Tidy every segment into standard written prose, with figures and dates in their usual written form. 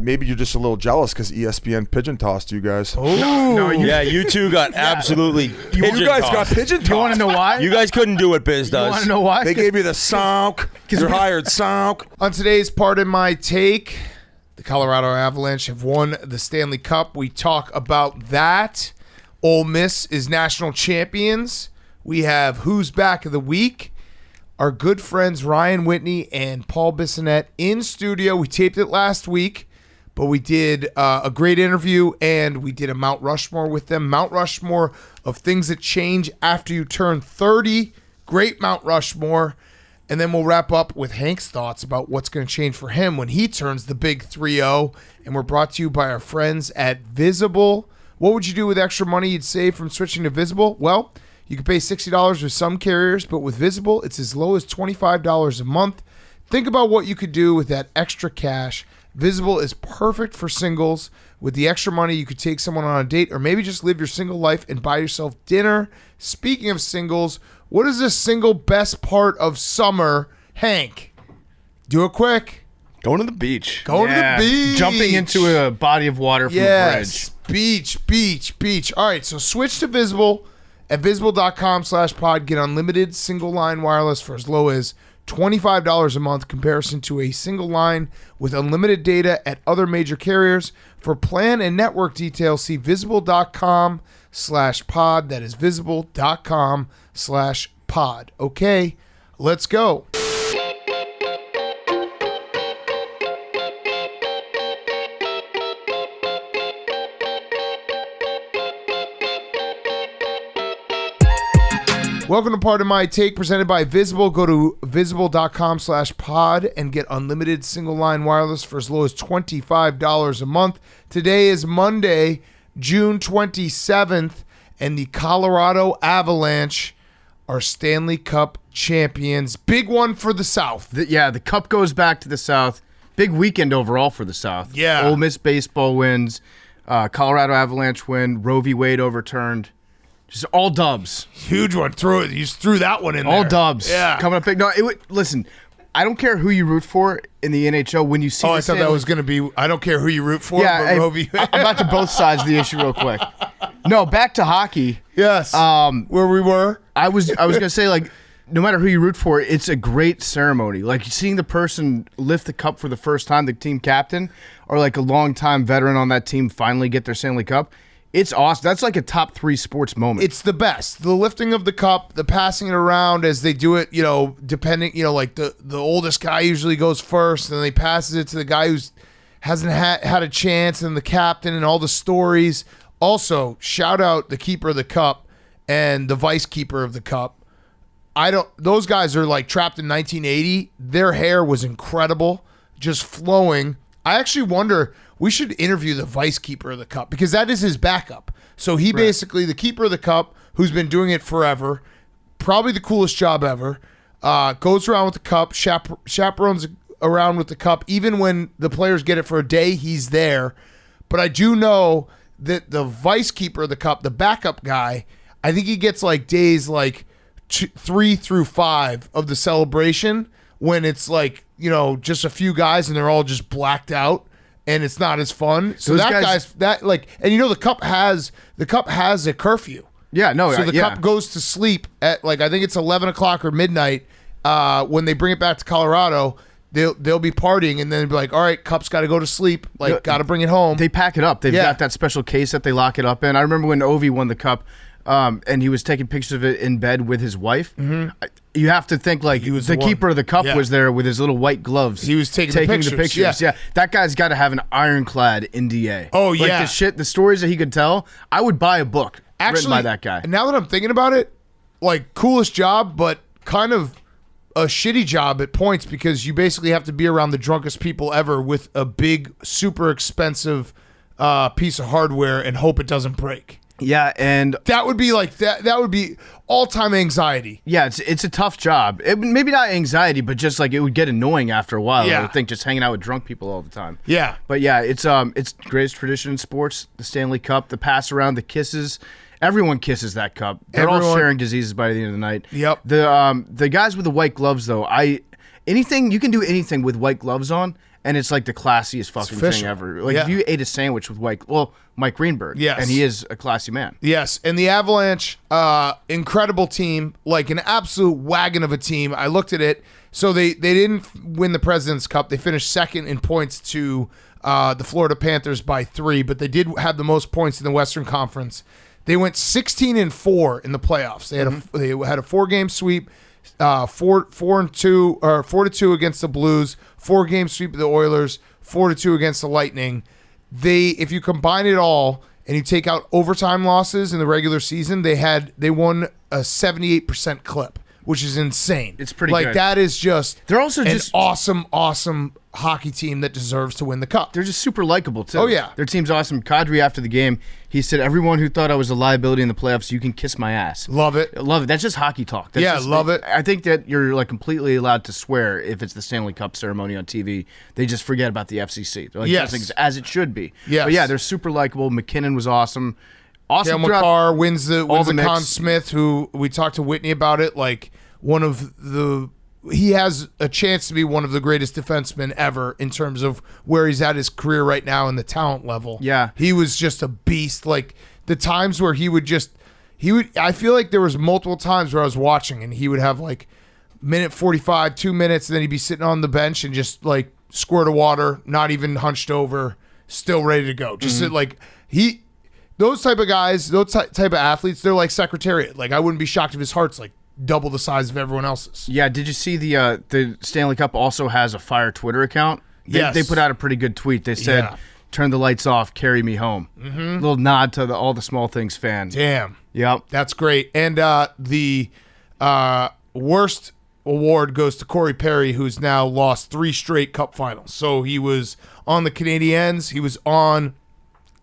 maybe you're just a little jealous because ESPN pigeon tossed you guys. Oh, yeah, you two got absolutely pigeon You guys tossed. got pigeon tossed. You want to know why? You guys couldn't do what Biz does. You want to know why? They gave you the sock. You're hired sock. On today's Pardon My Take, the Colorado Avalanche have won the Stanley Cup. We talk about that. Ole Miss is national champions. We have Who's Back of the Week. Our good friends Ryan Whitney and Paul Bissonnette in studio. We taped it last week, but we did a great interview, and we did a Mt Rushmore with them. Mt Rushmore of things that change after you turn 30. Great Mt Rushmore. And then we'll wrap up with Hank's thoughts about what's going to change for him when he turns the big 3-0. And we're brought to you by our friends at Visible. What would you do with extra money you'd save from switching to Visible? Well, you can pay $60 with some carriers, but with Visible, it's as low as $25 a month. Think about what you could do with that extra cash. Visible is perfect for singles. With the extra money, you could take someone on a date or maybe just live your single life and buy yourself dinner. Speaking of singles, what is the single best part of summer? Hank, do it quick. Going to the beach. Going to the beach. Jumping into a body of water from a bridge. Beach. All right, so switch to Visible. At visible.com/pod, get unlimited single line wireless for as low as $25 a month, comparison to a single line with unlimited data at other major carriers. For plan and network details, see visible.com/pod. That is visible.com/pod. Okay, let's go. Welcome to Pardon My Take, presented by Visible. Go to visible.com/pod and get unlimited single line wireless for as low as $25 a month. Today is Monday, June 27th, and the Colorado Avalanche are Stanley Cup champions. Big one for the South. The Cup goes back to the South. Big weekend overall for the South. Yeah. Ole Miss baseball wins. Colorado Avalanche win. Roe v. Wade overturned. Just all dubs. Huge one. You just threw that one in all there. All dubs. Yeah. Coming up big. No, listen, I don't care who you root for in the NHL when you see I thought that was going to be, I don't care who you root for, but Roe v. I'm about to both sides of the issue real quick. No, back to hockey. Yes. Where we were. I was going to say, like, no matter who you root for, it's a great ceremony. Like, seeing the person lift the cup for the first time, the team captain, or like a long-time veteran on that team finally get their Stanley Cup. It's awesome. That's like a top 3 sports moment. It's the best. The lifting of the cup, the passing it around as they do it, depending, like the oldest guy usually goes first, and then he passes it to the guy who's hasn't had a chance, and the captain, and all the stories. Also, shout out the keeper of the cup and the vice keeper of the cup. Those guys are like trapped in 1980. Their hair was incredible, just flowing. I actually wonder, we should interview the vice keeper of the cup because that is his backup. So he basically, the keeper of the cup, who's been doing it forever, probably the coolest job ever, goes around with the cup, chaperones around with the cup. Even when the players get it for a day, he's there. But I do know that the vice keeper of the cup, the backup guy, I think he gets like days like 3 through 5 of the celebration when it's like, just a few guys and they're all just blacked out and it's not as fun. So those that guys, and the cup has a curfew. Yeah, no. So the cup goes to sleep at I think it's 11 o'clock or midnight. When they bring it back to Colorado, they'll be partying and then they'll be like, all right, cup's got to go to sleep. Got to bring it home. They pack it up. They've got that special case that they lock it up in. I remember when Ovi won the cup. And he was taking pictures of it in bed with his wife. Mm-hmm. You have to think like the keeper of the cup was there with his little white gloves. He was taking the pictures. Yeah, that guy's got to have an ironclad NDA. Oh, yeah. The stories that he could tell, I would buy a book written by that guy. Now that I'm thinking about it, coolest job, but kind of a shitty job at points because you basically have to be around the drunkest people ever with a big, super expensive piece of hardware and hope it doesn't break. Yeah, and that would be that would be all-time anxiety. Yeah, it's a tough job. Maybe not anxiety, but just it would get annoying after a while. Yeah. I would think just hanging out with drunk people all the time. Yeah. But yeah, it's greatest tradition in sports, the Stanley Cup, the pass around, the kisses. Everyone kisses that cup. They're all sharing diseases by the end of the night. Yep. The guys with the white gloves though, you can do anything with white gloves on. and it's like the classiest fucking thing official. ever. Like Yeah. if you ate a sandwich with Mike Greenberg, Yes. and he is a classy man. Yes, and the Avalanche, incredible team, like an absolute wagon of a team. I looked at it. So they didn't win the President's Cup. They finished second in points to the Florida Panthers by 3, but they did have the most points in the Western Conference. They went 16-4 in the playoffs. They had a 4-game sweep, 4-2 or 4-2 against the Blues, 4-game sweep of the Oilers, 4-2 against the Lightning. If you combine it all and you take out overtime losses in the regular season, they won a 78% clip, which is insane. It's pretty like good. that is just They're also an just- awesome hockey team that deserves to win the cup. They're just super likable too. Oh, yeah. Their team's awesome. Kadri after the game, he said, "Everyone who thought I was a liability in the playoffs, you can kiss my ass." Love it. Love it. That's just hockey talk. That's Yeah, just- love it. I think that you're like completely allowed to swear if it's the Stanley Cup ceremony on TV. They just forget about the FCC. They're like, Yes. "This is as it should be." Yes. But yeah, they're super likable. McKinnon was awesome. Awesome. Cale throughout- McCarr wins the all the Conn mix. Smith, who we talked to Whitney about it. Like he has a chance to be one of the greatest defensemen ever in terms of where he's at his career right now and the talent level. Yeah. He was just a beast. Like the times where I feel like there was multiple times where I was watching and he would have like minute 45, 2 minutes, and then he'd be sitting on the bench and just like squirt of water, not even hunched over, still ready to go. Just like those type of guys, those type of athletes, they're like Secretariat. Like I wouldn't be shocked if his heart's like double the size of everyone else's. Yeah, did you see the Stanley Cup also has a Fire Twitter account? Yes. They put out a pretty good tweet. They said, Yeah. "Turn the lights off, carry me home." Little nod to all the small things fans. Damn. Yep. That's great. And the worst award goes to Corey Perry, who's now lost 3 straight Cup finals. So he was on the Canadiens, he was on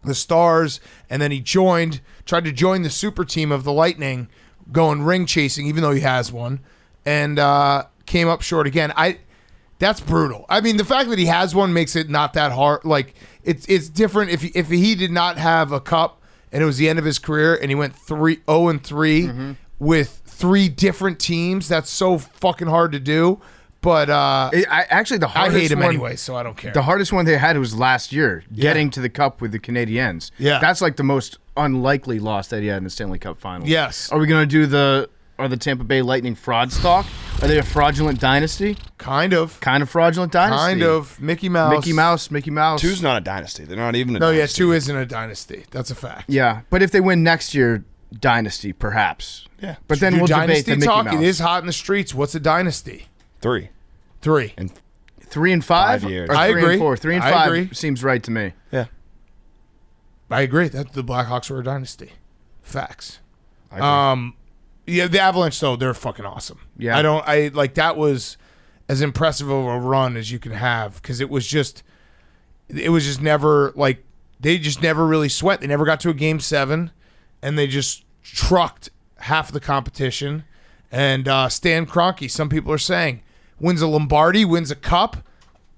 the Stars, and then he tried to join the super team of the Lightning, going ring chasing, even though he has one, and came up short again. That's brutal. I mean, the fact that he has one makes it not that hard. Like it's different if he did not have a cup and it was the end of his career and he went 0-3 with 3 different teams. That's so fucking hard to do. But Actually, the I hardest hate him one, anyway, so I don't care. The hardest one they had was last year, getting to the Cup with the Canadiens. Yeah. That's like the most unlikely loss that he had in the Stanley Cup Finals. Yes. Are we going to do the Tampa Bay Lightning fraud stock? Are they a fraudulent dynasty? Kind of. Kind of fraudulent dynasty. Kind of. Mickey Mouse. Mickey Mouse. 2's not a dynasty. They're not even a No, yeah, dynasty. 2 isn't a dynasty. That's a fact. Yeah, but if they win next year, dynasty perhaps. Yeah. But then Do we'll debate dynasty the Mickey talk. Mouse. It is hot in the streets. What's a dynasty? 3. 3. 3 and 5. 5 years. Or I 3 agree. And 4. 3 and I 5 agree. seems right to me. Yeah. I agree. That the Blackhawks were a dynasty. Facts. I agree. Yeah, the Avalanche though, they're fucking awesome. Yeah. I like that was as impressive of a run as you can have because it was just never like they just never really sweat. They never got to a game 7 and they just trucked half the competition. And Stan Kroenke, some people are saying, wins a Lombardi, wins a cup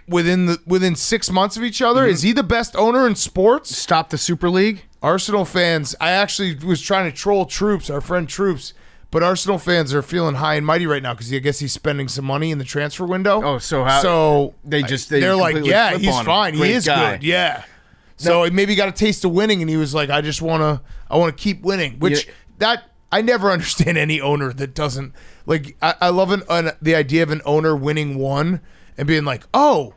within 6 months of each other. Is he the best owner in sports? Stop the Super League. Arsenal fans, I actually was trying to troll Troops, our friend Troops, but Arsenal fans are feeling high and mighty right now because I guess he's spending some money in the transfer window. Oh, so how? So they're like, completely yeah, flip he's on him. fine. He Great is guy. good. Yeah. So he maybe got a taste of winning, and he was like, I want to keep winning. Which I never understand any owner that doesn't like. I love the idea of an owner winning one and being like, oh,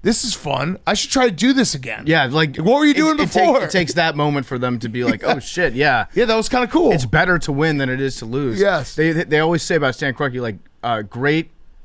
this is fun. I should try to do this again. Yeah, like what were you doing before? It takes that moment for them to be like, oh shit, yeah. Yeah, that was kind of cool. It's better to win than it is to lose. Yes. They always say about Stan Kroenke, like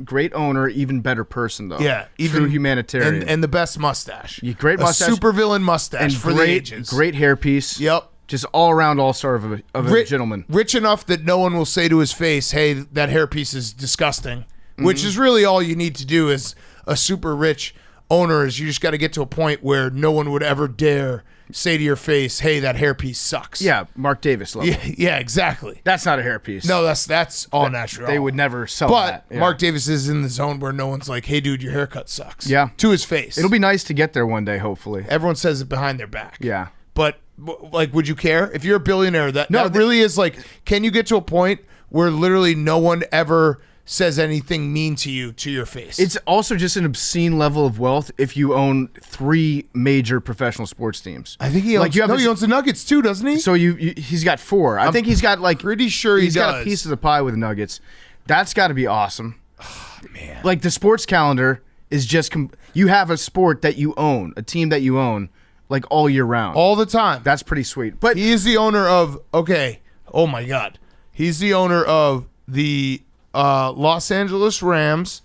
great owner, even better person though. Yeah, true humanitarian and the best mustache. Great mustache, a supervillain mustache and for the ages. great hairpiece. Yep. Just all around all star of a gentleman. Rich enough that no one will say to his face, "Hey, that hairpiece is disgusting," which is really all you need to do as a super rich owner. Is you just got to get to a point where no one would ever dare say to your face, "Hey, that hairpiece sucks." Yeah, Mark Davis level. Yeah, exactly. That's not a hairpiece. No, that's all natural. They would never sell But that. Yeah. Mark Davis is in the zone where no one's like, "Hey, dude, your haircut sucks." Yeah. To his face. It'll be nice to get there one day, hopefully. Everyone says it behind their back. Yeah. But like, would you care if you're a billionaire? That really is like, can you get to a point where literally no one ever says anything mean to you to your face. It's also just an obscene level of wealth if you own 3 major professional sports teams. I think he owns, you have he owns the Nuggets too, doesn't he? So he's got 4. I think he's got like pretty sure he's got a piece of the pie with the Nuggets. That's got to be awesome. Oh, man. Like the sports calendar is just you have a sport that you own, a team that you own, like all year round, all the time. That's pretty sweet. But he is the owner of oh my God, he's the owner of the Los Angeles Rams,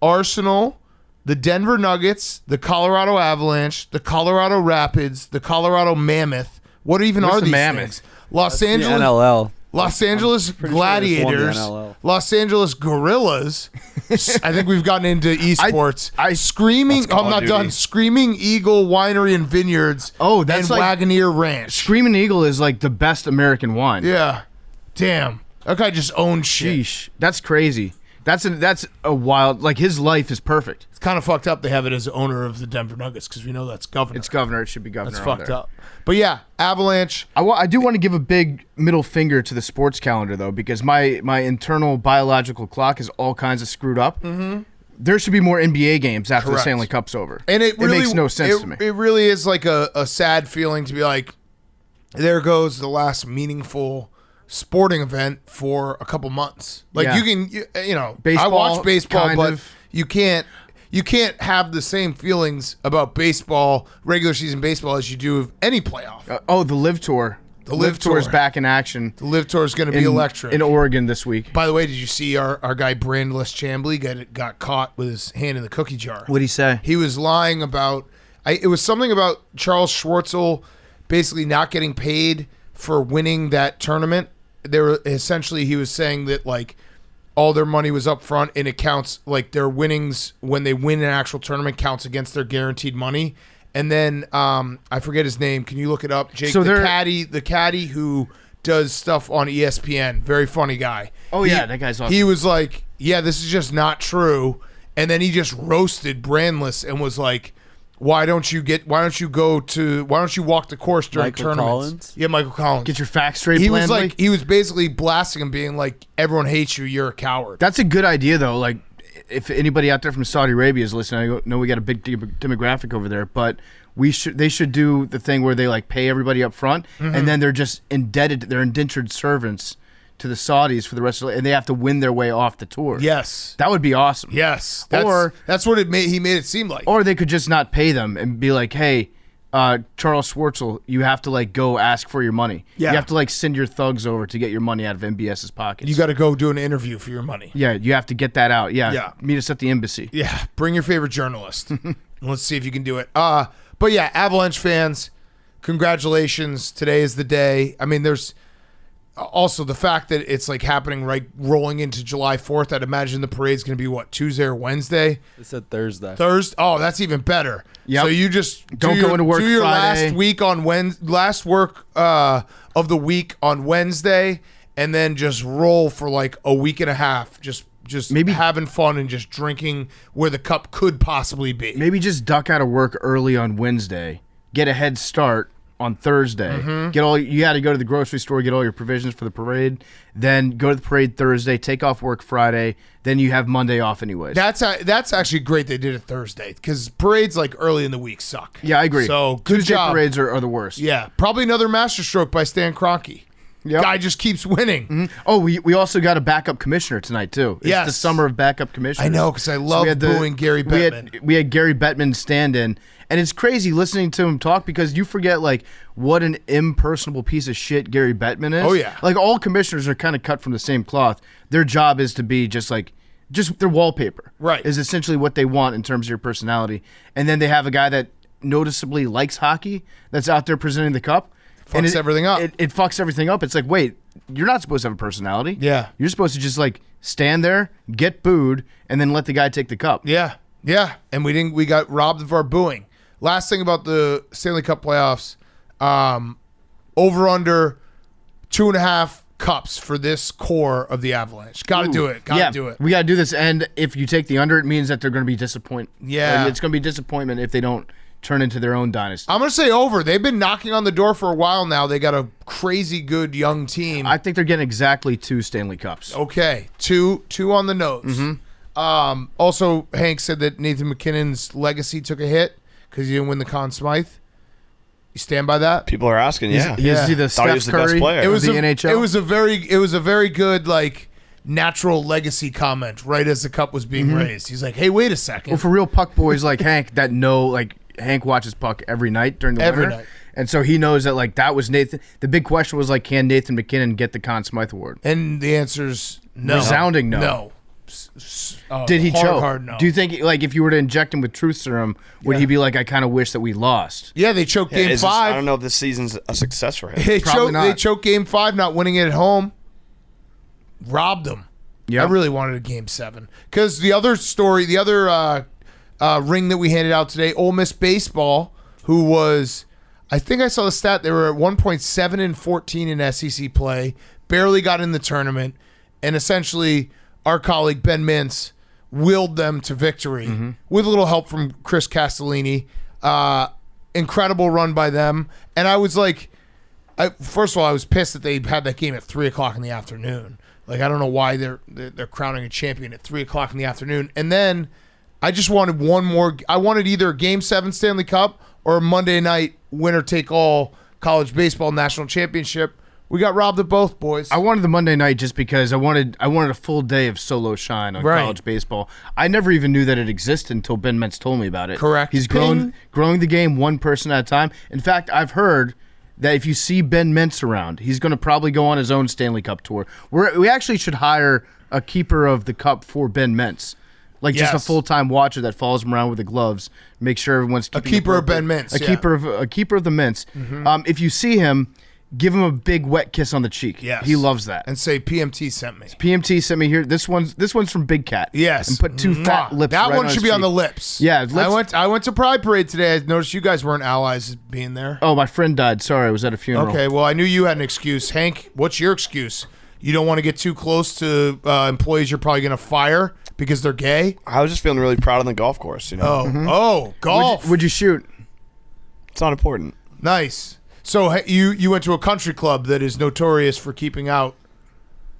Arsenal, the Denver Nuggets, the Colorado Avalanche, the Colorado Rapids, the Colorado Mammoth. What even What's are the these Mammoth? things? Los Angeles The NLL. Los Angeles pretty sure they just won the Gladiators, NLL. Los Angeles Gorillas. I think we've gotten into esports. Screaming, I'm not done. Screaming Eagle Winery and Vineyards. Oh, that's and like Wagoneer Ranch. Screaming Eagle is like the best American wine. Yeah, damn. That guy just owns shit. Sheesh, that's crazy. That's a wild. Like his life is perfect. It's kind of fucked up. They have it as owner of the Denver Nuggets because we know that's governor. It's governor. It should be governor. That's on fucked there. up. But yeah, Avalanche. I do want to give a big middle finger to the sports calendar though, because my internal biological clock is all kinds of screwed up. Mm-hmm. There should be more NBA games after the Stanley Cup's over. And it really makes no sense to me. It really is like a sad feeling to be like, there goes the last meaningful sporting event for a couple months. Like Yeah. you know, Baseball, I watch baseball, kind but of. you can't have the same feelings about baseball, regular season baseball, as you do of any playoff. The Live Tour. The Live Tour is Tour. back in action. The Live Tour is going to be electric in Oregon this week. By the way, did you see our guy Brandless Chambly got caught with his hand in the cookie jar? What'd he say? He was lying about. It was something about Charles Schwartzel basically not getting paid for winning that tournament. He was saying that like all their money was up front and it counts, like their winnings when they win an actual tournament counts against their guaranteed money. And then I forget his name. Can you look it up? Jake, So the caddy who does stuff on ESPN, very funny guy. Oh yeah, that guy's awesome. He was like, yeah, this is just not true. And then he just roasted Brandless and was like, why don't you walk the course during Michael tournaments? Collins? Yeah, Michael Collins. Get your facts straight. He was Blandly. like, he was basically blasting him, being like, everyone hates you, you're a coward. That's a good idea though. Like, if anybody out there from Saudi Arabia is listening, I know we got a big demographic over there, but they should do the thing where they like pay everybody up front, and then they're just indebted. They're indentured servants to the Saudis for the rest of and they have to win their way off the tour. Yes. That would be awesome. Yes. Or that's what he made it seem like. Or they could just not pay them and be like, hey, Charles Schwartzel, you have to like go ask for your money. Yeah. You have to like send your thugs over to get your money out of MBS's pockets. You got to go do an interview for your money. Yeah, you have to get that out. Yeah. Yeah. Meet us at the embassy. Yeah, bring your favorite journalist. And let's see if you can do it. But yeah, Avalanche fans, congratulations. Today is the day. I mean, there's also the fact that it's like happening rolling into July 4th. I'd imagine the parade's going to be what, Tuesday or Wednesday? They said Thursday. Thursday. Oh, that's even better. Yep. So you just Don't go into work do your Friday. last work of the week on Wednesday, and then just roll for like a week and a half. Just Maybe having fun and just drinking where the cup could possibly be. Maybe just duck out of work early on Wednesday. Get a head start on Thursday. You got to go to the grocery store, get all your provisions for the parade, then go to the parade Thursday, take off work Friday, then you have Monday off anyways. That's actually great they did it Thursday, because parades like early in the week suck. Yeah, I agree. So good Tuesday job. parades are the worst. Yeah, probably another masterstroke by Stan Kroenke. Yep. Guy just keeps winning. Oh, we also got a backup commissioner tonight too. It's Yes. the summer of backup commissioners. I know, because I love booing Gary Bettman. We had Gary Bettman stand in, and it's crazy listening to him talk because you forget like what an impersonable piece of shit Gary Bettman is. Oh, yeah. Like all commissioners are kind of cut from the same cloth. Their job is to be just their wallpaper. Right. Is essentially what they want in terms of your personality. And then they have a guy that noticeably likes hockey that's out there presenting the cup. Fucks everything up. It fucks everything up. It's like, wait, you're not supposed to have a personality. Yeah. You're supposed to just like stand there, get booed, and then let the guy take the cup. Yeah, and we got robbed of our booing. Last thing about the Stanley Cup playoffs, over under 2.5 cups for this core of the Avalanche. Got to do it. Got to do it. We got to do this. And if you take the under, it means that they're going to be disappointed. Yeah. It's going to be disappointment if they don't turn into their own dynasty. I'm going to say over. They've been knocking on the door for a while now. They got a crazy good young team. I think they're getting exactly 2 Stanley Cups. Okay, two on the nose. Also, Hank said that Nathan McKinnon's legacy took a hit because he didn't win the Conn Smythe. You stand by that? People are asking, yeah. Is he the Thought he Steph was the best Curry player. It was of the a, NHL? It was a very good like natural legacy comment right as the cup was being raised. He's like, "Hey, wait a second." Well, for real puck boys like Hank that know, like Hank watches puck every night during the Every winter. night. And so he knows that like that was Nathan. The big question was like, can Nathan McKinnon get the Conn Smythe Award? And the answer's no. Resounding no. No. Did he choke? Hard no. Do you think like if you were to inject him with truth serum, would he be like, I kind of wish that we lost? Yeah, they choked game 5. I don't know if this season's a success for him. They Probably not. They choked game 5, not winning it at home. Robbed them. Yeah, I really wanted a game 7 because the other story, the other ring that we handed out today, Ole Miss baseball, who was, I think I saw the stat, they were at 1.7-14 in SEC play, barely got in the tournament, and essentially our colleague Ben Mintz willed them to victory with a little help from Chris Castellini. Incredible run by them, and I was like, first of all, I was pissed that they had that game at 3:00 in the afternoon. Like, I don't know why they're crowning a champion at 3:00 in the afternoon. And then I just wanted one more. I wanted either a Game 7 Stanley Cup or a Monday night winner-take-all college baseball national championship. We got robbed of both, boys. I wanted the Monday night just because I wanted a full day of solo shine on college baseball. I never even knew that it existed until Ben Mentz told me about it. Correct. He's growing the game one person at a time. In fact, I've heard that if you see Ben Mentz around, he's going to probably go on his own Stanley Cup tour. We actually should hire a keeper of the cup for Ben Mentz. Like just a full-time watcher that follows him around with the gloves, make sure everyone's keeping a keeper of Ben Mentz. A keeper of the Mentz. If you see him, give him a big wet kiss on the cheek. Yes. He loves that. And say PMT sent me. PMT sent me here. This one's from Big Cat. Yes. And put 2 fat lips. That right one on should his be on the cheek. lips. Yeah. I went to Pride Parade today. I noticed you guys weren't allies being there. Oh, my friend died. Sorry, I was at a funeral. Okay, well, I knew you had an excuse. Hank, what's your excuse? You don't want to get too close to employees you're probably going to fire because they're gay? I was just feeling really proud on the golf course, you know. Oh, golf. Would you shoot? It's not important. Nice. So you went to a country club that is notorious for keeping out.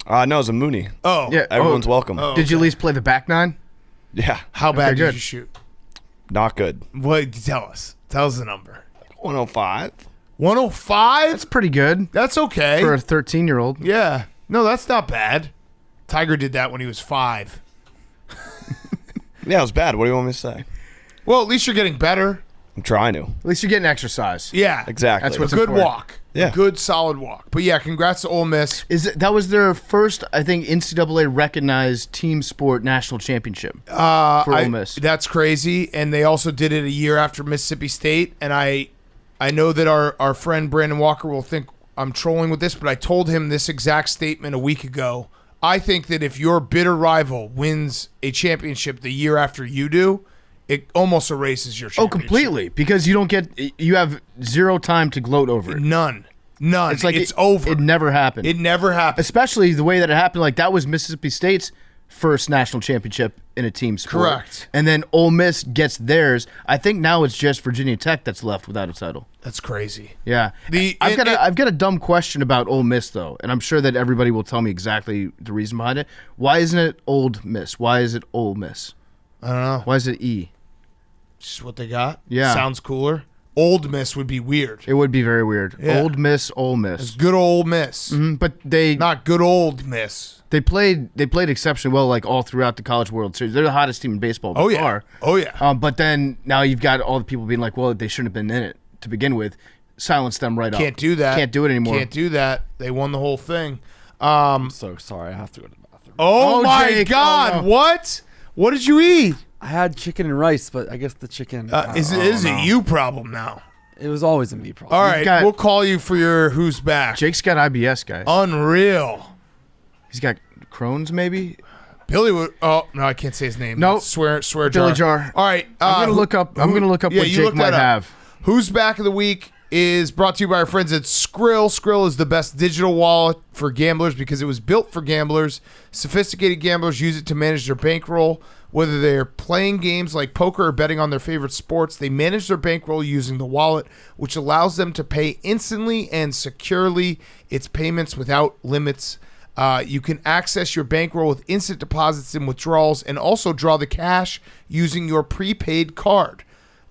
No, it's a Mooney. Oh, Yeah. Everyone's welcome. Did you at least play the back nine? Yeah, How bad did good. you shoot? not good. What? Tell us. Tell us the number. 105. 105. That's pretty good That's okay. for a 13-year-old. Yeah. No, that's not bad. Tiger did that when he was 5. Yeah, it was bad. What do you want me to say? Well, at least you're getting better. I'm trying to. At least you're getting exercise. Yeah. Exactly. That's A what's good important. walk. Yeah. A good, solid walk. But yeah, congrats to Ole Miss. That was their first, I think, NCAA recognized team sport national championship for Ole Miss. That's crazy. And they also did it a year after Mississippi State. And I know that our friend Brandon Walker will think I'm trolling with this, but I told him this exact statement a week ago. I think that if your bitter rival wins a championship the year after you do, it almost erases your Oh, championship. completely. Because you have zero time to gloat over it. None. It's like it's over. It never happened. It never happened. Especially the way that it happened. Like that was Mississippi State's first national championship in a team sport. Correct. And then Ole Miss gets theirs. I think now it's just Virginia Tech that's left without a title. That's crazy. Yeah. I've got a dumb question about Ole Miss though, and I'm sure that everybody will tell me exactly the reason behind it. Why isn't it Old Miss? Why is it Ole Miss? I don't know. Why is it E? Just what they got. Yeah. Sounds cooler. Old Miss would be weird. It would be very weird. Yeah. Old Miss, Ole Miss. Good old Miss. But they Not good old Miss. They played exceptionally well, like all throughout the College World Series. They're the hottest team in baseball by Oh, yeah. far. Oh, yeah. But then now you've got all the people being like, well, they shouldn't have been in it to begin with. Silence them right up. Can't do that. Can't do it anymore. Can't do that. They won the whole thing. So sorry, I have to go to the bathroom. Oh, Oh, my Jake. God. Oh, no. What? What did you eat? I had chicken and rice, but I guess the chicken. Is it a you problem now? It was always a me problem. All right. got- We'll call you for your who's back. Jake's got IBS, guys. Unreal. He's got Crohn's, maybe. Billy would. Oh, no, I can't say his name. Nope. Swear jar. Billy Jar. All right. I'm gonna look up what you Jake look might that up. have. Who's back of the week is brought to you by our friends at Skrill. Skrill is the best digital wallet for gamblers because it was built for gamblers. Sophisticated gamblers use it to manage their bankroll. Whether they're playing games like poker or betting on their favorite sports, they manage their bankroll using the wallet, which allows them to pay instantly and securely. It's payments without limits. You can access your bankroll with instant deposits and withdrawals and also draw the cash using your prepaid card.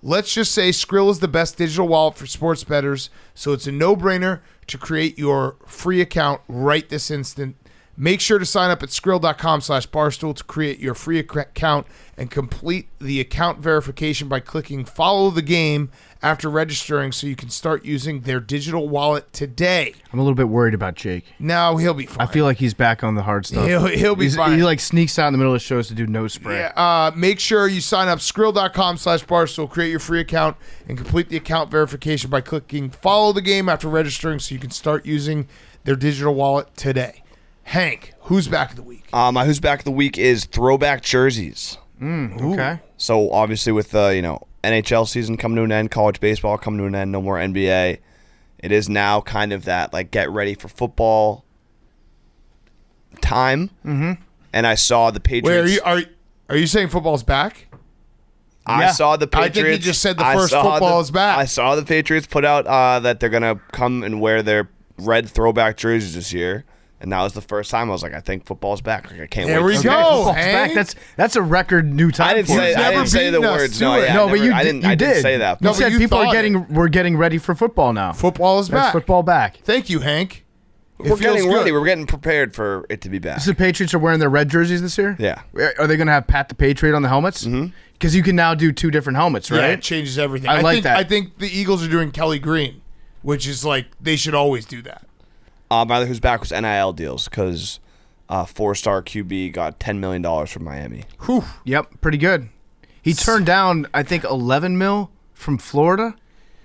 Let's just say Skrill is the best digital wallet for sports bettors, so it's a no-brainer to create your free account right this instant. Make sure to sign up at Skrill.com/Barstool to create your free account and complete the account verification by clicking Follow the Game after registering so you can start using their digital wallet today. I'm a little bit worried about Jake. No, he'll be fine. I feel like he's back on the hard stuff. He'll be fine. He like sneaks out in the middle of the shows to do nose spray. Yeah, make sure you sign up Skrill.com/Barstool, create your free account, and complete the account verification by clicking Follow the Game after registering so you can start using their digital wallet today. Hank, who's back of the week? My who's back of the week is throwback jerseys. Okay. So obviously with the NHL season coming to an end, college baseball coming to an end, no more NBA. It is now kind of that like get ready for football time. Mm-hmm. And I saw the Patriots. Wait, are you saying football's back? I saw the Patriots. I think you just said the first football is back. I saw the Patriots put out that they're gonna come and wear their red throwback jerseys this year. And that was the first time I was like, I think football's back. Like, I can't wait. There we to go. Football's back. That's a record new time. I didn't say the words. No, but you I did. didn't say that. You said people are we're getting ready for football now. Football is That's back. football back. Thank you, Hank. We're getting ready. We're getting prepared for it to be back. So the Patriots are wearing their red jerseys this year? Yeah. Are they going to have Pat the Patriot on the helmets? Because you can now do two different helmets, right? Yeah, it changes everything. I like think, that. I think the Eagles are doing Kelly Green, which is like they should always do that. My other who's back was NIL deals because 4-star QB got $10 million from Miami. Whew. Yep, pretty good. He turned down, I think, 11 mil from Florida,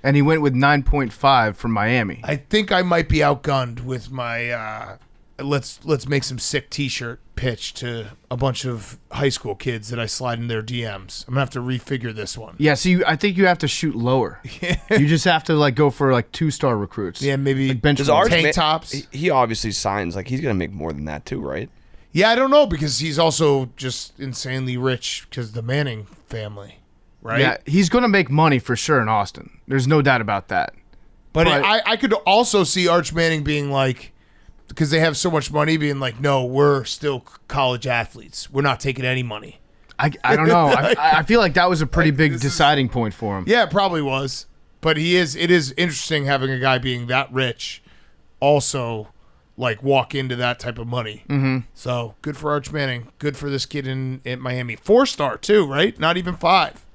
and he went with 9.5 from Miami. I think I might be outgunned with my let's make some sick T-shirt pitch to a bunch of high school kids that I slide in their DMs. I'm gonna have to refigure this one. Yeah, so I think you have to shoot lower. You just have to like go for like 2-star recruits. Yeah, maybe like bench Does ours tank tops. He obviously signs like he's gonna make more than that too, right? Yeah, I don't know because he's also just insanely rich because the Manning family, right? Yeah, he's going to make money for sure in Austin. There's no doubt about that. But I could also see Arch Manning being like, because they have so much money, being like, no, we're still college athletes. We're not taking any money. I don't know. I feel like that was a pretty big deciding point for him. Yeah, it probably was. But it is interesting having a guy being that rich also like walk into that type of money. Mm-hmm. So good for Arch Manning. Good for this kid in Miami. 4-star too, right? Not even 5.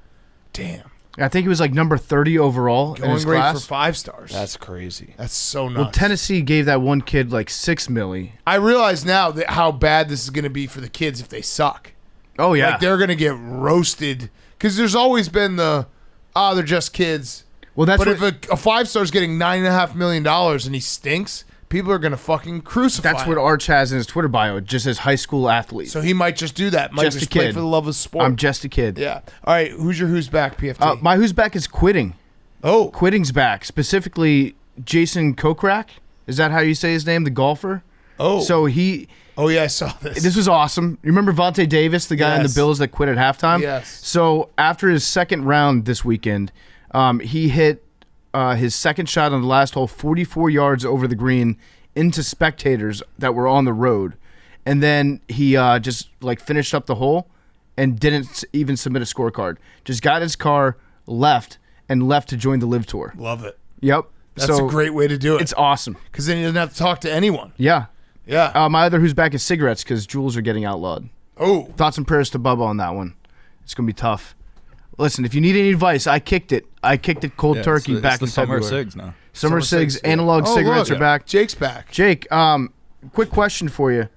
Damn. I think he was like number 30 overall in Going his great class. for 5 stars. That's crazy. That's so nuts. Well, Tennessee gave that one kid like $6 million. I realize now that how bad this is going to be for the kids if they suck. Oh yeah, Like they're going to get roasted because there's always been they're just kids. well that's But what, if a 5-star's getting $9.5 million and he stinks, people are going to fucking crucify that's him. what Arch has in his Twitter bio. It just says high school athlete. So he might just do that. Might Just just a play kid. for the love of sport. I'm just a kid. Yeah. All right. Who's back, PFT? My who's back is quitting. oh. Quitting's back. Specifically, Jason Kokrak. Is that how you say his name? The golfer. Oh. So Oh, yeah, I saw this. this was awesome. You remember Vontae Davis, the guy in the Yes. Bills that quit at halftime? Yes. So after his second round this weekend, he hit his second shot on the last hole 44 yards over the green into spectators that were on the road. And then he just like finished up the hole and didn't even submit a scorecard. Just got his car, left to join the Live Tour. Love it. Yep. That's so a great way to do it. It's awesome. Because then he doesn't have to talk to anyone. Yeah. Yeah. My other who's back is cigarettes because Juuls are getting outlawed. oh. Thoughts and prayers to Bubba on that one. It's going to be tough. Listen, if you need any advice, I kicked it. I kicked it cold turkey back the in summer February. SIGs now. Summer Cigs, analog Oh, cigarettes look. are back. Jake's back. Jake, quick question for you.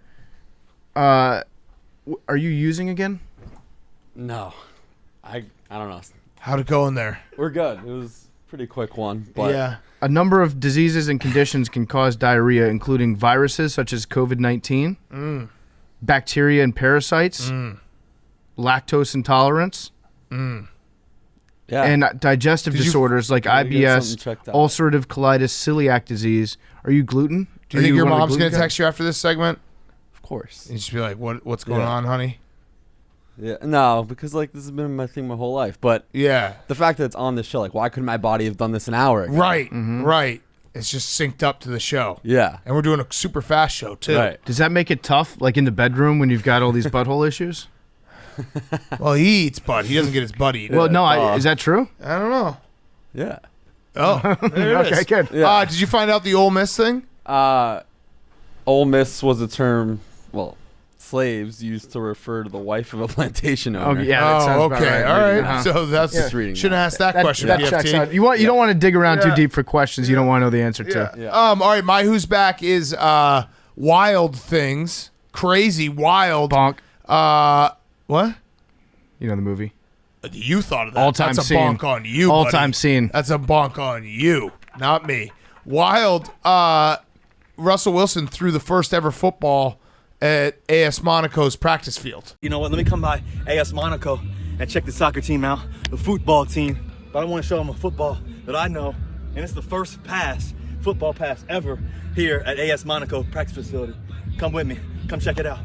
Are you using again? No, I don't know. How'd it go in there? We're good. It was a pretty quick one, but Yeah. A number of diseases and conditions can cause diarrhea, including viruses such as COVID-19, bacteria and parasites, lactose intolerance, Yeah. and digestive disorders like gotta get IBS, something checked out. ulcerative colitis, celiac disease. Are you gluten? Do you think your one of the mom's gluten gonna text you after this segment Of course. and just be like, "What's going Yeah. on, honey?" Yeah. No, because like this has been my thing my whole life. But Yeah. the fact that it's on this show, like, why couldn't my body have done this an hour ago? Right. Right. It's just synced up to the show. Yeah. And we're doing a super fast show too. Right. Does that make it tough, like in the bedroom when you've got all these butthole issues? Well, he eats butt. He doesn't get his butt eaten. Well, no, is that true? I don't know. Yeah. Oh, there it is. Okay, good. Yeah. Did you find out the Ole Miss thing? Ole Miss was a term, well, slaves used to refer to the wife of a plantation owner. Oh, yeah, that sounds Oh, about okay. right. All right. Uh-huh. So that's Just reading shouldn't that. ask that question. That BFT. checks out. You don't want to dig around too deep for questions you don't want to know the answer to. Yeah. All right. My who's back is wild things, crazy wild. Bonk. What? You know the movie. You thought of that. All-time That's a scene. bonk on you. All-time buddy. scene. That's a bonk on you, not me. Wild. Russell Wilson threw the first ever football at AS Monaco's practice field. You know what? Let me come by AS Monaco and check the soccer team out, the football team. But I want to show them a football that I know, and it's the first football pass ever here at AS Monaco practice facility. Come with me. Come check it out.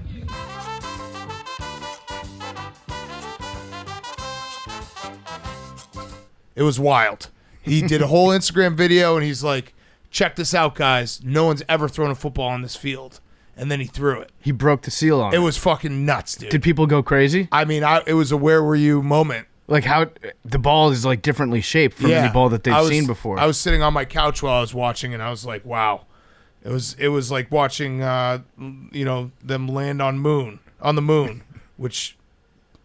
It was wild. He did a whole Instagram video, and he's like, check this out, guys. No one's ever thrown a football on this field. And then he threw it. He broke the seal on it. It was fucking nuts, dude. Did people go crazy? I mean, it was a where were you moment. Like how the ball is like differently shaped from any ball that they've seen before. I was sitting on my couch while I was watching, and I was like, wow. It was like watching, them land on the moon, which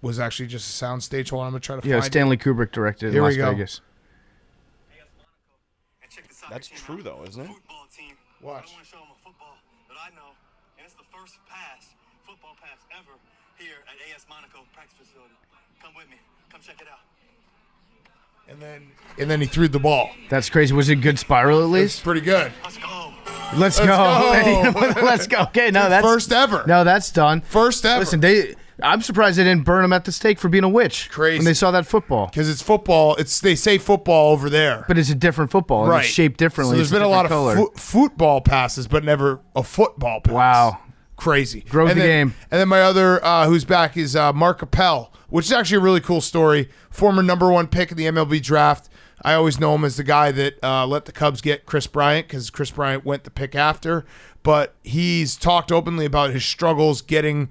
was actually just a soundstage. Hold on, I'm going to try to Yeah, find Stanley Kubrick directed Here in we Las go. Vegas. That's true, though, isn't it? Watch. I want to show them a football that I know, and it's the first football pass ever here at AS Monaco practice facility. Come with me. Come check it out. And then he threw the ball. That's crazy. Was it a good spiral at It's least? pretty good. Let's go. Let's go. go. Let's go. Okay, no, that's First ever. No, that's done. First ever. Listen, I'm surprised they didn't burn him at the stake for being a witch. Crazy. When they saw that football. Because it's football. They say football over there. But it's a different football. And Right. it's shaped differently. So there's It's been a lot of different color. football passes, but never a football pass. Wow. Crazy. Drove And the then- game. And then my other who's back is Mark Appel, which is actually a really cool story. Former #1 pick in the MLB draft. I always know him as the guy that let the Cubs get Chris Bryant because Chris Bryant went the pick after. But he's talked openly about his struggles getting,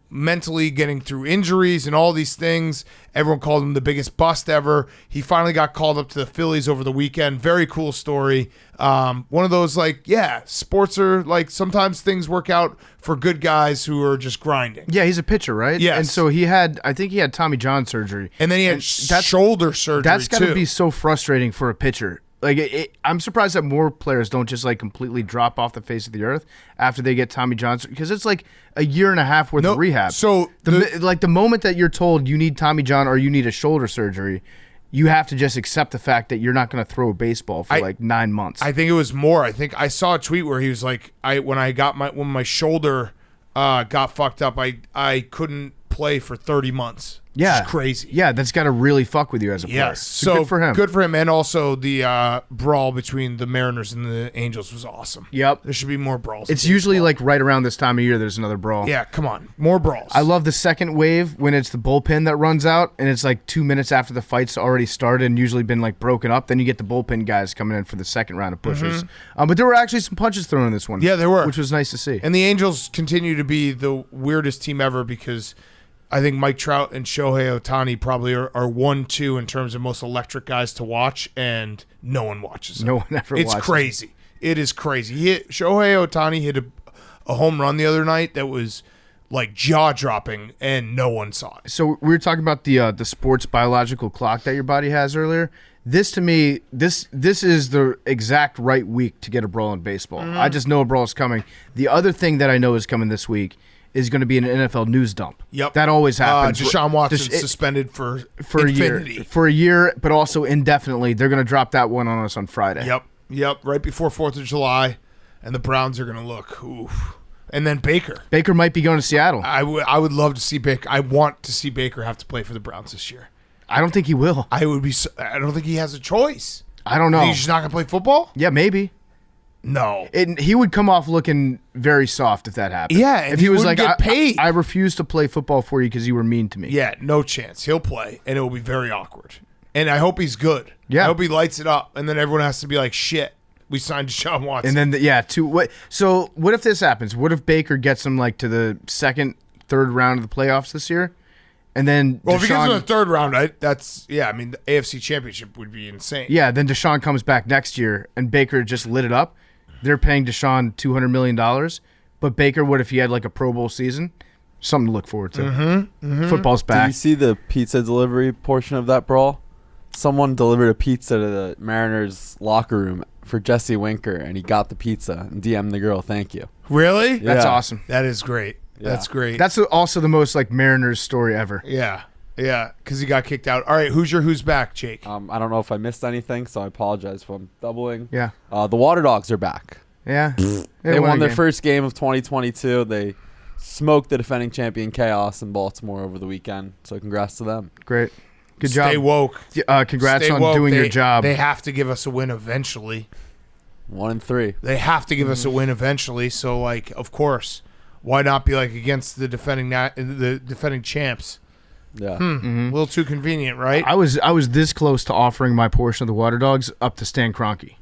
mentally getting through injuries and all these things. Everyone called him the biggest bust ever. He finally got called up to the Phillies over the weekend. Very cool story. One of those sports are like sometimes things work out for good guys who are just grinding. Yeah, he's a pitcher, right? Yes. And so I think he had Tommy John surgery. And then he had shoulder surgery That's got to too. be so frustrating for a pitcher. Like, I'm surprised that more players don't just like completely drop off the face of the earth after they get Tommy John because it's like a year and a half worth of rehab. So the moment that you're told you need Tommy John or you need a shoulder surgery, you have to just accept the fact that you're not going to throw a baseball for like 9 months. I think it was more. I think I saw a tweet where he was like, when my shoulder got fucked up, I couldn't play for 30 months. Yeah, Which is crazy. Yeah, that's got to really fuck with you as a player. Yes, So good for him. Good for him, and also the brawl between the Mariners and the Angels was awesome. Yep. There should be more brawls. It's in usually baseball. like right around this time of year. There's another brawl. Yeah, come on, more brawls. I love the second wave when it's the bullpen that runs out and it's like 2 minutes after the fight's already started and usually been like broken up. Then you get the bullpen guys coming in for the second round of pushers. But there were actually some punches thrown in this one. Yeah, there were. Which was nice to see. And the Angels continue to be the weirdest team ever because I think Mike Trout and Shohei Ohtani probably are 1-2 in terms of most electric guys to watch, and no one watches them. No one ever It's watches crazy. It is crazy. Shohei Ohtani hit a home run the other night that was like jaw-dropping, and no one saw it. So we were talking about the sports biological clock that your body has earlier. This to me, this is the exact right week to get a brawl in baseball. I just know a brawl is coming. The other thing that I know is coming this week is going to be an NFL news dump. Yep. That always happens. Deshaun Watson It- suspended for a infinity. year. For a year, but also indefinitely. They're going to drop that one on us on Friday. Yep. Right before 4th of July, and the Browns are going to look. Oof. And then Baker. Baker might be going to Seattle. I would love to see Baker. I want to see Baker have to play for the Browns this year. I don't think he will. I don't think he has a choice. I don't know. He's just not going to play football? Yeah, maybe. No. He would come off looking very soft if that happened. Yeah, and if he was wouldn't like, get paid. I refuse to play football for you because you were mean to me. Yeah, no chance. He'll play, and it will be very awkward. And I hope he's good. Yeah. I hope he lights it up, and then everyone has to be like, shit, we signed Deshaun Watson. And then so what if this happens? What if Baker gets him like to the second, third round of the playoffs this year, and then well, if he gets Deshaun, in the third round, the AFC Championship would be insane. yeah, then Deshaun comes back next year, and Baker just lit it up. They're paying Deshaun $200 million, but Baker, what if he had like a Pro Bowl season? Something to look forward to. Mm-hmm. Football's Did back. you see the pizza delivery portion of that brawl? Someone delivered a pizza to the Mariners locker room for Jesse Winker, and he got the pizza and DM'd the girl, thank you. Really? That's Yeah. awesome. That is great. Yeah. That's great. That's also the most like Mariners story ever. yeah, because he got kicked out. All right, who's back, Jake? I don't know if I missed anything, so I apologize if I'm doubling. Yeah. The Water Dogs are back. Yeah. They won their a game. first game of 2022. They smoked the defending champion Chaos in Baltimore over the weekend, so congrats to them. Great. Good Stay job. woke. Congrats Stay on woke. doing your job. They have to give us a win eventually. 1-3. They have to give us a win eventually. So, like, of course, why not be like against the defending champs? Yeah. A little too convenient, right? I was this close to offering my portion of the Water Dogs up to Stan Kroenke.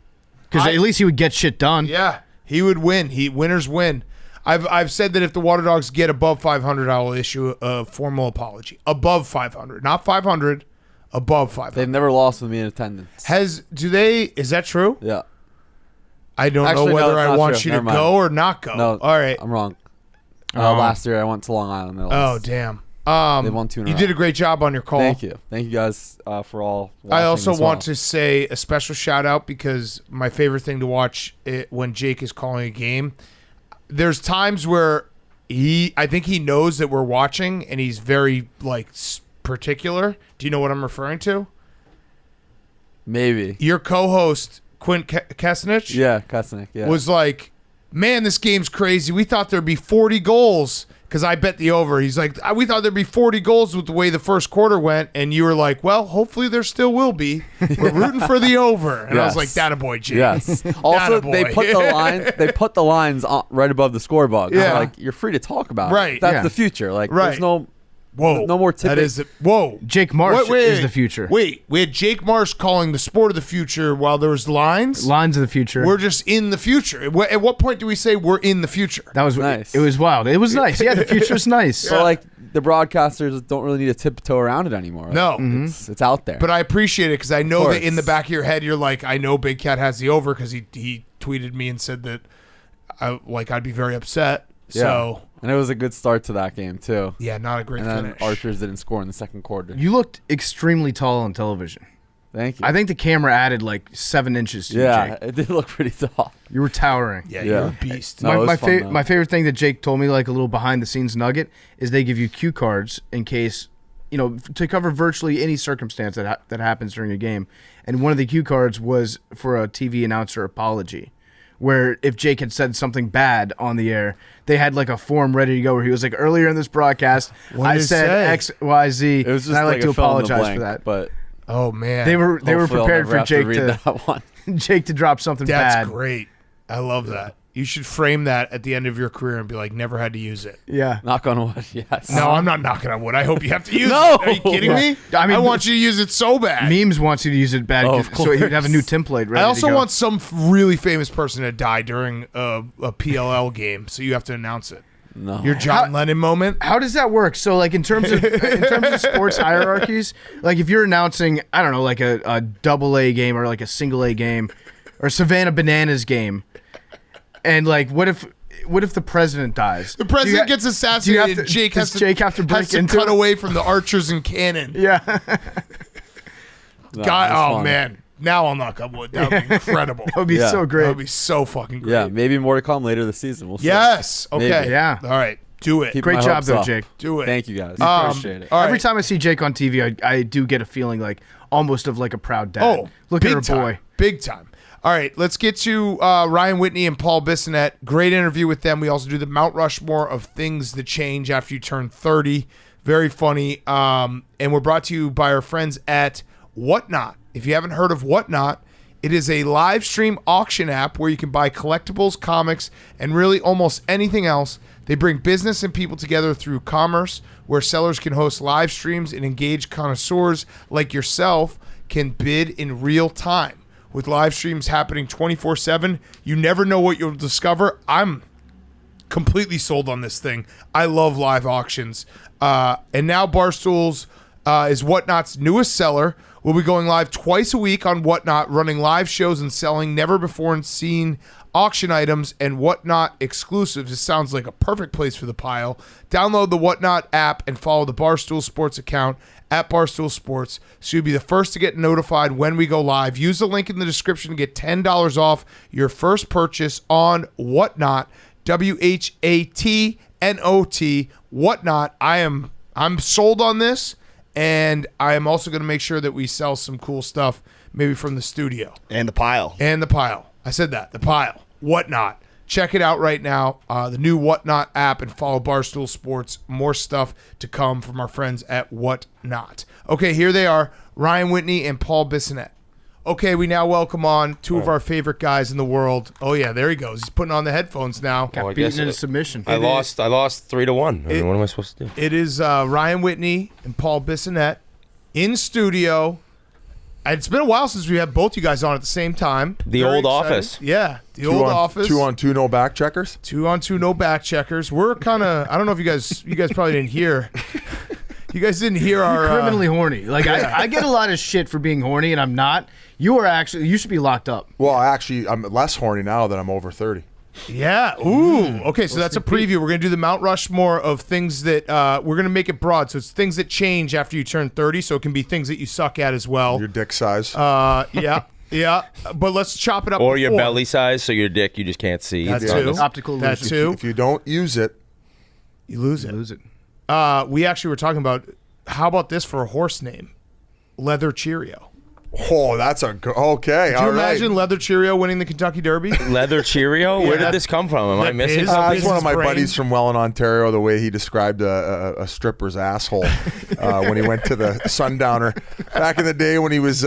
Because at least he would get shit done. Yeah, he would win. Winners win. I've said that if the Water Dogs get above 500, I will issue a formal apology. Above 500, not 500, above 500. They've never lost with me in attendance. Is that true? Yeah. I don't Actually, know no, whether that's I not want true. you to Never mind. go or not go. No. All right. I'm wrong. Oh. Last year I went to Long Island. They Oh, lost. damn. They won 2 in a You row. did a great job on your call. Thank you. Thank you guys for all watching I also as want well. to say a special shout out because my favorite thing to watch when Jake is calling a game, there's times where I think he knows that we're watching and he's very particular. Do you know what I'm referring to? Maybe. Your co-host Quint Kesnich Yeah, Kosnick. Yeah. was like, "Man, this game's crazy. We thought there'd be 40 goals." Because I bet the over. He's like, we thought there'd be 40 goals with the way the first quarter went. And you were like, well, hopefully there still will be. We're rooting for the over. And I was like, Yes. that a boy, Jake. Yes. Also, they Attaboy. put the line. They put the lines right above the scoreboard. Yeah. So, like, you're free to talk about. Right. It. That's Yeah. the future. Like, Right. there's no Whoa. no more That tipping. is whoa. Jake Marsh is the future. Wait, we had Jake Marsh calling the sport of the future while there was lines. Lines of the future. We're just in the future. At what point do we say we're in the future? That was Nice. It was wild. It was nice. Yeah, the future's nice. But like the broadcasters don't really need to tiptoe around it anymore. No. It's out there. But I appreciate it because I know Of that in the course. back of your head, you're like, I know Big Cat has the over because he tweeted me and said that I'd be very upset. yeah. So, and it was a good start to that game too. yeah, not a great And then finish. Archers didn't score in the second quarter. You looked extremely tall on television. Thank you. I think the camera added like 7 inches to you, yeah, Jake. it did look pretty tall. You were towering. Yeah, Yeah. you're a beast. No, it was fun, though. My favorite thing that Jake told me, like a little behind the scenes nugget, is they give you cue cards in case, to cover virtually any circumstance that happens during a game. And one of the cue cards was for a TV announcer apology, where if Jake had said something bad on the air, they had like a form ready to go where he was like, earlier in this broadcast, What I did it said say? X, Y, Z, It was just and I like like to a fill in the apologize blank, for that. But Oh man, They were hopefully I'll prepared never for have Jake read to that one. Jake to drop something that's bad. great. I love that. You should frame that at the end of your career and be like, never had to use it. Yeah. Knock on wood. Yes. No, I'm not knocking on wood. I hope you have to use No! it. Are you kidding me? I mean, want you to use it so bad. Memes wants you to use it bad, Oh, of so he'd have a new course. template ready I also to go. want some really famous person to die during a PLL game, so you have to announce it. No. Your John Lennon moment. How does that work? So, like, in terms of sports hierarchies, like if you're announcing, I don't know, like a double A game or like a single A game or Savannah Bananas game, and like, what if the president dies? The president gets assassinated. to- Jake does has to, Jake have to break into cut it? away from the archers and cannon. Yeah. No, God, it was oh fun. man. Now I'll knock on wood. That would be incredible. That would be Yeah. so That great. would be so fucking great. Yeah, maybe more to come later this season. We'll see. Yes. Okay. Maybe. Yeah. All right. Do it. Keep Great my job, hopes though, up. Jake. Do it. Thank you guys. All Appreciate it. right. Every time I see Jake on TV, I do get a feeling like almost of like a proud dad. Oh, look big at her time. boy. Big time. All right, let's get to Ryan Whitney and Paul Bissonnette. Great interview with them. We also do the Mt Rushmore of things that change after you turn 30. Very funny. And we're brought to you by our friends at Whatnot. If you haven't heard of Whatnot, it is a live stream auction app where you can buy collectibles, comics, and really almost anything else. They bring business and people together through commerce, where sellers can host live streams and engage connoisseurs like yourself can bid in real time. With live streams happening 24/7, you never know what you'll discover. I'm completely sold on this thing. I love live auctions. And now Barstool's is Whatnot's newest seller. We'll be going live twice a week on Whatnot, running live shows and selling never-before-seen auction items and Whatnot exclusives. It sounds like a perfect place for the pile. Download the Whatnot app and follow the Barstool Sports account at Barstool Sports so you'll be the first to get notified when we go live. Use the link in the description to get $10 off your first purchase on Whatnot. WHATNOT, Whatnot. I'm sold on this, and I am also going to make sure that we sell some cool stuff, maybe from the studio. And the pile. And the pile. I said that. The pile. Whatnot. Check it out right now. The new Whatnot app, and follow Barstool Sports. More stuff to come from our friends at Whatnot. Okay, here they are. Ryan Whitney and Paul Bissonnette. Okay, we now welcome on two of our favorite guys in the world. Oh yeah, there he goes. He's putting on the headphones now. Got beaten in a submission. I lost 3-1. I mean, what am I supposed to do? It is Ryan Whitney and Paul Bissonnette in studio. It's been a while since we had both you guys on at the same time. The Very old excited. office. Yeah, the old office. 2-on-2, no back checkers. 2-on-2, no back checkers. We're kind of. I don't know if you guys probably didn't hear. You guys didn't hear our criminally horny. Like I get a lot of shit for being horny, and I'm not. You should be locked up. Well, actually, I'm less horny now that I'm over 30. Yeah. Ooh. Okay, so that's a preview. We're going to do the Mt Rushmore of things that we're going to make it broad. So it's things that change after you turn 30. So it can be things that you suck at as well. Your dick size. Yeah. Yeah. But let's chop it up. Or your before. belly size, so your dick you just can't see. That It's too. not- Optical That illusion. too. If you don't use it, You lose it. Lose it. We actually were talking about, how about this for a horse name? Leather Cheerio. oh, that's okay. Could you imagine Leather Cheerio winning the Kentucky Derby? Leather Cheerio? Where that- did this come from? Am I that missing is- something? It's one of my Business buddies brain. from Welland, Ontario, the way he described a stripper's asshole when he went to the Sundowner back in the day when he was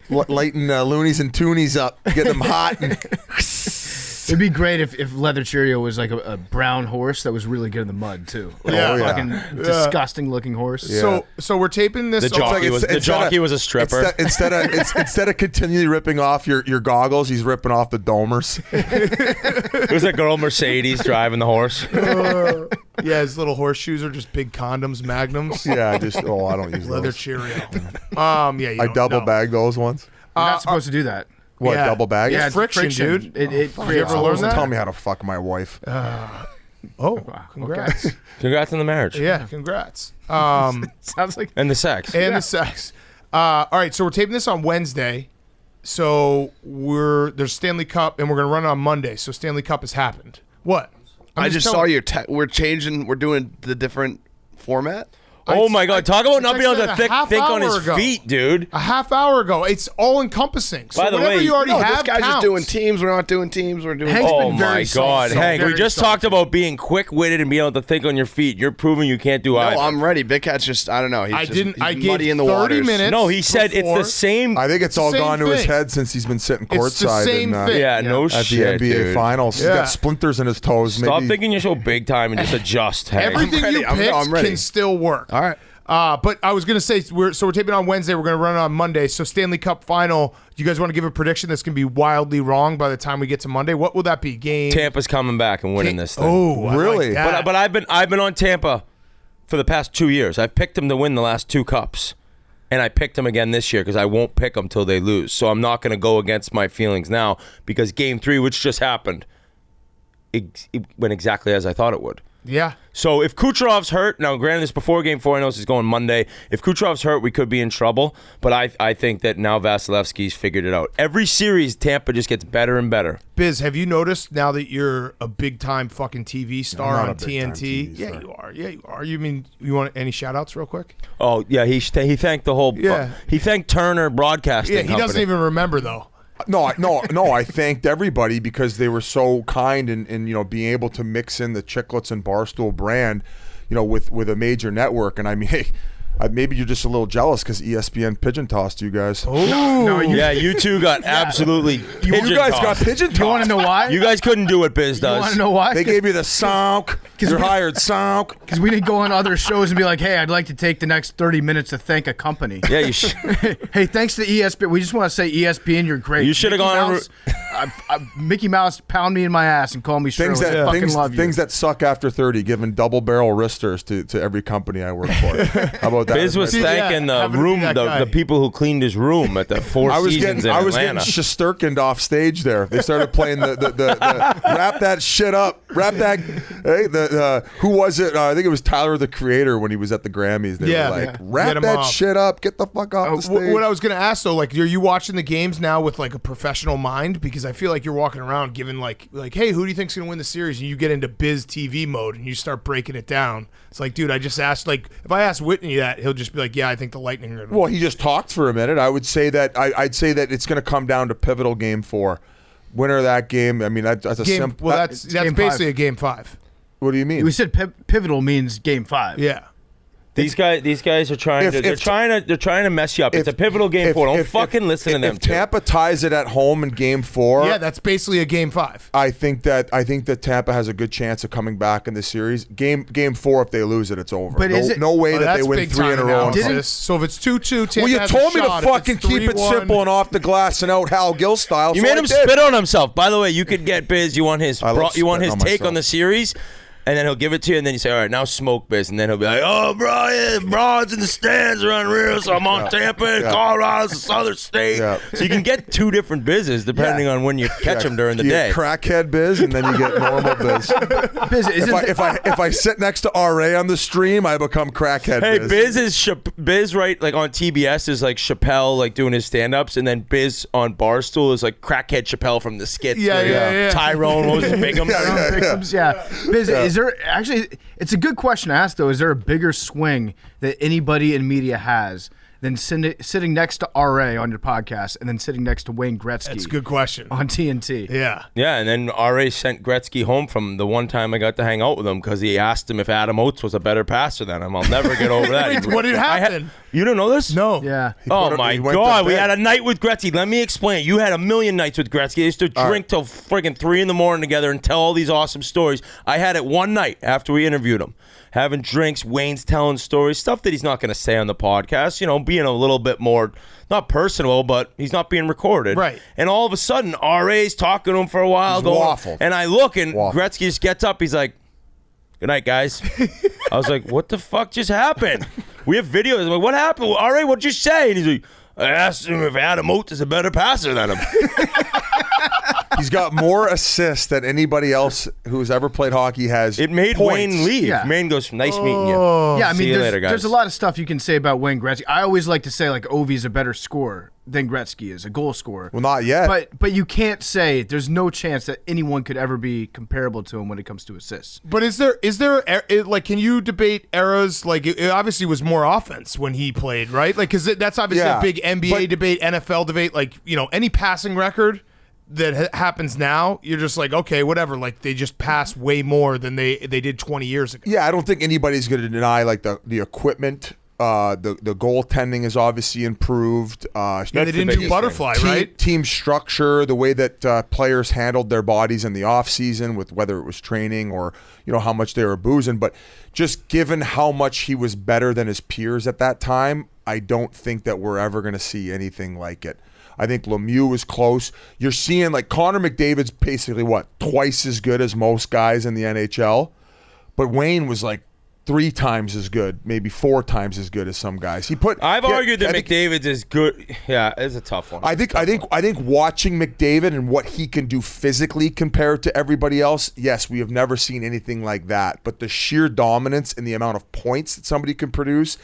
lighting loonies and toonies up, getting them hot. And It'd be great if Leather Cheerio was like a brown horse that was really good in the mud too. Like Yeah. a yeah. fucking disgusting looking horse. Yeah. So we're taping this. The jockey it's- was the instead jockey of- was a stripper. Instead of continually ripping off your goggles, he's ripping off the domers. It was a girl Mercedes driving the horse. Yeah, his little horseshoes are just big condoms, magnums. Yeah, I don't use Leather those. Cheerio. Yeah, you I don't double know. bag those ones. You're not supposed to do that. What, Yeah. double bag? Yeah, it's friction, dude. It You ever learn that? Tell me how to fuck my wife. Oh, congrats. Congrats on the marriage. Yeah, congrats. sounds like And the sex. And the sex. All right, so we're taping this on Wednesday. So there's Stanley Cup, and we're gonna run it on Monday. So Stanley Cup has happened. What? I just saw telling- your we're doing the different format. Oh my God! Talk about not being able texted to a half think on his hour ago. feet, dude. a half hour ago. It's all encompassing. So By the whatever way, you already No, have this guy's just counts. doing teams. We're not doing teams. We're doing. Hank's Oh been very my soft, God, so Hank! We very just soft. talked about being quick-witted and being able to think on your feet. You're proving you can't do either. No, I'm ready. Big Cat's just. I don't know. He's I He's gave muddy in the 30 waters. minutes. No, he said before. it's the same. I think it's all same gone to his thing. head since he's been sitting It's the courtside same thing. Yeah, no at the shit, NBA dude. Finals. He's Yeah. got splinters in his toes. Stop Maybe thinking you're so big time and just adjust, Hank. Everything ready. you I'm picked ready. can still work. All right. But I was gonna say we're taping on Wednesday. We're gonna run it on Monday. So Stanley Cup final. Do you guys want to give a prediction that's gonna be wildly wrong by the time we get to Monday? What will that be? Game. Tampa's coming back and winning this thing. Oh, I Really? like that. But I've been on Tampa for the past 2 years. I've picked them to win the last 2 cups, and I picked them again this year because I won't pick them till they lose. So I'm not going to go against my feelings now because Game 3, which just happened, it went exactly as I thought it would. Yeah. So if Kucherov's hurt, now granted this before Game 4, I know this is going Monday. If Kucherov's hurt, we could be in trouble. But I think that now Vasilevsky's figured it out. Every series, Tampa just gets better and better. Biz, have you noticed now that you're a big time fucking TV star I'm not on a big-time TNT? TV Yeah, star. you are. Yeah, you are. You mean you want any shout outs real quick? Oh yeah, he thanked the whole. Yeah. He thanked Turner Broadcasting. Yeah, he doesn't Company. even remember though. No. I thanked everybody because they were so kind and being able to mix in the Chiclets and Barstool brand with a major network. And I mean, hey, maybe you're just a little jealous because ESPN pigeon tossed you guys. No, you two got absolutely pigeon You guys got tossed. pigeon tossed. You want to know why? You guys couldn't do what Biz You want does. to know why? They gave you the sock. You're hired sock. Because we didn't go on other shows and be like, hey, I'd like to take the next 30 minutes to thank a company. Yeah, you should. Hey, thanks to ESPN. We just want to say ESPN, you're great. You should have gone over. Mickey Mouse pound me in my ass and call me Shirley. I fucking love you. Things that suck after 30, giving double barrel wristers to every company I work for. How about that? Biz was thanking the having to be room, that guy. the people who cleaned his room at the Four I was Seasons getting in I was getting Atlanta. Shesterkined off stage there. They started playing the wrap that shit up. Wrap that. Hey, who was it? I think it was Tyler the Creator when he was at the Grammys. They were like, Get wrap him that off. shit up. Get the fuck off the stage. What I was going to ask though, like, are you watching the games now with like a professional mind? Because I feel like you're walking around giving like, hey, who do you think's going to win the series? And you get into Biz TV mode and you start breaking it down. It's like, dude, I just asked. Like, if I ask Whitney that, he'll just be like, yeah, I think the Lightning are going to win. Well, he just talked for a minute. I would say that I'd say that it's going to come down to pivotal game 4. Winner of that game. I mean, that's a Game, simple. well, that's game basically five. a game 5. What do you mean? We said pivotal means game 5. Yeah. These guys are trying to. They're trying to mess you up. It's a pivotal game 4. Don't fucking listen to them. If Tampa ties it at home in game 4, Yeah, that's basically a game 5. I think that Tampa has a good chance of coming back in the series. Game 4, if they lose it, it's over. But is it- no way that they That's win big 3 in a time row. analysis. So if it's 2-2, Tampa Well, you has a told me to shot. If fucking it's keep it 3-1 simple and off the glass and out Hal Gill style. You so made I him did. spit on himself. By the way, you could get Biz. You want his I love take spitting on on the myself. series, and then he'll give it to you, and then you say, all right, now smoke Biz, and then he'll be like, oh, bro, yeah, broads in the stands are unreal, so I'm on Tampa and Colorado's a southern state. Yeah. So you can get 2 different Bizes depending on when you catch them during the You day. get crackhead Biz, and then you get normal Biz. Biz, isn't If I sit next to RA on the stream, I become crackhead Hey, Biz. Biz, right? Like on TBS is like Chappelle, like doing his stand-ups, and then Biz on Barstool is like crackhead Chappelle from the skits. Yeah, where yeah. Tyrone was Bigham. Yeah. Biz, is there actually? It's a good question to ask though. Is there a bigger swing that anybody in media has than sitting next to RA on your podcast and then sitting next to Wayne Gretzky? That's a good question. On TNT. Yeah. Yeah, and then RA sent Gretzky home from the one time I got to hang out with him because he asked him if Adam Oates was a better passer than him. I'll never get over that. What did happen? You don't know this? No. Yeah. Oh my he went God! to We bed. had a night with Gretzky. Let me explain. You had a million nights with Gretzky. They used to drink till friggin' 3 in the morning together and tell all these awesome stories. I had it one night after we interviewed him, having drinks. Wayne's telling stories, stuff that he's not going to say on the podcast. You know, being a little bit more not personal, but he's not being recorded. Right. And all of a sudden, RA's talking to him for a while. He's going, waffled. and I look, and Waffled. Gretzky just gets up. He's like, good night, guys. I was like, what the fuck just happened? We have videos. I'm like, what happened? Well, all right, what'd you say? And he's like, I asked him if Adam Oates is a better passer than him. He's got more assists than anybody else who's ever played hockey has. It made points. Wayne leave. Yeah. Wayne goes, nice meeting you. Yeah, I See mean, you there's, later, guys. there's a lot of stuff you can say about Wayne Gretzky. I always like to say like Ovi's a better scorer than Gretzky is, a goal scorer. Well, not yet. But you can't say there's no chance that anyone could ever be comparable to him when it comes to assists. But is there like, can you debate eras? Like, it obviously was more offense when he played, right? Like, because that's obviously Yeah, a big NBA but- debate, NFL debate. Like, you know, any passing record that happens now, you're just like, okay, whatever. Like, they just pass way more than they did 20 years ago. Yeah, I don't think anybody's going to deny like the equipment. The goaltending is obviously improved. Yeah, they didn't do butterfly, right? Team structure, the way that players handled their bodies in the off season, with whether it was training or how much they were boozing. But just given how much he was better than his peers at that time, I don't think that we're ever going to see anything like it. I think Lemieux was close. You're seeing like Connor McDavid's basically twice as good as most guys in the NHL, but Wayne was like 3 times as good, maybe 4 times as good as some guys. I've argued that I think- McDavid's is good. Yeah, it's a tough one. I think watching McDavid and what he can do physically compared to everybody else, yes, we have never seen anything like that. But the sheer dominance and the amount of points that somebody can produce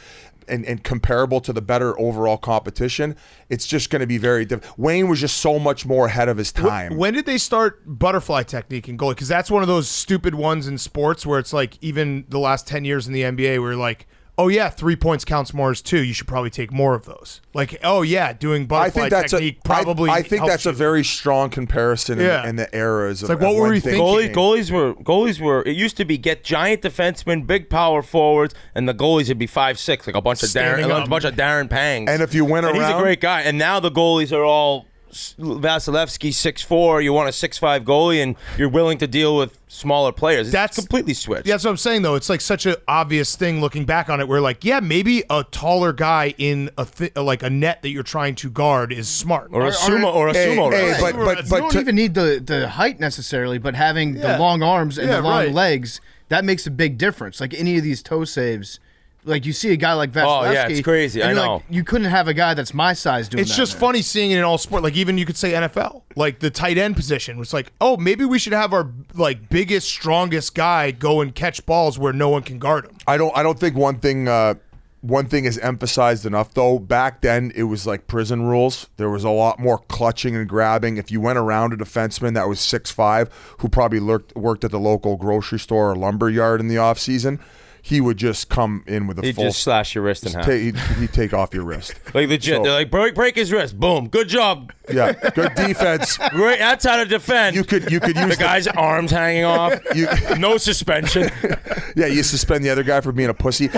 and comparable to the better overall competition, it's just going to be very different. Wayne was just so much more ahead of his time. When did they start butterfly technique in goalie? Because that's one of those stupid ones in sports where it's like even the last 10 years in the NBA where like, oh yeah, 3 points counts more as 2. You should probably take more of those. Like, oh yeah, doing butterfly technique probably. I think helps that's you. a very strong comparison in the eras. It's like, what were we thinking? Goalies were. It used to be get giant defensemen, big power forwards, and the goalies would be 5'6", like a bunch of Darren Pangs. And if you went around, he's a great guy. And now the goalies are all Vasilevsky 6'4". You want a 6'5" goalie, and you're willing to deal with smaller players. It's completely switched. That's what I'm saying, though. It's like such an obvious thing looking back on it. Where like, yeah, maybe a taller guy in like a net that you're trying to guard is smart, or a sumo. But you don't even need the height necessarily, but having the long arms and the long legs, that makes a big difference. Like any of these toe saves. Like you see a guy like Vasilevsky. Oh yeah, it's crazy. I know. Like, you couldn't have a guy that's my size doing that. It's just funny seeing it in all sport. Like even you could say NFL, like the tight end position. It's like, oh, maybe we should have our like biggest, strongest guy go and catch balls where no one can guard him. I don't think one thing is emphasized enough though. Back then it was like prison rules. There was a lot more clutching and grabbing. If you went around a defenseman that was 6'5", who probably worked at the local grocery store or lumber yard in the off season, he would just come in with a He'd full. just slash your wrist in half. He'd take off your wrist. Like legit. So- They're like, break his wrist. Boom. Good job. Yeah, good defense. Great. That's how to defend. You could use the guy's arms hanging off. No suspension. Yeah, you suspend the other guy for being a pussy.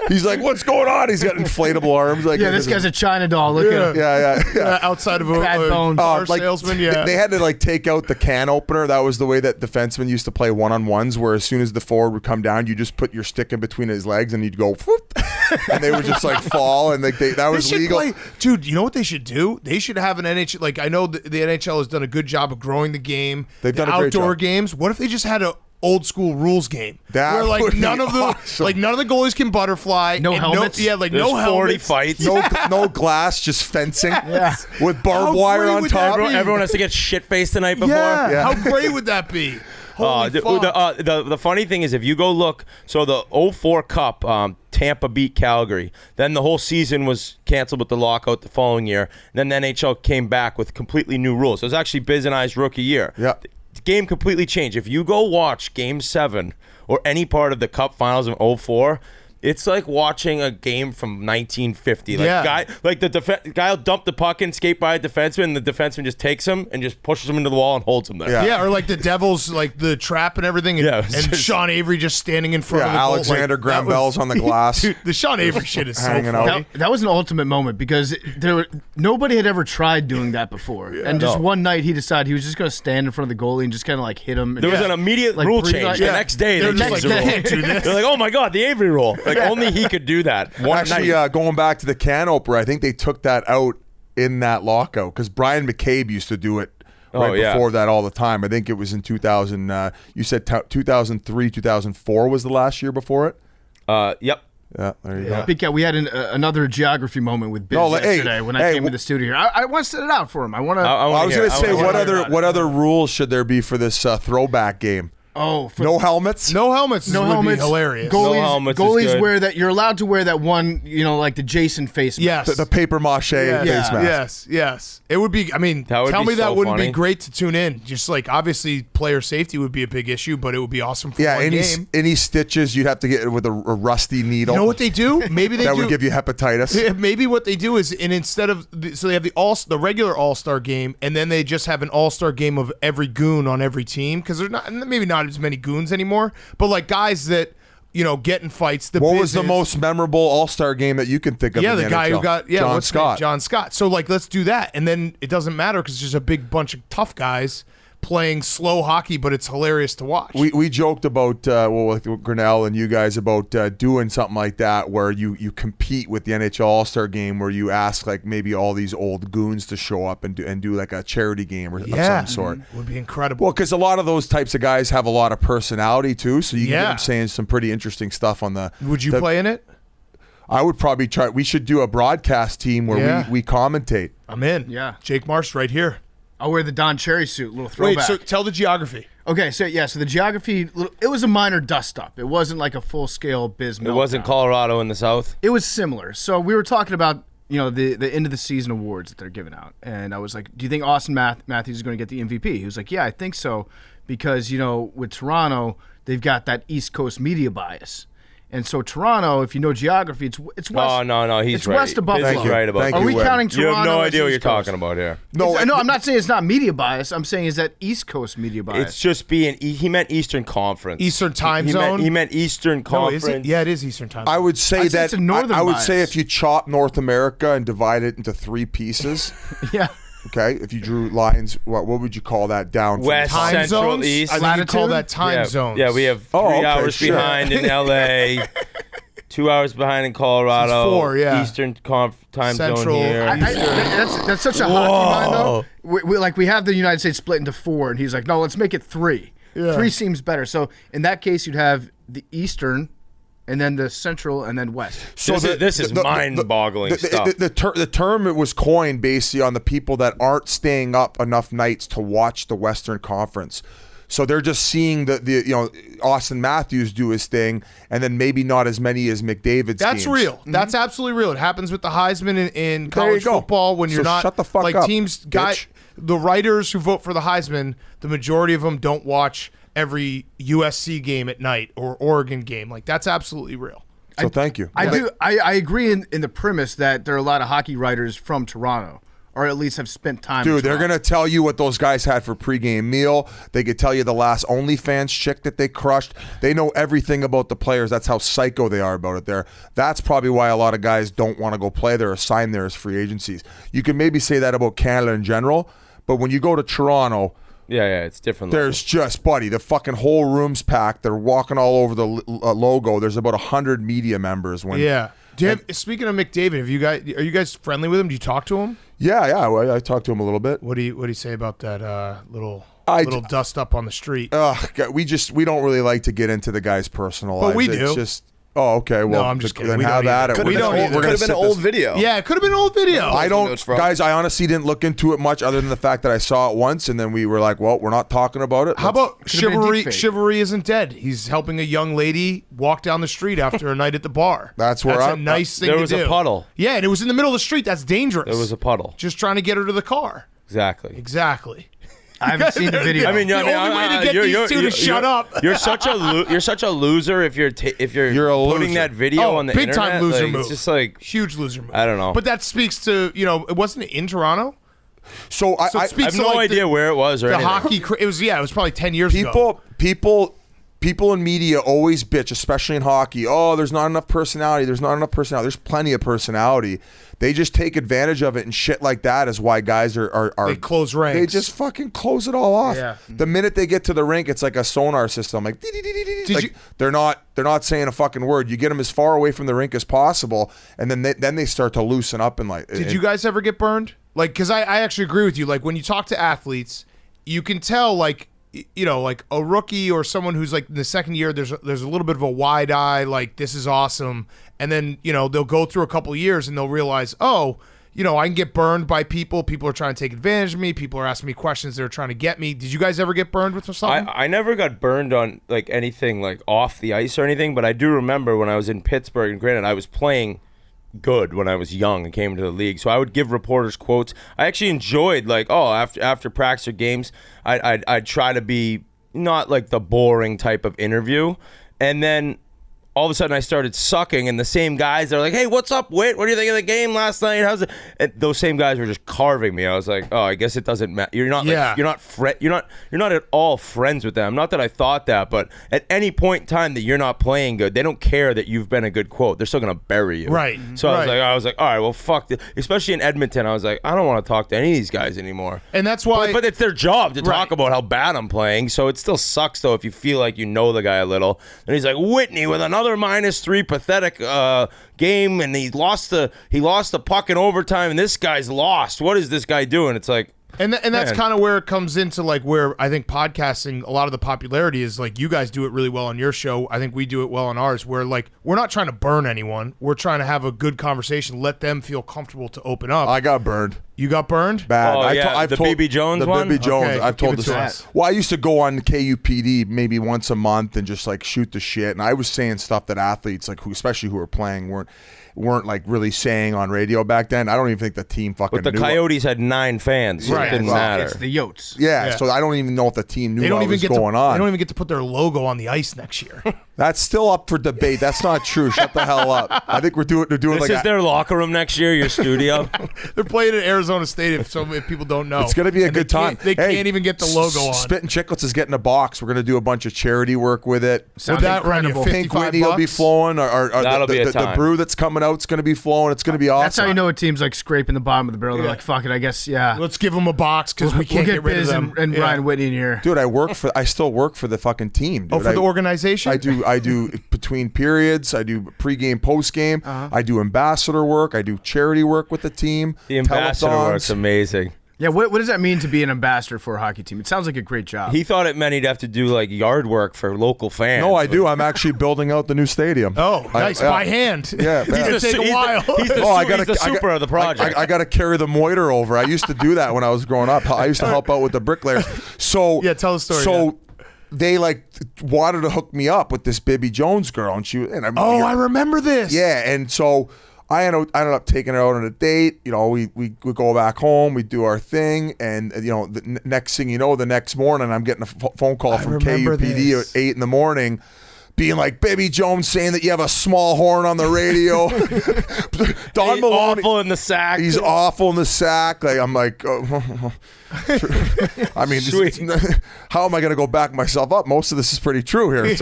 He's like, what's going on? He's got inflatable arms. Like, this guy's a China doll. Look at him. Yeah. Outside of Bad bones. car salesman. Yeah, They had to like take out the can opener. That was the way that defensemen used to play one-on-ones, where as soon as the forward would come down, you just put your stick in between his legs and he'd go, whoop, and they would just like fall, and like that was legal. Dude, you know what they should do? They should have an NHL. Like I know the NHL has done a good job of growing the game. They've done a great outdoor job. games. What if they just had a old school rules game That where like would be none of the awesome. none of the goalies can butterfly, No and helmets? no There's helmets. 40 fights. No glass, just fencing. With How barbed wire great on would top. that be? Everyone has to get shit-faced the night before. Yeah. How great would that be? Holy fuck. The funny thing is, if you go look, so the 04 Cup, Tampa beat Calgary. Then the whole season was canceled with the lockout the following year. Then the NHL came back with completely new rules. It was actually Biz and I's rookie year. Yeah. The game completely changed. If you go watch Game 7 or any part of the Cup Finals of 04, it's like watching a game from 1950. Like the guy will dump the puck and skate by a defenseman, and the defenseman just takes him and just pushes him into the wall and holds him there. Yeah, or like the Devils, like the trap and everything, and, Yeah, and it's just- Sean Avery just standing in front of the goal. Alexander Graham Bell's on the glass. Dude, the Sean Avery shit is so Hanging funny. out. That was an ultimate moment because nobody had ever tried doing that before. And just one night he decided he was just going to stand in front of the goalie and just kind of like hit him. There was an immediate Like, rule breathe change. on- The Yeah. next day, They're they just changed like, the you rule. can't do this. They're like, oh my God, the Avery rule. Like, only he could do that. One Actually, night. going back to the can opener, I think they took that out in that lockout because Brian McCabe used to do it before that all the time. I think it was in 2000. You said 2003, 2004 was the last year before it? Yep. Yeah, there you go. Big Cat, we had another geography moment with Biz yesterday when I came to the studio here. I want to set it out for him. I want to. I was going to say, what what other rules should there be for this throwback game? No helmets? No helmets. No would helmets. Be hilarious. No helmets is Goalies good. wear that. You're allowed to wear that one, like the Jason face mask. Yes. The paper mache face mask. Yes. It would be. I mean, That would tell be me that so wouldn't funny. be great to tune in. Just like obviously, player safety would be a big issue, but it would be awesome for Yeah, one game. any stitches you'd have to get with a rusty needle. You know what they do? Maybe they that do. would give you hepatitis. Yeah, maybe what they do is, and instead of so they have the regular All-Star game, and then they just have an All-Star game of every goon on every team because there's maybe not as many goons anymore, but like guys that get in fights. What was the most memorable All-Star game that you can think of? Yeah, in the guy NHL? who got John what's his name? Scott. John Scott. So like, let's do that, and then it doesn't matter because it's just a big bunch of tough guys playing slow hockey, but it's hilarious to watch. We joked about with Grinnell and you guys about doing something like that where you compete with the NHL All-Star game where you ask like maybe all these old goons to show up and do like a charity game of some sort. Would be incredible. Well, because a lot of those types of guys have a lot of personality too, so you can get Yeah. them saying some pretty interesting stuff on the. Would you play in it? I would probably try. We should do a broadcast team where we commentate. I'm in. Yeah. Jake Marsh right here. I'll wear the Don Cherry suit, little throwback. Wait, so tell the geography. Okay, so the geography, it was a minor dust up. It wasn't like a full scale Biz It wasn't meltdown. Colorado in the South. It was similar. So we were talking about the end of the season awards that they're giving out, and I was like, "Do you think Austin Matthews is going to get the MVP?" He was like, "Yeah, I think so," because with Toronto, they've got that East Coast media bias. And so Toronto, if you know geography, it's west. No, he's it's right. west of Buffalo. He's right about Thank that. Are we Whit. counting You Toronto? have no as idea what East you're Coast? talking about here. No, I'm not saying it's not media bias. I'm saying is that East Coast media bias. It's just being. He meant Eastern Conference. Eastern time He zone? He meant Eastern No, Conference. is it? Yeah, it is Eastern time. I would say I'd say that it's a northern I would say bias. if you chop North America and divide it into 3 pieces, yeah. okay, if you drew lines, what would you call that down? from the West, top? time Central, zones? East. I think you call Latitude? that time yeah, zones. Yeah, we have 3 Oh, okay, hours sure. behind in LA, 2 hours behind in Colorado. It's 4, yeah. Eastern time Central. zone here. That's such a hockey mind though. We have the United States split into 4, and he's like, no, let's make it 3. Yeah. 3 seems better. So in that case, you'd have the Eastern, and then the Central, and then West. So this is mind-boggling stuff. The term it was coined basically on the people that aren't staying up enough nights to watch the Western Conference. So they're just seeing the Austin Matthews do his thing, and then maybe not as many as McDavid's. That's teams. real. That's absolutely real. It happens with the Heisman in There you college go. football when you're So not shut the fuck like up, teams. bitch. The writers who vote for the Heisman, the majority of them don't watch every USC game at night or Oregon game. Like that's absolutely real. So thank you. I agree in the premise that there are a lot of hockey writers from Toronto, or at least have spent time. in Dude, they're Toronto. going to tell you what those guys had for pregame meal. They could tell you the last OnlyFans chick that they crushed. They know everything about the players. That's how psycho they are about it there. That's probably why a lot of guys don't want to go play there or sign there as free agencies. You can maybe say that about Canada in general, but when you go to Toronto, yeah, it's different. there's just, buddy, the fucking whole room's packed. They're walking all over the logo. There's about 100 media members. Yeah. Speaking of McDavid, are you guys friendly with him? Do you talk to him? Yeah. Well, I talked to him a little bit. What do you say about that little I- dust up on the street? We don't really like to get into the guy's personal lives. But we It's do. just, oh, okay. Well, I'm just kidding. then We have don't at either. it. We don't either. Could have been an old video. Yeah, it could have been an old video. I don't, notes from. guys. I honestly didn't look into it much, other than the fact that I saw it once, and then we were like, "Well, we're not talking about it." How about Could've been a chivalry? deep fake. Chivalry isn't dead. He's helping a young lady walk down the street after a night at the bar. That's where a I'm- nice thing There to was do. a puddle. Yeah, and it was in the middle of the street. That's dangerous. There was a puddle. Just trying to get her to the car. Exactly. Exactly. I haven't seen the video. I mean, The only way to get these two to shut up. You're such a loser if you're You're a putting loser. that video on the big internet. time loser like, move. It's just like Huge loser move. I don't know. But that speaks to it wasn't in Toronto. So So it I speaks have to no like idea where it was or the anything. hockey. It was probably 10 years ago. people in media always bitch, especially in hockey. Oh, there's not enough personality. There's not enough personality. There's plenty of personality. They just take advantage of it, and shit like that is why guys are They close ranks. They just fucking close it all off. Yeah. The minute they get to the rink, it's like a sonar system. Like, like you- they're not saying a fucking word. You get them as far away from the rink as possible, and then they start to loosen up and like. Did you guys ever get burned? Like, because I actually agree with you. Like, when you talk to athletes, you can tell, like, like a rookie or someone who's like in the second year, there's a little bit of a wide eye, like, this is awesome. And then, they'll go through a couple of years and they'll realize, oh, I can get burned by people. People are trying to take advantage of me. People are asking me questions. They're trying to get me. Did you guys ever get burned with something? I never got burned on like anything like off the ice or anything, but I do remember when I was in Pittsburgh, and granted I was playing good when I was young and came into the league, so I would give reporters quotes. I actually enjoyed after practice or games, I'd try to be not like the boring type of interview, and then all of a sudden I started sucking, and the same guys are like, "Hey, what's up, Whit? What do you think of the game last night? How's it?" And those same guys were just carving me. I was like, "Oh, I guess it doesn't matter. You're not you're not at all friends with them. Not that I thought that, but at any point in time that you're not playing good, they don't care that you've been a good quote. They're still gonna bury you." Right. So Right. I was like, all right, well, fuck. Especially in Edmonton, I was like, I don't want to talk to any of these guys anymore. And that's why. But it's their job to talk Right. about how bad I'm playing, so it still sucks though if you feel like you know the guy a little. And he's like, Whitney with another -3 pathetic game, and he lost the puck in overtime, and this guy's lost. What is this guy doing? It's like. And that's Man. kind of where it comes into like where I think podcasting, a lot of the popularity is like you guys do it really well on your show. I think we do it well on ours, where like we're not trying to burn anyone. We're trying to have a good conversation, let them feel comfortable to open up. I got burned. You got burned? Bad. Oh, yeah, I've the told, BB Jones the one? BB Jones. Okay, I've give told it this. to us. Well, I used to go on KUPD maybe once a month and just like shoot the shit, and I was saying stuff that athletes like especially who were playing weren't. weren't like really saying on radio back then. I don't even think the team fucking But the knew. Coyotes had 9 fans, so Right. it didn't Well, matter. It's the Yotes. Yeah, so I don't even know if the team knew They don't what even was get going to, on. They don't even get to put their logo on the ice next year. That's still up for debate. That's not true. Shut the hell up. I think they're doing This like is their locker room next year, your studio. They're playing at Arizona Stadium, so if people don't know, it's going to be a And good time. They Hey, can't even get the logo on. Spittin Chiclets is getting a box. We're going to do a bunch of charity work with it. Sounds Would that run you incredible. Pink 55 Whitney will be bucks? flowing. Or That'll be a the time. brew that's coming out is going to be flowing. It's going to be awesome. That's how you know a team's like scraping the bottom of the barrel. They're like, fuck it, I guess, yeah. Let's give them a box because we We'll can't get get rid of Biz them. and Yeah. Ryan Whitney in here. Dude, I still work for the fucking team. Oh, Dude. for the I organization? do between periods. I do pregame, postgame. I do ambassador work. I do charity work with the team. The ambassador telethons. work's amazing. Yeah, what does that mean to be an ambassador for a hockey team? It sounds like a great job. He thought it meant he'd have to do like yard work for local fans. No, I do. I'm actually building out the new stadium. Oh, nice. Yeah. By hand. Yeah, It's going to take a while. He's the, Oh, I he's gotta- the I got- super of the project. I got to carry the moiter over. I used to do that when I was growing up. I used to help out with the bricklayers. So Yeah, tell the story, So they like wanted to hook me up with this Bibby Jones girl, and Oh, I remember this. yeah, and so I ended up taking her out on a date. You know, we go back home, we do our thing, and you know, the next thing you know, the next morning, I'm getting a phone call from remember KUPD this. at 8 a.m. being like, Bibby Jones saying that you have a small horn on the radio. Don He's Maloney, awful in the sack. he's awful in the sack. Like I'm like, oh. I mean, Sweet. how am I going to go back myself up? Most of this is pretty true here.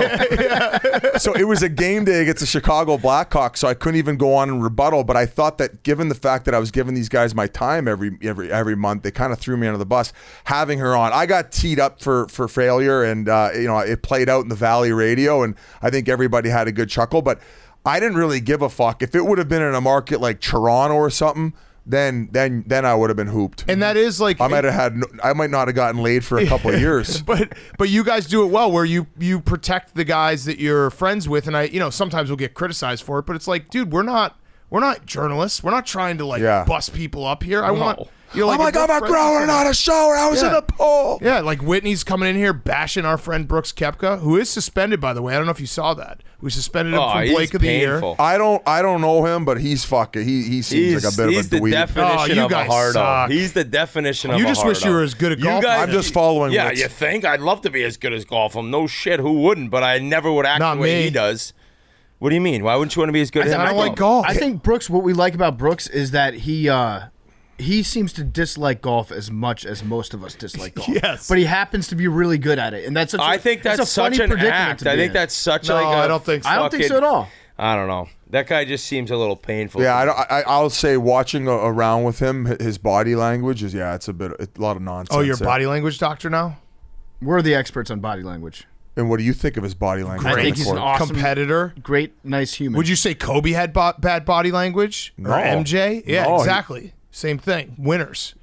So it was a game day against the Chicago Blackhawks, so I couldn't even go on and rebuttal. But I thought that given the fact that I was giving these guys my time every month, they kind of threw me under the bus. Having her on, I got teed up for failure, and you know, it played out in the Valley Radio, and I think everybody had a good chuckle. But I didn't really give a fuck. If it would have been in a market like Toronto or something, then I would have been hooped. And that is like I might not have gotten laid for a couple of years. but you guys do it well, where you protect the guys that you're friends with, and sometimes we'll get criticized for it, but it's like, dude, we're not journalists. We're not trying to bust people up here. I want Oh my God, I'm growing out of shower. I was in Yeah. a pool. Yeah, like Whitney's coming in here bashing our friend Brooks Koepka, who is suspended, by the way. I don't know if you saw that. We suspended him from he's Blake of the painful. Year. I don't know him, but he's fucking. He seems like a bit he's of a the dweeb. definition you of a guys hardo. suck. He's the definition of You a just wish hardo. you were as good at golf. I'm just following. Yeah, what's- you think? I'd love to be as good as golf. No shit, who wouldn't? But I never would act Not the way me. he does. What do you mean? Why wouldn't you want to be as good as him? I at don't like golf. I think Brooks, what we like about Brooks is that he seems to dislike golf as much as most of us dislike golf. Yes. But he happens to be really good at it. And that's I think that's a funny such an predicament act. to be I think in. that's such No, like a I don't think so. I don't think so at all. I don't know. That guy just seems a little painful. Yeah, I'll say watching around with him, his body language is it's a lot of nonsense. Oh, you're a there. body language doctor now? We're the experts on body language. And what do you think of his body language? I on think the he's an court? awesome, Competitor? great, nice human. Would you say Kobe had bad body language? No. Or MJ? Yeah, No, exactly. Same thing. Winners.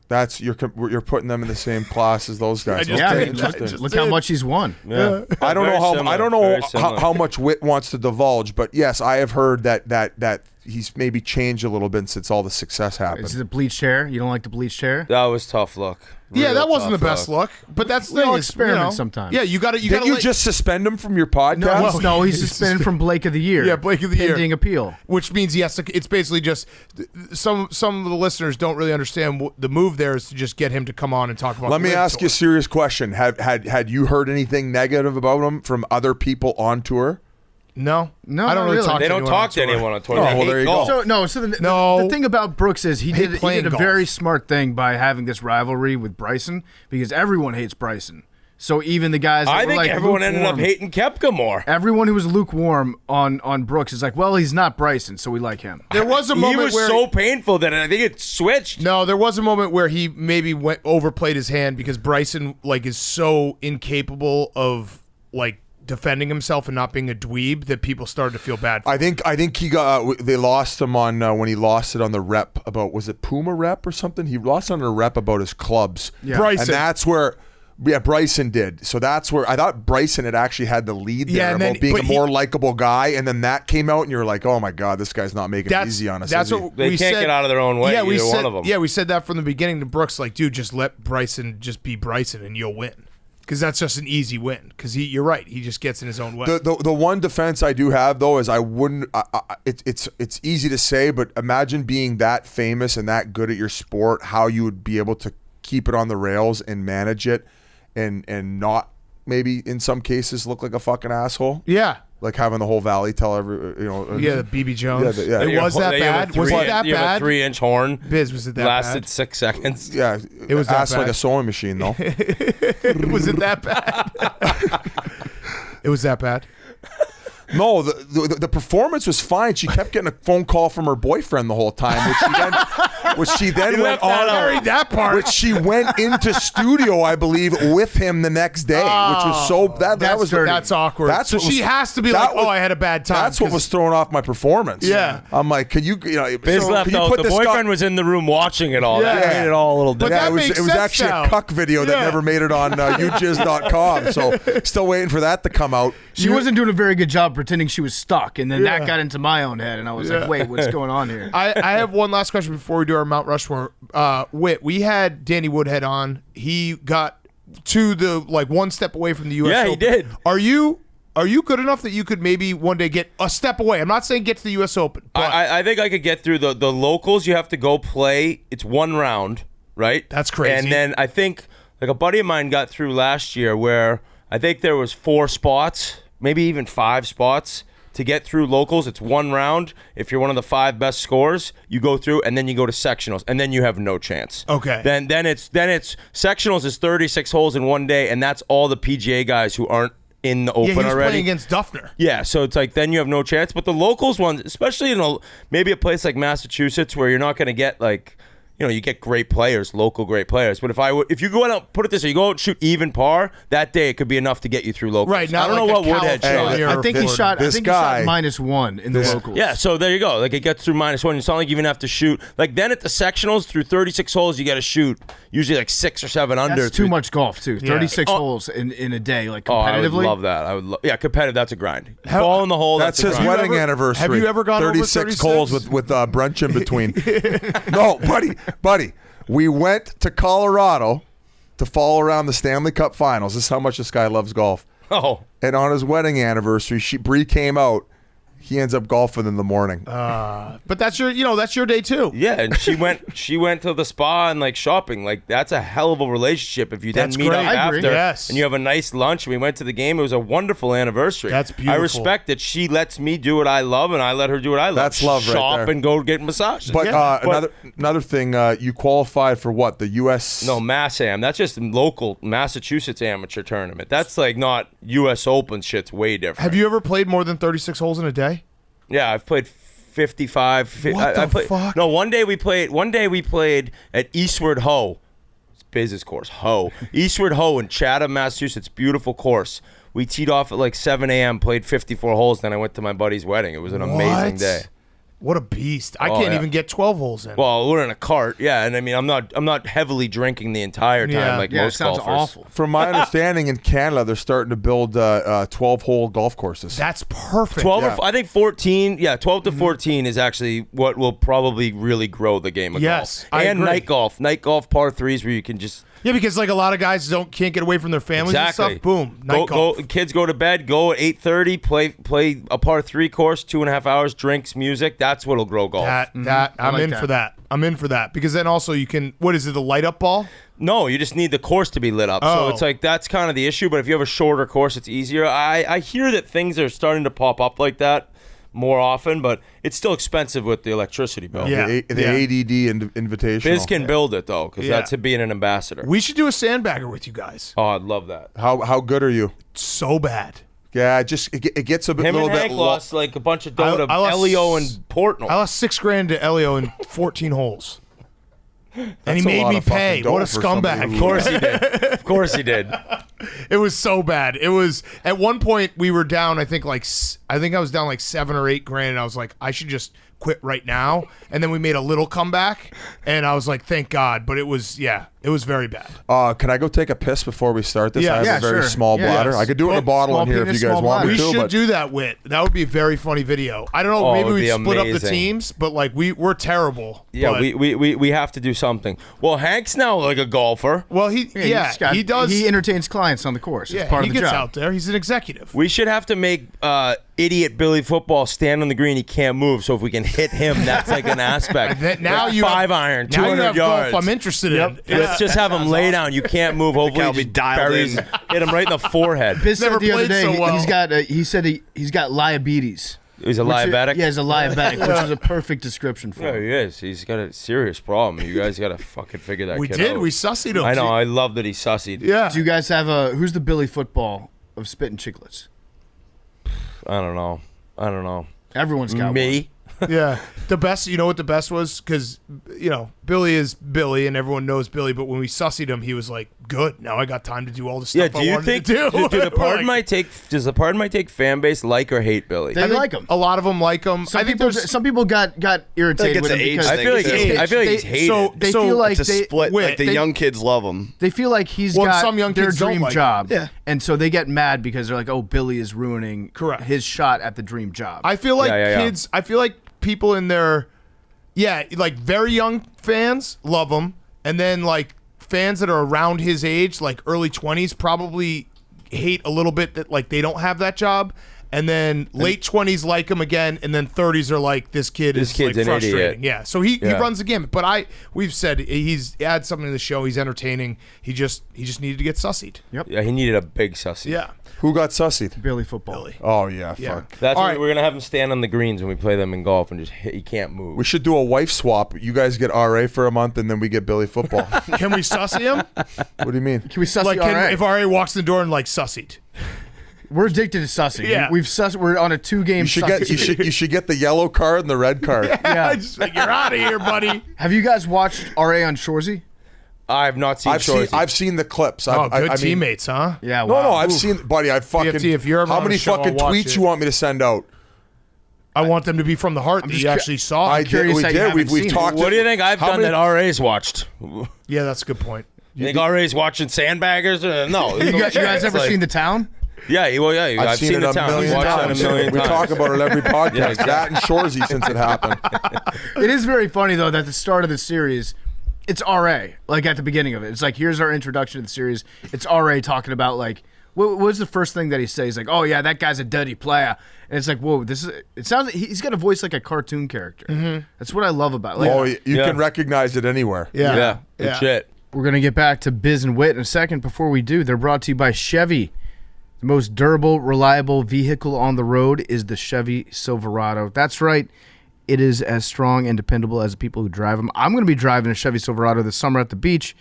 That's you're putting them in the same class as those guys. just Yeah, I did. mean, Interesting. look how much he's won. Yeah. I don't Very know similar, I don't know very similar. how much Whit wants to divulge, but yes, I have heard that he's maybe changed a little bit since all the success happened. Is it the bleached hair? You don't like the bleached hair? That was tough look. Yeah, Real that wasn't the tough best look. But that's the We thing. all is, experiment sometimes. Yeah, you got to. Didn't you just suspend him from your podcast? No, he's suspended from Blake of the Year. Yeah, Blake of the Year. Pending appeal. Which means he has to. It's basically just some of the listeners don't really understand the move. There is to just get him to come on and talk about. Let me the ask you a tour. serious question. Had you heard anything negative about him from other people on tour? No, No, I don't not really really. talk. They to don't anyone talk on to tour. anyone on tour. Oh, They well, hate there you golf. go. The thing about Brooks is he hate did playing a golf. very smart thing by having this rivalry with Bryson because everyone hates Bryson. So even the guys that I were think like everyone ended up lukewarm- hating Koepka more. Everyone who was lukewarm on Brooks is like, well, he's not Bryson, so we like him. There was a He moment was where so painful that I think it switched. No, there was a moment where he maybe overplayed his hand because Bryson is so incapable of defending himself and not being a dweeb that people started to feel bad for him. I think he got they lost him on when he lost it on the rep about, was it Puma rep or something? He lost on a rep about his clubs. Yeah. Bryson. And that's where Bryson did. So that's where I thought Bryson had actually had the lead there Yeah, and then- about being but a more likable guy, and then that came out and you're like, oh my God, this guy's not making it easy on us. That's is he? what They we can't said, get out of their own way, Yeah, we either said, one of them. Yeah, we said that from the beginning to Brooks, dude, just let Bryson just be Bryson and you'll win. because that's just an easy win. Because you're right, he just gets in his own way. The one defense I do have though is I wouldn't. It's easy to say, but imagine being that famous and that good at your sport, how you would be able to keep it on the rails and manage it, and not maybe in some cases look like a fucking asshole. Yeah. Like having the whole valley tell Yeah, the BB Jones. Yeah, It was that bad. Was it that You have bad? a 3-inch horn. Biz, was it that lasted bad? 6 seconds. Yeah, It was that ass like bad. a sewing machine though. Was it that bad? It was that bad. No, the performance was fine. She kept getting a phone call from her boyfriend the whole time, which she then went on. Buried that part. Which she went into studio, I believe, with him the next day, which was so that was That's awkward. That's so what was- she has to be that like, was- oh, I had a bad time. That's what 'cause- was throwing off my performance. Yeah. I'm like, can you Biz so left can you out. put The this boyfriend guy- was in the room watching it all. Yeah. That made it all a little But different. Yeah, that it makes was sense actually now. a cuck video that Yeah. never made it on youjizz.com. So still waiting for that to come out. She wasn't doing a very good job pretending she was stuck, and then that got into my own head, and I was like, wait, what's going on here? I have one last question before we do our Mount Rushmore. Whit, we had Danny Woodhead on. He got to the one step away from the U.S. Yeah, he Open. did. Are you good enough that you could maybe one day get a step away? I'm not saying get to the U.S. Open, but I think I could get through the locals. You have to go play. It's one round, right? That's crazy. And then I think a buddy of mine got through last year where I think there was 4 spots, maybe even 5 spots to get through locals. It's one round. If you're one of the 5 best scorers, you go through, and then you go to sectionals, and then you have no chance. Okay. Then it's sectionals is 36 holes in one day, and that's all the PGA guys who aren't in the Open he was already. playing against Duffner. Yeah, so it's like then you have no chance. But the locals ones, especially in maybe a place like Massachusetts where you're not going to get you get great players, local great players. But if you go out, put it this way, you go out and shoot even par, that day it could be enough to get you through locals. Right, not I don't like know a what Woodhead California shot. or I think he shot. This I think guy- he shot -1 in the locals. Yeah, so there you go. It gets through -1. It's not like you even have to shoot. Then at the sectionals through 36 holes, you got to shoot usually 6 or 7 under. That's too much golf too. 36 Oh. holes in a day, Oh, I competitively. would love that. I would. Yeah, competitive. That's a grind. Ball in the hole. That's a his grind. wedding ever- anniversary. have you ever gone over 36 holes with brunch in between? No, buddy. We went to Colorado to follow around the Stanley Cup Finals. This is how much this guy loves golf. Oh, And on his wedding anniversary, Bree came out. He ends up golfing in the morning. But that's your day too. yeah, and she went to the spa and shopping. That's a hell of a relationship if you then That's meet great. up I after agree. Yes. and you have a nice lunch. We went to the game. It was a wonderful anniversary. That's I beautiful. respect that she lets me do what I love and I let her do what I love. That's love right Shop there. and go get massages. But, But- another thing, you qualified for what? The U.S. No, Mass Am. That's just local Massachusetts amateur tournament. That's not U.S. Open shit's way different. Have you ever played more than 36 holes in a day? Yeah, I've played 55. What I the played, fuck? No, one day we played at Eastward Ho. It's business course, Ho. Eastward Ho in Chatham, Massachusetts. Beautiful course. We teed off at 7 a.m., played 54 holes, then I went to my buddy's wedding. It was an amazing What? day. What a beast! I Oh, can't yeah. even get 12 holes in. Well, we're in a cart, yeah, and I mean, I'm not heavily drinking the entire time Yeah. like Yeah, it most sounds golfers. awful. From my understanding, in Canada, they're starting to build 12-hole golf courses. That's perfect. 12 Yeah. I think 14, 12 to 14 is actually what will probably really grow the game of Yes, golf. I And agree. night golf par 3s where you can just Yeah, because a lot of guys can't get away from their families and stuff. Boom, night golf. kids go to bed, go at 8:30, play a par 3 course, 2.5 hours, drinks, music. That's what'll grow golf. That I'm like in that. for that. I'm in for that because then also you can. What is it? The light up ball? No, you just need the course to be lit up. Oh. So it's that's kind of the issue. But if you have a shorter course, it's easier. I hear that things are starting to pop up like that more often, but it's still expensive with the electricity bill. Yeah. The ADD Invitational. Biz can build it though, because Yeah. that's being an ambassador. We should do a sandbagger with you guys. Oh, I'd love that. How good are you? So bad. Yeah, it gets a Him little and bit Hank lost a bunch of dough to I lost- Elio and Portnoy. I lost $6,000 to Elio in 14 holes, and That's he a made lot me of fucking pay. dough What a for somebody scumbag! who- Of course he did. Of course he did. It was so bad. It was at one point we were down. I think I was down $7 or $8 grand, and I was like, I should just quit right now. And then we made a little comeback, and I was like, thank God. But it was very bad. Can I go take a piss before we start this? Yeah. I have Yeah, a very sure. small Yeah. bladder. Yes. I could do it in a bottle Small in here if penis, you guys small want me We to. should But do that, Whit. That would be a very funny video. I don't know. Oh, Maybe it would we'd be split up the amazing. teams, but like we're terrible. Yeah, but, we have to do something. Well, Hank's now like a golfer. Well, He's got- he does. He entertains clients on the course. yeah, It's part he of the gets job. out there. He's an executive. We should have to make idiot Billy Football stand on the green. He can't move. So if we can hit him, that's like an aspect. Now Like you 5-iron, now you 200 have yards. golf I'm interested in. Let's just have him lay down. You can't move. Hopefully, I'll he be just dialed buries, in. hit him right in the forehead. Biz Never said the other played day so well. he's got. He said he's got diabetes. He's a diabetic. Yeah, he's a diabetic, which is a perfect description for Yeah, him. he is. He's got a serious problem. You guys got to fucking figure that We kid did. out. We sussied him. I know. I love that he sussied. Yeah. Do you guys have who's the Billy Football of Spittin Chiclets? I don't know. Everyone's got Me? Yeah. The best, you know what the best was? Because, Billy is Billy and everyone knows Billy, but when we sussied him, he was like, good. Now I got time to do all the Yeah. stuff Do I you wanted think? to do. Do the pardon Like, does the pardon my take fan base like or hate Billy? They like him. a lot of them like him. Some I think people, there's some people got irritated it's with him an age because I feel like thing, he's, too. I feel like he's hated. so- they feel like It's a split. Whit, Like the they- young kids love him. they feel like he's Well, got some young their kids don't dream like him. job. Yeah. And so they get mad because they're like, oh, Billy is ruining Correct. his shot at the dream job. I feel like Yeah. kids, I feel like people in their, like very young fans love him. And then like fans that are around his age, like early 20s, probably hate a little bit that like they don't have that job. And then late 20s like him again, and then 30s are like, this kid is kid's like an idiot. frustrating. Yeah, so he Yeah. runs the gamut. But we've said he adds something to the show. He's entertaining. He just needed to get sussied. Yeah, he needed a big sussy. Yeah, who got sussied? Billy Football. Billy. Oh yeah, Yeah. fuck. That's All what right. we're gonna have him stand on the greens when we play them in golf and just hit. He can't move. We should do a wife swap. You guys get RA for a month, and then we get Billy football. Can we sussy him? What do you mean? Can we suss Like, the RA? if RA walks in the door and like sussied. We're addicted to sussing. Yeah. We're on a 2-game You should get you should get the yellow card and the red card. Yeah. Just like, you're out of here, buddy. Have you guys watched RA on Shoresy? I've not seen Shorzy. I've seen the clips. Oh, I good mean, teammates, huh? Yeah. No, wow. no, I've seen, buddy. I fucking. BFT, if you're ever how on many the show, fucking I'll watch tweets it. you want me to send out? I want them to be from the heart that just you cu- actually saw. I did. curious We how you did. haven't We've seen it. talked. What do you think I've how done many- that RA's watched? You Yeah, that's a good point. think RA's watching sandbaggers? No. You guys ever seen The Town? Yeah, I've seen it the a town. million I've watched times. it a million We times. talk about it every podcast. Yeah, exactly. That and Shorzy since it happened. It is very funny though that the start of the series, it's RA. Like at the beginning of it, it's like here's our introduction to the series. It's RA talking about like what was the first thing that he says? Like, oh yeah, that guy's a dirty player, and it's like, whoa, this is. It sounds like he's got a voice like a cartoon character. That's what I love about it. Like, Oh, you Yeah. can recognize it anywhere. Yeah, good shit. We're going to get back to Biz and Whit in a second. Before we do, they're brought to you by Chevy. The most durable, reliable vehicle on the road is the Chevy Silverado. That's right. It is as strong and dependable as the people who drive them. I'm going to be driving a Chevy Silverado this summer at the beach,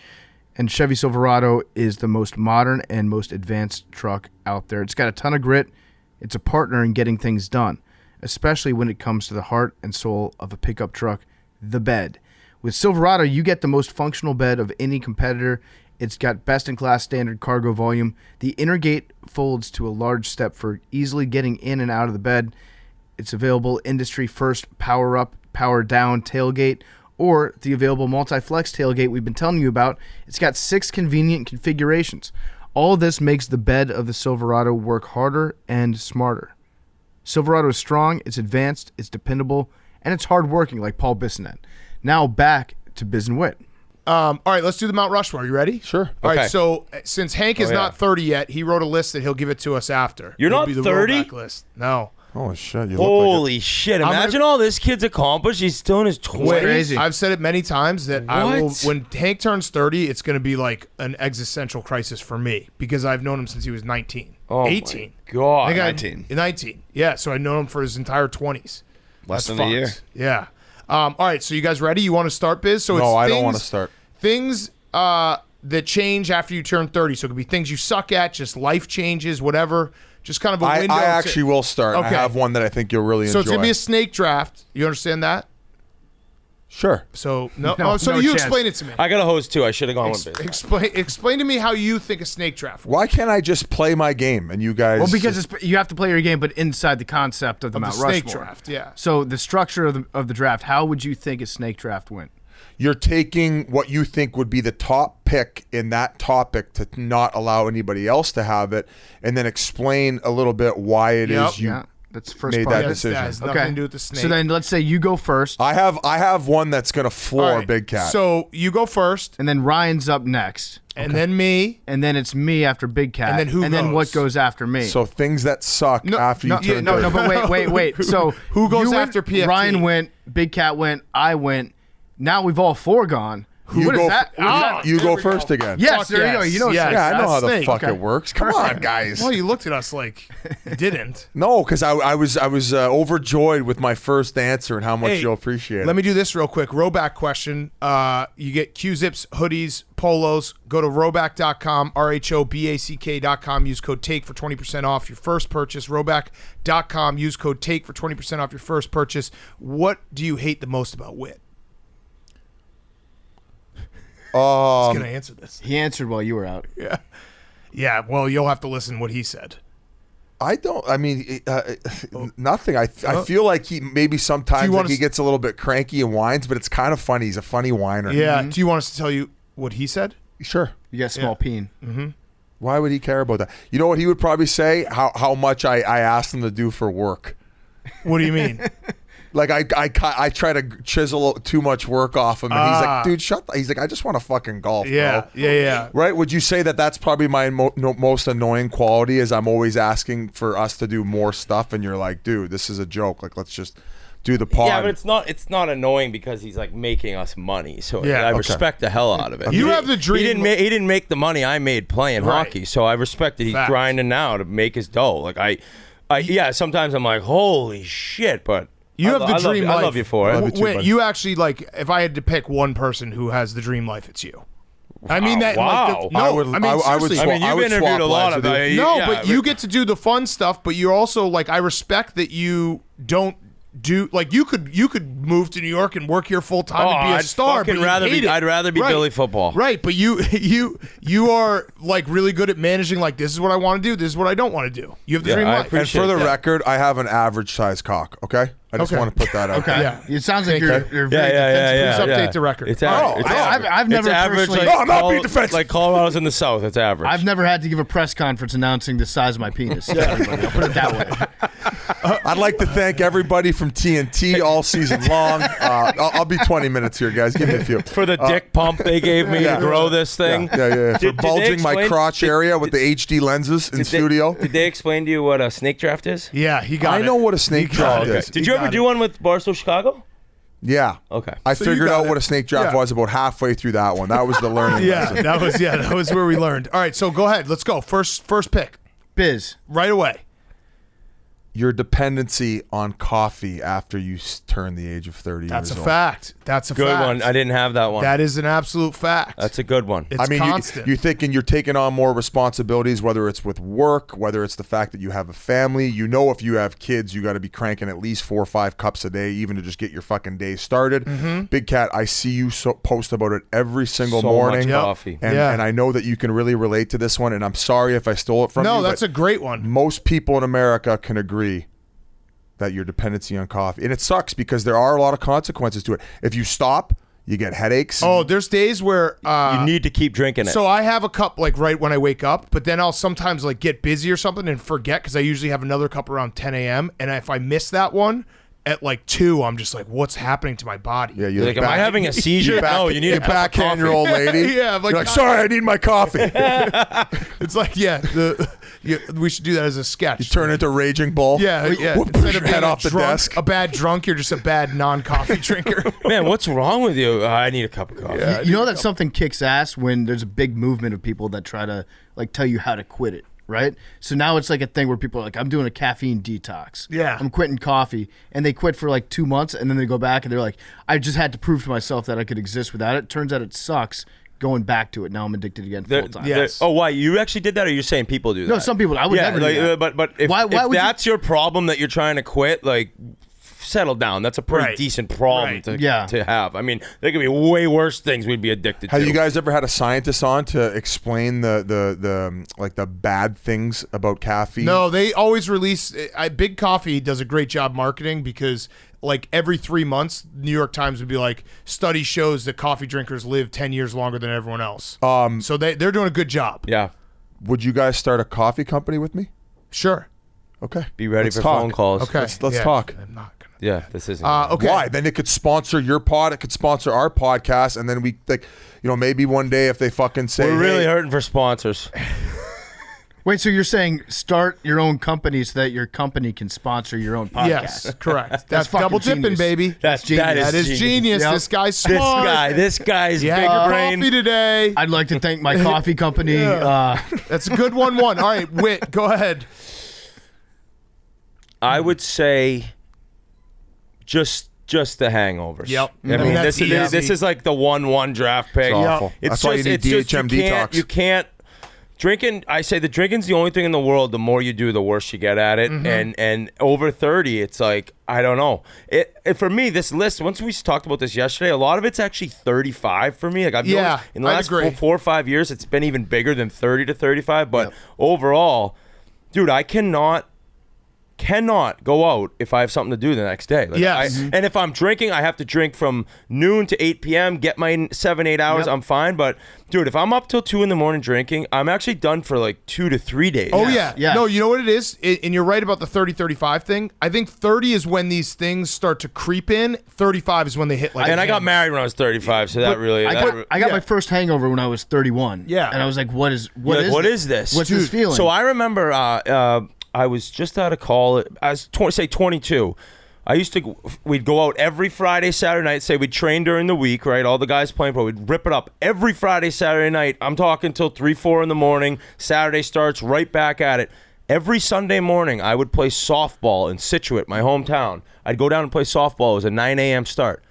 and Chevy Silverado is the most modern and most advanced truck out there. It's got a ton of grit. It's a partner in getting things done, especially when it comes to the heart and soul of a pickup truck, the bed. With Silverado, you get the most functional bed of any competitor. It's got best-in-class standard cargo volume. The inner gate folds to a large step for easily getting in and out of the bed. It's available industry-first power-up, power-down tailgate, or the available multi-flex tailgate we've been telling you about. It's got 6 convenient configurations. All this makes the bed of the Silverado work harder and smarter. Silverado is strong, it's advanced, it's dependable, and it's hardworking like Paul Bissonnette. Now back to Biz and Whit. All right, let's do the Mount Rushmore. You ready? Sure. All Okay. right, so since Hank is Oh, yeah. not 30 yet, he wrote a list that he'll give it to us after. You're It'll not be the 30? rollback list. No. Holy shit! You look Holy shit! gonna- Imagine all this kid's accomplished. He's still in his 20s. Crazy. I've said it many times that I will. What? When Hank turns 30, it's going to be like an existential crisis for me because I've known him since he was 19, Oh 18. my God. I think 19. 19. Yeah, so I've known him for his entire 20s. Less That's than a year. fucked. Yeah. All right, so you guys ready? You want to start, Biz? So No, it's I don't things- wanna start. Things that change after you turn 30. So it could be things you suck at, just life changes, whatever. Just kind of a I window. actually will start. Okay. I have one that I think you'll really So enjoy. it's going to be a snake draft. You understand that? Sure. So no, No, so no you chance. explain it to me. I got a hose too. I should have gone with it. Explain to me how you think a snake draft works. Why can't I just play my game and you guys? Well, because you have to play your game, but inside the concept of the Of the Mount snake Rushmore. draft, yeah. So the structure of the draft, how would you think a snake draft went? you're taking what you think would be the top pick in that topic to not allow anybody else to have it, and then explain a little bit why it is you Yeah, that's the first made part. that That decision. has nothing to do with the snake. So then let's say you go first, I have one that's gonna floor All right, Big Cat. So you go first, and then Ryan's up next, and then me. and then it's me after Big Cat, And then who and then goes? what goes after me? So things that suck No, after no, you turn no, 30. but wait. So Who goes you went, after PFT? Ryan went, Big Cat went, I went. Now we've all four gone. You What is go, that? What is that? you go first again. Yes, Fuck there you go. yes. You know, Yes. Yeah, I know That's how the snake. fuck Okay. it works. Come on, guys. Well, you looked at us like you didn't. No, because I was overjoyed with my first answer and how much Hey, you'll appreciate it. Let me do this real quick. Roback question. You get Q-Zips, hoodies, polos. Go to roback.com, RHOBACK.com. Use code TAKE for 20% off your first purchase. Roback.com. Use code TAKE for 20% off your first purchase. What do you hate the most about Whit? He's going to answer this. He answered while you were out. Yeah, well, you'll have to listen to what he said. I don't. I mean, nothing. I feel like he maybe sometimes wanna he gets a little bit cranky and whines, but it's kind of funny. He's a funny whiner. Yeah. Do you want us to tell you what he said? Sure. You got small peen. Why would he care about that? You know what he would probably say? How much I asked him to do for work. What do you mean? Like I try to chisel too much work off him, and he's like, dude, shut. He's like, I just want to fucking golf, bro. Yeah. Right? Would you say that that's probably my most annoying quality? Is I'm always asking for us to do more stuff, and you're like, dude, this is a joke. Like, let's just do the pod. Yeah, but it's not annoying because he's like making us money. So Yeah, I okay. respect the hell out of it. You have the dream- He didn't make the money I made playing Right. hockey. So I respect that he's Facts. grinding now to make his dough. Like yeah, sometimes I'm like, holy shit, but You have the dream life. I love you for it. Love you too, Wait, buddy. you actually like. If I had to pick one person who has the dream life, it's you. I mean that. Wow. Like, no, I would seriously. I mean, I you've would interviewed swap a lot lives of with you. No, yeah, but you get to do the fun stuff. But you're also like, I respect that you don't do like you could move to New York and work here full time and be a I'd star. fucking But you rather hate be- it. I'd rather be Right. Billy Football. Right, but you are like really good at managing. Like, this is what I want to do. This is what I don't want to do. You have the Yeah, dream I life. appreciate And for the that. record, I have an average size cock. Okay, I just Okay. want to put that out. Okay. there. Yeah. It sounds like Okay. you're very defensive. Please update the record. It's Oh, average. I've never it's average. personally- Like, No, I'm not being defensive. Like Colorado's in the south. It's average. I've never had to give a press conference announcing the size of my penis. To everybody. I'll put it that way. I'd like to thank everybody from TNT all season long. I'll be 20 minutes here, guys. Give me a few. for the dick pump they gave me yeah. to grow this thing. Yeah. For Did they bulging my explain- crotch area with the HD lenses in Did they- studio. Did they explain to you what a snake draft is? Yeah, he got I it. know what a snake He got draft it. is. Did you ever do one with Barstool Chicago? Yeah. Okay. I So you figured got out it. what a snake draft Yeah. was about halfway through that one. That was the learning Yeah, lesson. that was where we learned. All right, so go ahead. Let's go. First pick Biz. right away. Your dependency on coffee after you turn the age of 30 That's a years old. fact. That's a Good fact. one. I didn't have that one. That is an absolute fact. That's a good one. It's I mean, constant. you're thinking you're taking on more responsibilities, whether it's with work, whether it's the fact that you have a family. You know, if you have kids, you got to be cranking at least 4 or 5 cups a day, even to just get your fucking day started. Big Cat, I see you post about it every single So morning. much coffee. And, Yeah. and I know that you can really relate to this one, and I'm sorry if I stole it from you. no, that's but a great one. most people in America can agree that your dependency on coffee, and it sucks because there are a lot of consequences to it. If you stop, you get headaches. Oh, there's days where you need to keep drinking it. so I have a cup like right when I wake up, but then I'll sometimes like get busy or something and forget because I usually have another cup around 10 a.m. And if I miss that one at like 2, I'm just like, what's happening to my body? Yeah, You're like, am I having a seizure? No, you need you a cup of backhand your old lady. Yeah, I'm like, You're like, sorry, I need my coffee. It's like, we should do that as a sketch. You turn into Raging Bull. Yeah. Whoop, Instead your of being head a off the drunk, desk. a bad drunk, you're just a bad non-coffee drinker. Man, what's wrong with you? I need a cup of coffee. You know that something kicks ass when there's a big movement of people that try to like tell you how to quit it, right? So now it's like a thing where people are like, I'm doing a caffeine detox. Yeah. I'm quitting coffee. And they quit for like 2 months and then they go back and they're like, I just had to prove to myself that I could exist without it. Turns out it sucks going back to it. Now I'm addicted again full time. Yes. Oh, why? You actually did that, or you're saying people do that? No, some people, I would never do that. But if, Why if would you- that's your problem that you're trying to quit, like, settled down. That's a pretty Right. decent problem Yeah. to have. I mean, there could be way worse things we'd be addicted to. Have you guys ever had a scientist on to explain the like the bad things about caffeine? No, they always release. Big Coffee does a great job marketing because, like, every 3 months, New York Times would be like, study shows that coffee drinkers live 10 years longer than everyone else. So they're doing a good job. Yeah. Would you guys start a coffee company with me? Sure. Okay. Be ready Let's for talk. phone calls. Okay. Let's Yeah. talk. I'm not gonna. Yeah, this isn't. Okay. Why? Then it could sponsor your pod. It could sponsor our podcast, and then we like, maybe one day if they fucking say, We're really hey, hurting for sponsors. Wait, so you're saying start your own company so that your company can sponsor your own podcast? Yes, correct. That's fucking double dipping, genius. baby. That That is genius. Yep. This guy's This smart. guy's Yeah, big your brain. coffee today. I'd like to thank my coffee company. That's a good one. All right, Whit, go ahead. I would say just the hangovers. Yep. I mean, That's this easy. is like the 1-1 draft pick. It's awful. That's why you need DHM detox. You can't drinking. I say the drinking's the only thing in the world. The more you do, the worse you get at it. And over 30, it's like I don't know. It for me, this list. Once we talked about this yesterday, a lot of it's actually 35 for me. Like I've noticed in the I'd last agree. 4 or 5 years, it's been even bigger than 30 to 35. But overall, dude, I cannot go out if I have something to do the next day. Like, Yes. and if I'm drinking, I have to drink from noon to 8 p.m., get my 7-8 hours, I'm fine. But, dude, if I'm up till 2 in the morning drinking, I'm actually done for like 2 to 3 days. Oh, yeah. Yeah. No, you know what it is? And you're right about the 30-35 thing. I think 30 is when these things start to creep in. 35 is when they hit like And I got married when I was 35, so that really... I got my first hangover when I was 31. Yeah. And I was like, what is what is this? What's this feeling? So I remember I was just out of college. I was 22. We'd go out every Friday, Saturday night. Say we'd train during the week, right? All the guys playing pro. We'd rip it up every Friday, Saturday night. I'm talking till 3, 4 in the morning. Saturday starts, right back at it. Every Sunday morning, I would play softball in Scituate, my hometown. I'd go down and play softball. It was a 9 a.m. start.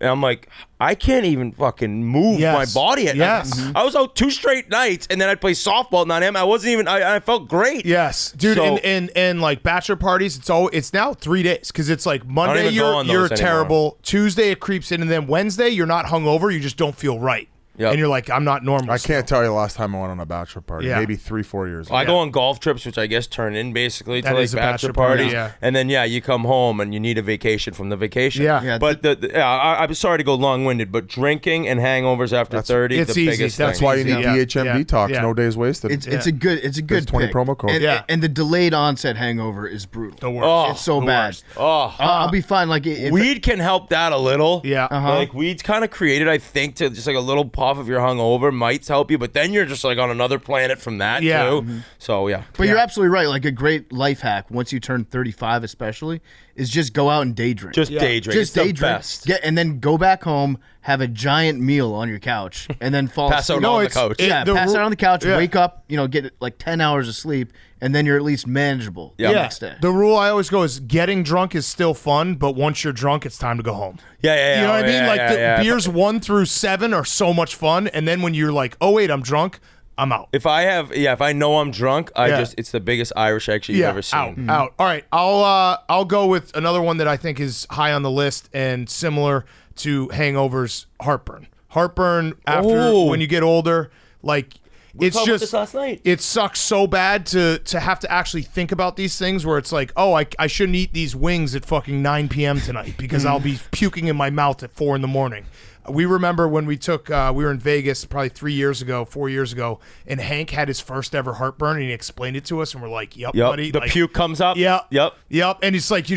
And I'm like, I can't even fucking move my body at night. I was out 2 straight nights, and then I'd play softball at 9 a.m. I wasn't even. I felt great. Yes, dude, So- and like bachelor parties, it's now 3 days because it's like Monday even go on you're those terrible, Tuesday it creeps in, and then Wednesday you're not hungover, you just don't feel right, Yep. and you're like, I'm not normal. I can't tell you the last time I went on a bachelor party. Yeah. Maybe 3-4 years ago. I go on golf trips, which I guess turn in basically That to like is a bachelor bachelor party, parties. yeah. And then you come home and you need a vacation from the vacation. Yeah. Yeah, But I'm sorry to go long-winded, but drinking and hangovers after 30, it's the easy. biggest That's thing. why you need Yeah. DHM Yeah. detox. Yeah. No days wasted. it's a good There's 20 pick. promo code. And, Yeah. and the delayed onset hangover is brutal. The worst. Oh, It's so the bad. worst. Oh, I'll be fine. Like if weed can help that a little. Yeah. Like weed's kind of created, I think, to just like a little puff if you're hungover might help you, but then you're just like on another planet from that Yeah. too. So yeah. But you're absolutely right. Like a great life hack, once you turn 35 especially, is just go out and day drink. Just day drink. Just It's day the drink. best. And then go back home, have a giant meal on your couch, and then fall Pass asleep. out on the it's- couch. Yeah, the pass ru- out on the couch, yeah. wake up, get like 10 hours of sleep, and then you're at least manageable the next day. The rule I always go is getting drunk is still fun, but once you're drunk, it's time to go home. Yeah. You know what I mean? Yeah, Like yeah, the yeah. beers 1 through 7 are so much fun, and then when you're like, oh wait, I'm drunk, I'm out. If I know I'm drunk, it's the biggest Irish exit you've ever seen. Out. All right, I'll go with another one that I think is high on the list and similar to hangovers. Heartburn after Oh. when you get older, like it's talked about just this last night. it sucks so bad to have to actually think about these things where it's like, oh, I shouldn't eat these wings at fucking 9 p.m. tonight because I'll be puking in my mouth at 4 in the morning. We remember when we were in Vegas probably 4 years ago, and Hank had his first ever heartburn, and he explained it to us, and we're like, "Yep, buddy." The like, puke comes up. Yep. Yep. And it's like it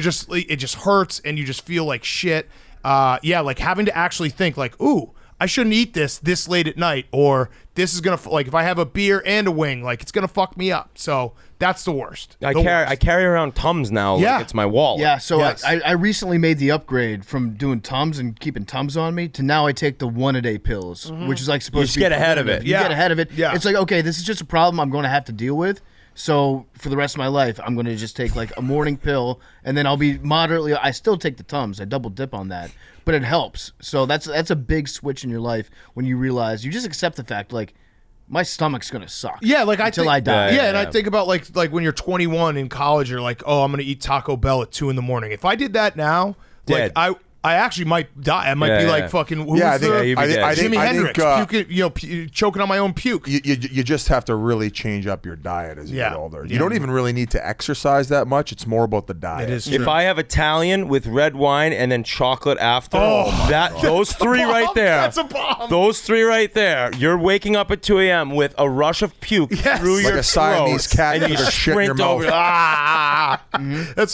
just hurts, and you just feel like shit. Like having to actually think like, "Ooh, I shouldn't eat this late at night," or "This is gonna like if I have a beer and a wing, like it's gonna fuck me up." So that's the worst. I The carry worst. around Tums now. Yeah. Like it's my wallet. Yeah, so Yes. I recently made the upgrade from doing Tums and keeping Tums on me to now I take the 1-a-day pills, which is like supposed just to be get ahead of preventative. it. You Yeah. get ahead of it. Yeah. It's like, okay, this is just a problem I'm going to have to deal with. So for the rest of my life, I'm going to just take like a morning pill, and then I'll be moderately. I still take the Tums. I double dip on that, but it helps. So that's a big switch in your life when you realize you just accept the fact like my stomach's gonna suck. Yeah, like until I die. Yeah, and I think about like when you're 21 in college, you're like, oh, I'm gonna eat Taco Bell at 2 a.m. If I did that now, Dead. like I actually might die. I might be like fucking. Who Yeah, I was think- the- you'd be dead. Jimi I Hendrix, think, puking, choking on my own puke. You just have to really change up your diet as you Yeah. get older. Yeah. You don't even really need to exercise that much. It's more about the diet. It is If true. I have Italian with red wine and then chocolate after, those three right bomb. there. That's a bomb. Those three right there. You're waking up at 2 a.m. with a rush of puke through Like your a Siamese throat, cat and you with a shit in your sprint over. mouth. That's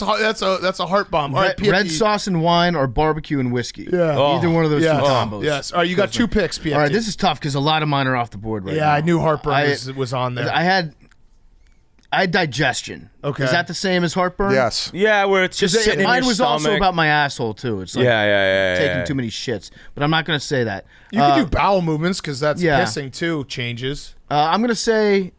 a heart bomb. All right, Red PFT. sauce and wine or barbecue and whiskey. Yeah. Either one of those Yes. two combos. Yes. All right, you got 2 picks, PFT. All right, this is tough because a lot of mine are off the board right now. Yeah, I knew heartburn I- was on there. I had digestion. Okay. Is that the same as heartburn? Yes. Yeah, where it's just sitting in Mine your was also stomach. about my asshole too. It's like yeah. taking too many shits. But I'm not going to say that. you can do bowel movements because that's yeah. pissing too. Changes. I'm going to say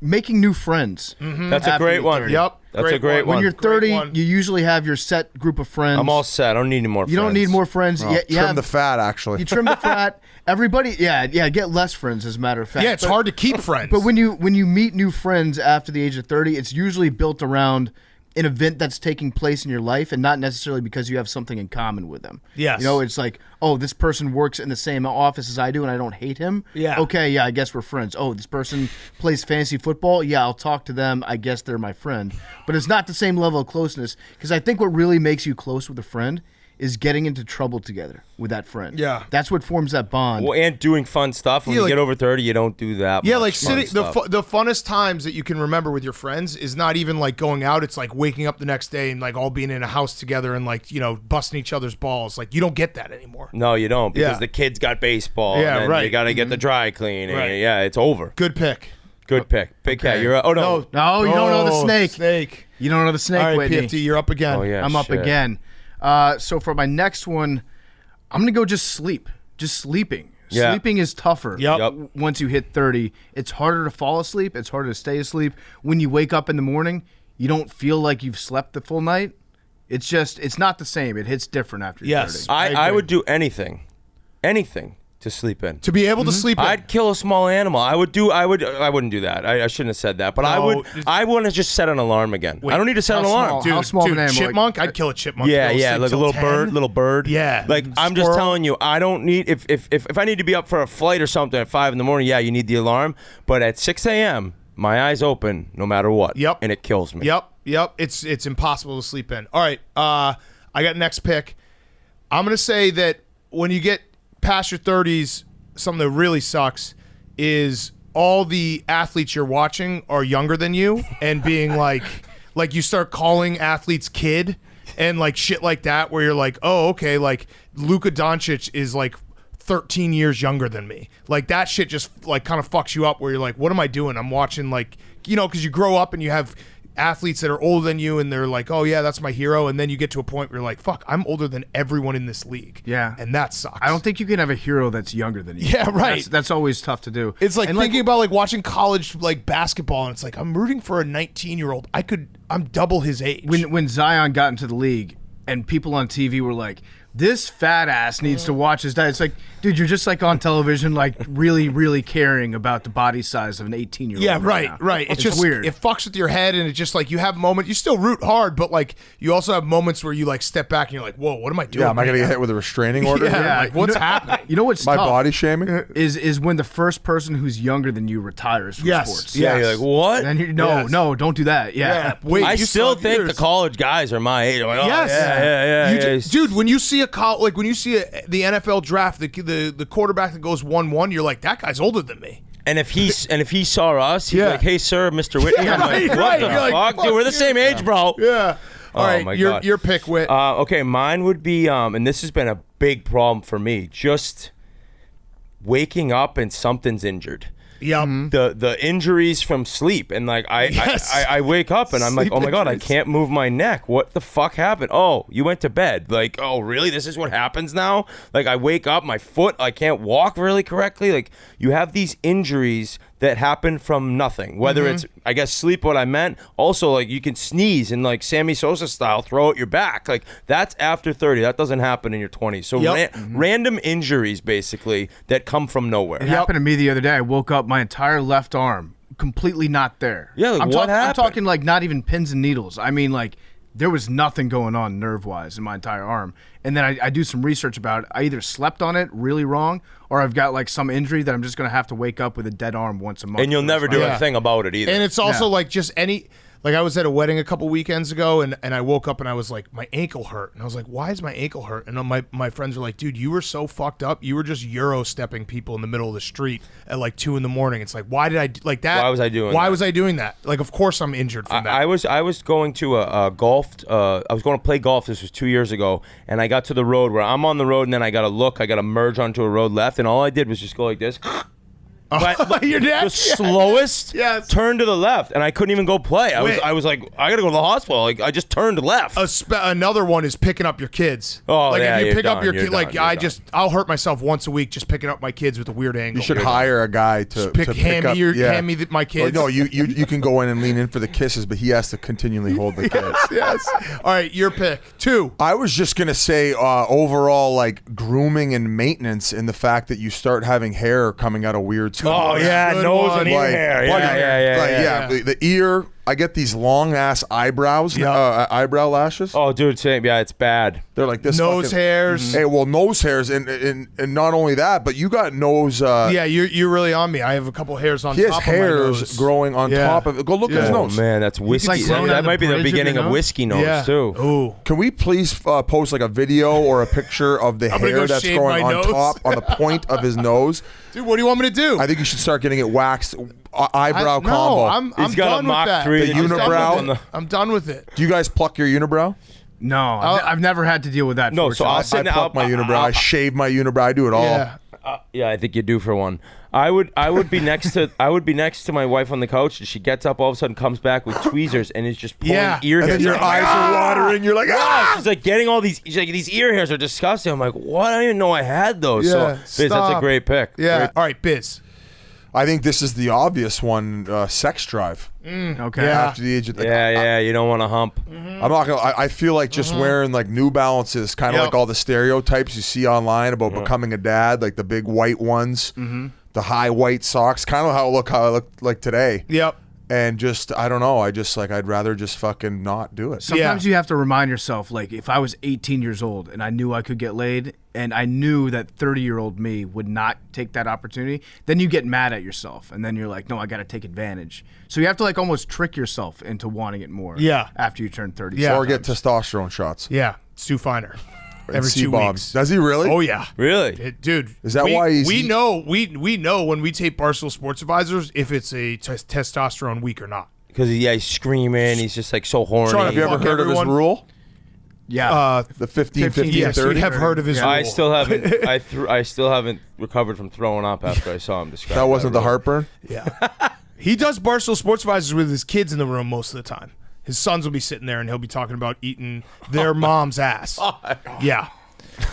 making new friends. That's a after great you're one. 30. Yep. That's a great When one. you're Great 30, one. you usually have your set group of friends. I'm all set. I don't need any more. You don't need more friends. Well, you trim have, the fat, actually. You trim the fat. Everybody, get less friends. As a matter of fact, Yeah, it's hard to keep friends. But when you meet new friends after the age of 30, it's usually built around an event that's taking place in your life and not necessarily because you have something in common with them. Yes. You know, it's like, oh, this person works in the same office as I do and I don't hate him. Yeah. Okay, yeah, I guess we're friends. Oh, this person plays fantasy football. Yeah, I'll talk to them. I guess they're my friend. But it's not the same level of closeness because I think what really makes you close with a friend is getting into trouble together with that friend. Yeah. That's what forms that bond. Well, and doing fun stuff. When Yeah, you like- get over 30, you don't do that. yeah, much like fun sitting stuff. the funnest times that you can remember with your friends is not even like going out. It's like waking up the next day and like all being in a house together and like busting each other's balls. Like you don't get that anymore. No, you don't because Yeah. the kids got baseball. Yeah, and then right. You got to get the dry clean. And Right. yeah, it's over. Good pick. Good pick. Big cat. You're oh no. No, you don't know the snake. Snake. You don't know the snake, All right, Whitney. PFT, you're up again. Oh yeah. I'm up shit. again. So for my next one, I'm gonna go just sleep. Just sleeping. Yeah. Sleeping is tougher. Yep. Once you hit 30, it's harder to fall asleep. It's harder to stay asleep. When you wake up in the morning, you don't feel like you've slept the full night. It's not the same. It hits different after you're Yes. 30. I agree. would do anything to sleep in. To be able to sleep in. I'd kill a small animal. I wouldn't do that. I shouldn't have said that. But No, I want to just set an alarm again. I don't need to set an How alarm. small? Dude, How small of an animal? chipmunk? I'd kill a chipmunk. Yeah, to go yeah, sleep like a till little 10. bird. Yeah. Like I'm just Squirrel. telling you, I don't need if I need to be up for a flight or something at 5 a.m, yeah, you need the alarm. But at 6 a.m, my eyes open no matter what. Yep. And it kills me. Yep. It's impossible to sleep in. All right. I got next pick. I'm gonna say that when you get past your 30s, something that really sucks is all the athletes you're watching are younger than you and being like you start calling athletes kid and like shit like that where you're like, oh, okay, like Luka Doncic is like 13 years younger than me. Like that shit just like kind of fucks you up where you're like, what am I doing? I'm watching like, because you grow up and you have athletes that are older than you and they're like, oh yeah, that's my hero. And then you get to a point where you're like, fuck, I'm older than everyone in this league. Yeah. And that sucks. I don't think you can have a hero that's younger than you. Yeah, right. That's always tough to do. It's like And, thinking about like watching college like basketball and it's like, I'm rooting for a 19-year-old. I'm double his age. when Zion got into the league and people on TV were like, this fat ass needs to watch his diet. It's like, dude, you're just like on television, like really, really caring about the body size of an 18-year-old. Yeah, right. It's just weird. It fucks with your head, and it's just like you have moments. You still root hard, but like you also have moments where you like step back and you're like, "Whoa, what am I doing?" Yeah, am I going to right get now? hit with a restraining order? Yeah, like, what's You know- happening? You know what's My tough body shaming? is when the first person who's younger than you retires from Yes. sports. Yeah, Yes. you're like, what? And Yes. no, don't do that. Yeah. Wait, I you still saw think yours. the college guys are my age. I'm like, oh, Yes. yeah. You dude, when you see the NFL draft, the quarterback that goes 1-1, you're like, that guy's older than me. And if he saw us, he's Yeah. like, "Hey, sir, Mr. Whitney." Yeah, I'm like, right, "What right. the You're like, fuck, dude? We're the fuck same you." age, bro." Yeah. All Oh, right, my your God. pick, Whit. Okay, mine would be, and this has been a big problem for me, just waking up and something's injured. Yep. The injuries from sleep, and like Yes. I wake up and I'm like, Sleep oh my God, I injuries. can't move my neck. What the fuck happened? Oh, you went to bed. Like, oh really? This is what happens now? Like I wake up, my foot, I can't walk really correctly. Like you have these injuries that happen from nothing. Whether it's, I guess, sleep, what I meant. Also, like, you can sneeze and, like, Sammy Sosa style, throw out your back. Like, that's after 30. That doesn't happen in your 20s. So random injuries, basically, that come from nowhere. It happened to me the other day. I woke up, my entire left arm completely not there. Yeah, like, what happened? I'm talking like not even pins and needles. I mean, like, there was nothing going on nerve-wise in my entire arm. And then I do some research about it. I either slept on it really wrong, or I've got like some injury that I'm just going to have to wake up with a dead arm once a month. And you'll never do a thing about it either. And it's also like just any. Like I was at a wedding a couple weekends ago, and I woke up and I was like, my ankle hurt. And I was like, why is my ankle hurt? And my friends were like, dude, you were so fucked up. You were just Euro stepping people in the middle of the street at like 2 a.m. It's like, why did I like that? Why was I doing Why that? was I doing that? Like, of course I'm injured from that. I was going to a golf. I was going to play golf. This was 2 years ago, and I got to the road where I'm on the road, and then I got to merge onto a road left, and all I did was just go like this. But Your dad? the slowest Yes. turn to the left, and I couldn't even go play. I was like, I gotta go to the hospital. Like, I just turned left. Another one is picking up your kids. Oh, like yeah, if you you're pick up done, your you're kid, done, like you're done. I'll hurt myself once a week just picking up my kids with a weird angle. You should hire a guy to pick, to hand pick up. me hand me my kids. No, you can go in and lean in for the kisses, but he has to continually hold the kids. Yes. All right, your pick. 2. I was just gonna say overall, like grooming and maintenance, and the fact that you start having hair coming out of weird spots. Oh yeah, Good nose one. and ear Like, hair. like, Yeah. The ear. I get these long ass eyebrows, eyebrow lashes. Oh, dude, same. Yeah, it's bad. They're like this. Nose fucking- hairs. Hey, well, nose hairs, and not only that, but you got nose. Yeah, you're really on me. I have a couple hairs on He has top of my hairs nose. growing on Yeah. top of it. Go look at his Oh nose. man, that's whiskey. like growing that out might the be the bridge of beginning your of nose? whiskey nose Yeah. too. Ooh. Can we please post like a video or a picture of the I'm gonna hair go that's shave growing my on nose. top, on the point of his nose? Dude, what do you want me to do? I think you should start getting it waxed. Eyebrow combo. No, I'm He's got a done Mach with that. 3 The I'm done unibrow? with it. I'm done with it. Do you guys pluck your unibrow? No, I've never had to deal with that. No, so I'll fortunately. sit I pluck my unibrow. I shave my unibrow. I do it all. Yeah. Yeah, I think you're due for one. I would be next to my wife on the couch, and she gets up all of a sudden, comes back with tweezers, and is just pulling ear And hairs. then your eyes are watering. You're like, ah! She's like getting all these. She's like, these ear hairs are disgusting. I'm like, what? I didn't even know I had those. So, Yeah, Biz, that's a stop. great pick. Yeah. Great- All right, Biz. I think this is the obvious one. Sex drive. Okay. Yeah. After the age of Yeah. You don't want to hump. I'm not gonna. I feel like just wearing like New Balances, kind of Yep. like all the stereotypes you see online about becoming a dad, like the big white ones, the high white socks, kind of how I look like today. Yep. And just I don't know. I just like I'd rather just fucking not do it. Sometimes you have to remind yourself, like, if I was 18 years old and I knew I could get laid, and I knew that 30-year-old me would not take that opportunity, then you get mad at yourself, and then you're like, no, I got to take advantage. So you have to like almost trick yourself into wanting it more. Yeah. After you turn 30. Yeah. Or get testosterone shots. Yeah. Stu Feiner. And Every 2 C-bombs. weeks. Does he really? Oh yeah. Really? Dude, Is that why he's- we know when we tape Barstool Sports Advisors if it's a testosterone week or not. Because he's screaming. He's just like so horny. Sean, Have you ever Fuck heard of everyone. his rule? Yeah. The 15, 15, Yes, 30? we have heard of his rule. I still haven't. I still haven't recovered from throwing up after I saw him describe. That wasn't the rule. heartburn? Yeah. He does Barstool Sports Advisors with his kids in the room most of the time. His sons will be sitting there and he'll be talking about eating their mom's ass. Yeah.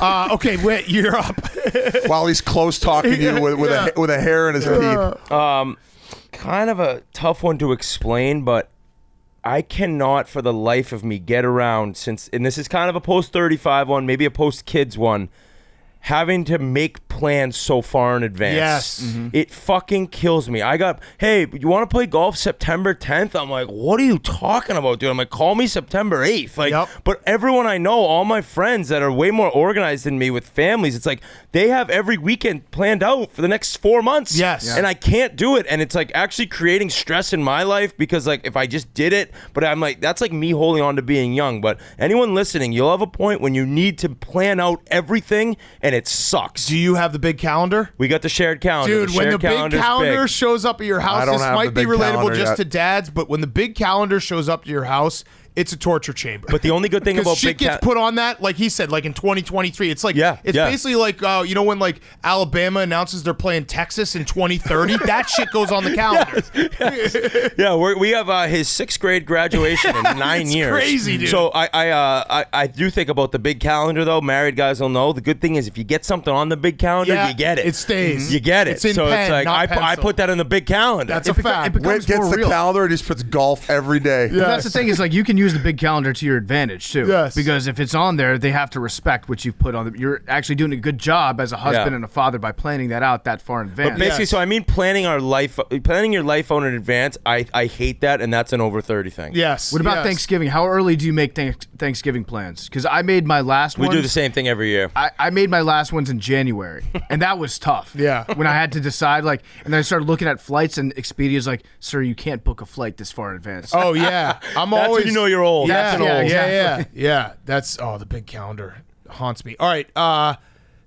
Okay, Whit, you're up. While he's close talking to you with a hair in his teeth. Kind of a tough one to explain, but I cannot for the life of me get around and this is kind of a post-35 one, maybe a post-kids one, having to make plans so far in advance. Yes. It fucking kills me. Hey, you want to play golf September 10th? I'm like, what are you talking about, dude? I'm like, call me September 8th. Like, Yep. But everyone I know, all my friends that are way more organized than me with families, it's like they have every weekend planned out for the next 4 months. Yes. Yeah. And I can't do it. And it's like actually creating stress in my life because like if I just did it, but I'm like, that's like me holding on to being young. But anyone listening, you'll have a point when you need to plan out everything and it sucks. Do you have the big calendar? We got the shared calendar. Dude, when the shared big calendar's calendar big. shows up at your house, I don't this have might the be big relatable calendar just yet. to dads, but when the big calendar shows up to your house, it's a torture chamber. But the only good thing Because about shit big gets put on that, like he said, like in 2023. It's like it's basically like you know when like Alabama announces they're playing Texas in 2030. That shit goes on the calendar. Yeah, we have his 6th grade graduation in 9 It's years. crazy, dude. So I do think about the big calendar though. Married guys will know. The good thing is if you get something on the big calendar, Yeah, you get it. it stays. You get it. It's in so pen, it's like not I pencil. put that in the big calendar. That's a fact. Whit gets the calendar and he just puts golf every day. But that's the thing is like you can use the big calendar to your advantage too. Yes. Because if it's on there, they have to respect what you've put on. You're actually doing a good job as a husband and a father by planning that out that far in advance. But basically, so I mean, planning your life out in advance. I hate that, and that's an over 30 thing. Yes. What about yes. Thanksgiving? How early do you make Thanksgiving plans? Because I made my last We ones. do the same thing every year. I made my last ones in January, and that was tough. Yeah. When I had to decide, like, and then I started looking at flights, and Expedia's like, "Sir, you can't book a flight this far in advance." Oh yeah, I'm That's always. when you know you're old. Yeah, That's an yeah, old. yeah. That's the big calendar haunts me. All right,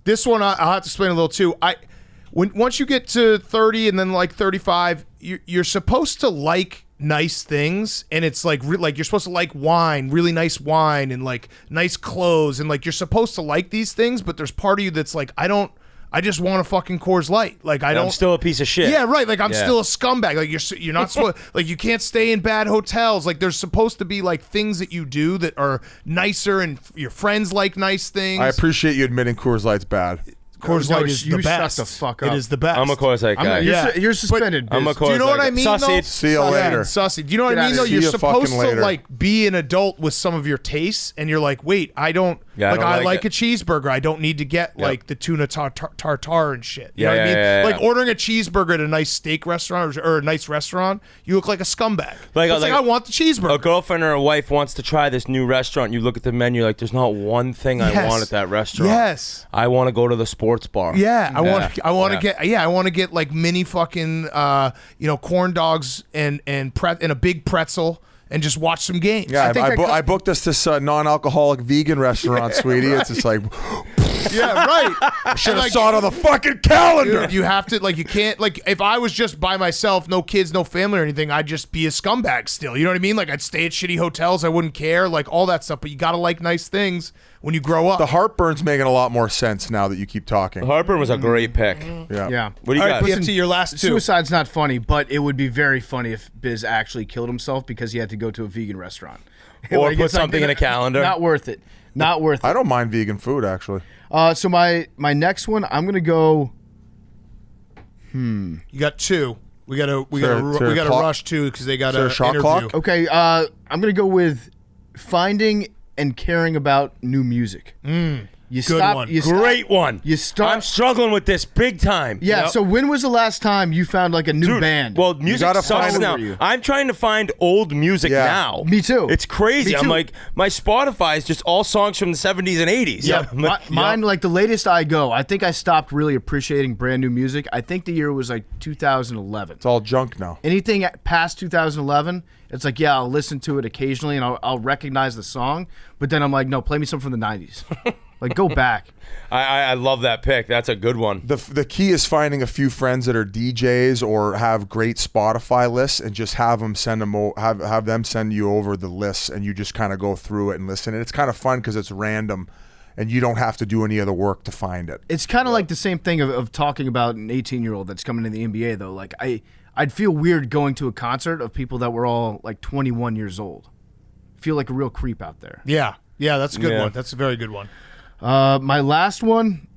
this one I'll have to explain a little too. Once you get to 30 and then like 35, you're supposed to like nice things, and it's like you're supposed to like wine, really nice wine, and like nice clothes, and like you're supposed to like these things, but there's part of you that's like, I just want a fucking Coors Light. Like I'm still a piece of shit. Yeah, right. Like I'm still a scumbag. Like you're not supposed. Like you can't stay in bad hotels. Like there's supposed to be like things that you do that are nicer, and your friends like nice things. I appreciate you admitting Coors Light's bad. Coors No, Light is you the shut best. the fuck It up. is the best. I'm a Coors Light guy. You're suspended. I'm a Biz. Coors Do you know what Light I guy. mean? Sausage. See you Yeah, later. Sussy. Do you know what Get I mean? outta Though here. you're See you supposed fucking to later. like be an adult with some of your tastes, and you're like, wait, I don't. Yeah, I like don't I like like it. a cheeseburger. I don't need to get like the tuna tartare and shit. You Yeah, know what I yeah, mean? yeah, yeah. Like ordering a cheeseburger at a nice steak restaurant or a nice restaurant, you look like a scumbag. Like- It's like like- I want the cheeseburger. A girlfriend or a wife wants to try this new restaurant. You look at the menu, like, there's not one thing I Yes. want at that restaurant. Yes. I want to go to the sports bar. Yeah, I want to Yeah. I want to get like mini fucking corn dogs and a big pretzel and just watch some games. Yeah, think I booked us this non-alcoholic vegan restaurant, sweetie. It's just like, yeah, right. I should have like- saw it on the fucking calendar. Dude, you have to you can't if I was just by myself, no kids, no family or anything, I'd just be a scumbag still. You know what I mean? Like I'd stay at shitty hotels, I wouldn't care, like all that stuff. But you gotta like nice things when you grow up. The heartburn's making a lot more sense now that you keep talking. Heartburn was a great pick. Yeah. Yeah. What do you all got? right, get to your last two. Suicide's not funny, but it would be very funny if Biz actually killed himself because he had to go to a vegan restaurant. Or Like, put it's like, something in a calendar. Not worth it. Not worth it. I don't mind vegan food, actually. So my next one, I'm gonna go. You got two. We gotta there a clock? rush two because they got Is there an a shot interview. clock? Okay, I'm gonna go with finding and caring about new music. You Good stop. one. You stop- Great one. You start. I'm struggling with this big time. Yeah. Yep. So when was the last time you found like a new Dude, band? well, music gotta sucks find- now. I'm trying to find old music Yeah. now. Me too. It's crazy. Me I'm too. like, my Spotify is just all songs from the 70s and 80s. Yeah, I'm like, mine like the latest I go. I think I stopped really appreciating brand new music. I think the year was like 2011. It's all junk now. Anything past 2011, it's like I'll listen to it occasionally and I'll recognize the song, but then I'm like, no, play me something from the 90s. Like go back. I love that pick. That's a good one. The key is finding a few friends that are DJs or have great Spotify lists and just have them send them have them send you over the lists and you just kind of go through it and listen. And it's kind of fun because it's random and you don't have to do any other work to find it. It's kind of like the same thing of talking about an 18-year-old that's coming to the NBA though. Like I'd feel weird going to a concert of people that were all like 21 years old. Feel like a real creep out there. Yeah, that's a good Yeah. one. That's a very good one. My last one,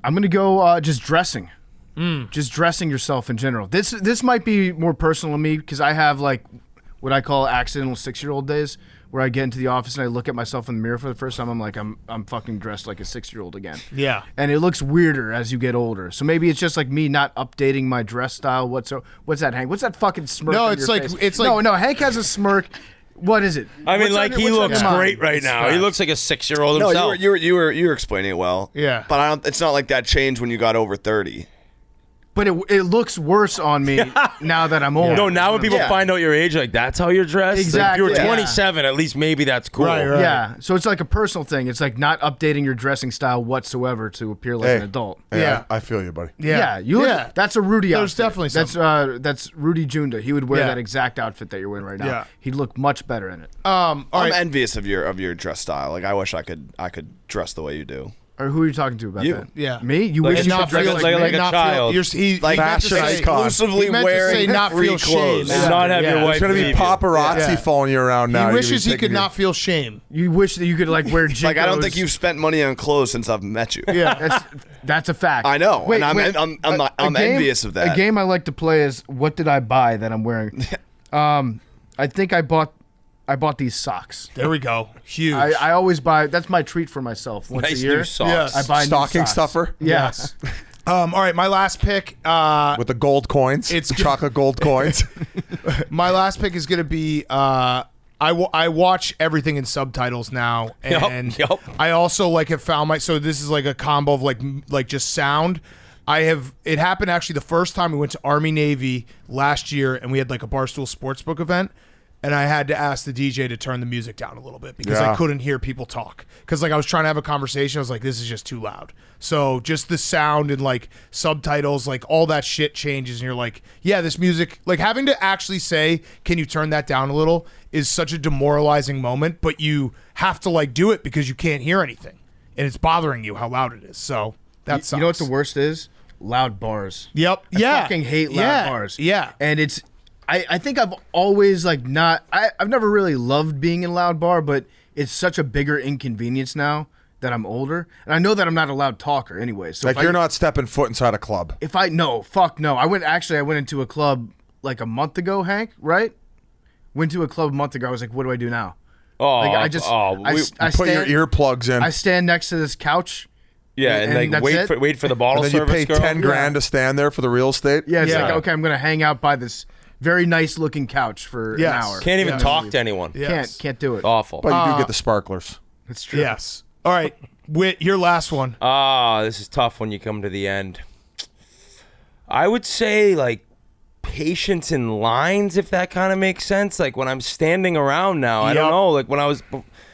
I'm gonna go just dressing. Just dressing yourself in general. This might be more personal to me because I have like what I call accidental 6-year-old days where I get into the office and I look at myself in the mirror for the first time. I'm like, I'm fucking dressed like a 6-year-old again. Yeah. And it looks weirder as you get older. So maybe it's just like me not updating my dress style. What's that, Hank? What's that fucking smirk? No, on it's your like- face? it's like- no. Hank has a smirk. What is it? I mean, What's like on he your- what's on looks your mind? great right now. He facts. looks like a 6-year-old No, himself. you were explaining it well. Yeah. But it's not like that changed when you got over 30. But it looks worse on me now that I'm older. No, now when people Yeah. find out your age, like that's how you're dressed. Exactly. Like, if you're Yeah. 27, at least maybe that's cool. Right, right. Yeah, so it's like a personal thing. It's like not updating your dressing style whatsoever to appear like an adult. Hey, Yeah. I feel you, buddy. Yeah, you look. That's a Rudy There's outfit. definitely that's Rudy Junda. He would wear Yeah. that exact outfit that you're wearing right now. Yeah. He'd look much better in it. All I'm right. envious of your dress style. Like I wish I could dress the way you do. Or who are you talking to about You. that? Yeah. Me? You Like wish and you not could dress feel like, like- me? like a not child. He Like meant to fashion say, icon. Exclusively he meant wearing to say not free feel clothes. shame. And not have your wife There's gonna be leave you. paparazzi Yeah. following you around now. He You're wishes he taking could your- not feel shame. You wish that you could like wear Jinkos. Like I don't think you've spent money on clothes since I've met you. Yeah. That's a fact. I know, Wait, and wait, I'm a game- envious of that. A game I like to play is what did I buy that I'm wearing? I think I bought these socks. There we go. Huge. I always buy. That's my treat for myself once Nice a year. new socks. Yes. I buy new Stocking socks. stuffer Yes. All right, my last pick. with the gold coins. It's the good. chocolate gold coins. My last pick is going to be I watch everything in subtitles now, and Yup. I also like have found so this is like a combo of like just sound. It happened actually the first time we went to Army Navy last year, and we had like a Barstool Sportsbook event, and I had to ask the DJ to turn the music down a little bit because I Yeah. couldn't hear people talk. Because like I was trying to have a conversation, I was like, this is just too loud. So just the sound and like subtitles, like all that shit changes, and you're like, yeah, this music, like having to actually say, can you turn that down a little, is such a demoralizing moment. But you have to like do it because you can't hear anything, and it's bothering you how loud it is. So that sucks. You know what the worst is? Loud bars. Yep. I Yeah. fucking hate loud Yeah. bars. Yeah. And it's I think I've always like I've never really loved being in a loud bar, but it's such a bigger inconvenience now that I'm older. And I know that I'm not a loud talker anyway. So like if you're not stepping foot inside a club. Fuck no. I went into a club like a month ago, Hank, right? Went to a club a month ago. I was like, what do I do now? Oh, Like I just I Put your stand, earplugs in, I stand next to this couch. yeah, and and like that's it? wait for the bottle and then you service pay girl. 10 grand to stand there for the real estate. Yeah, it's Yeah. like, okay, I'm going to hang out by this very nice looking couch for Yes. an hour. Can't even Yeah. talk to anyone. Yes. Can't do it. Awful. But you do get the sparklers. It's true. Yes. All right, Whit, your last one. This is tough when you come to the end. I would say like patience in lines, if that kind of makes sense. Like when I'm standing around now, I don't Yep. know. Like when I was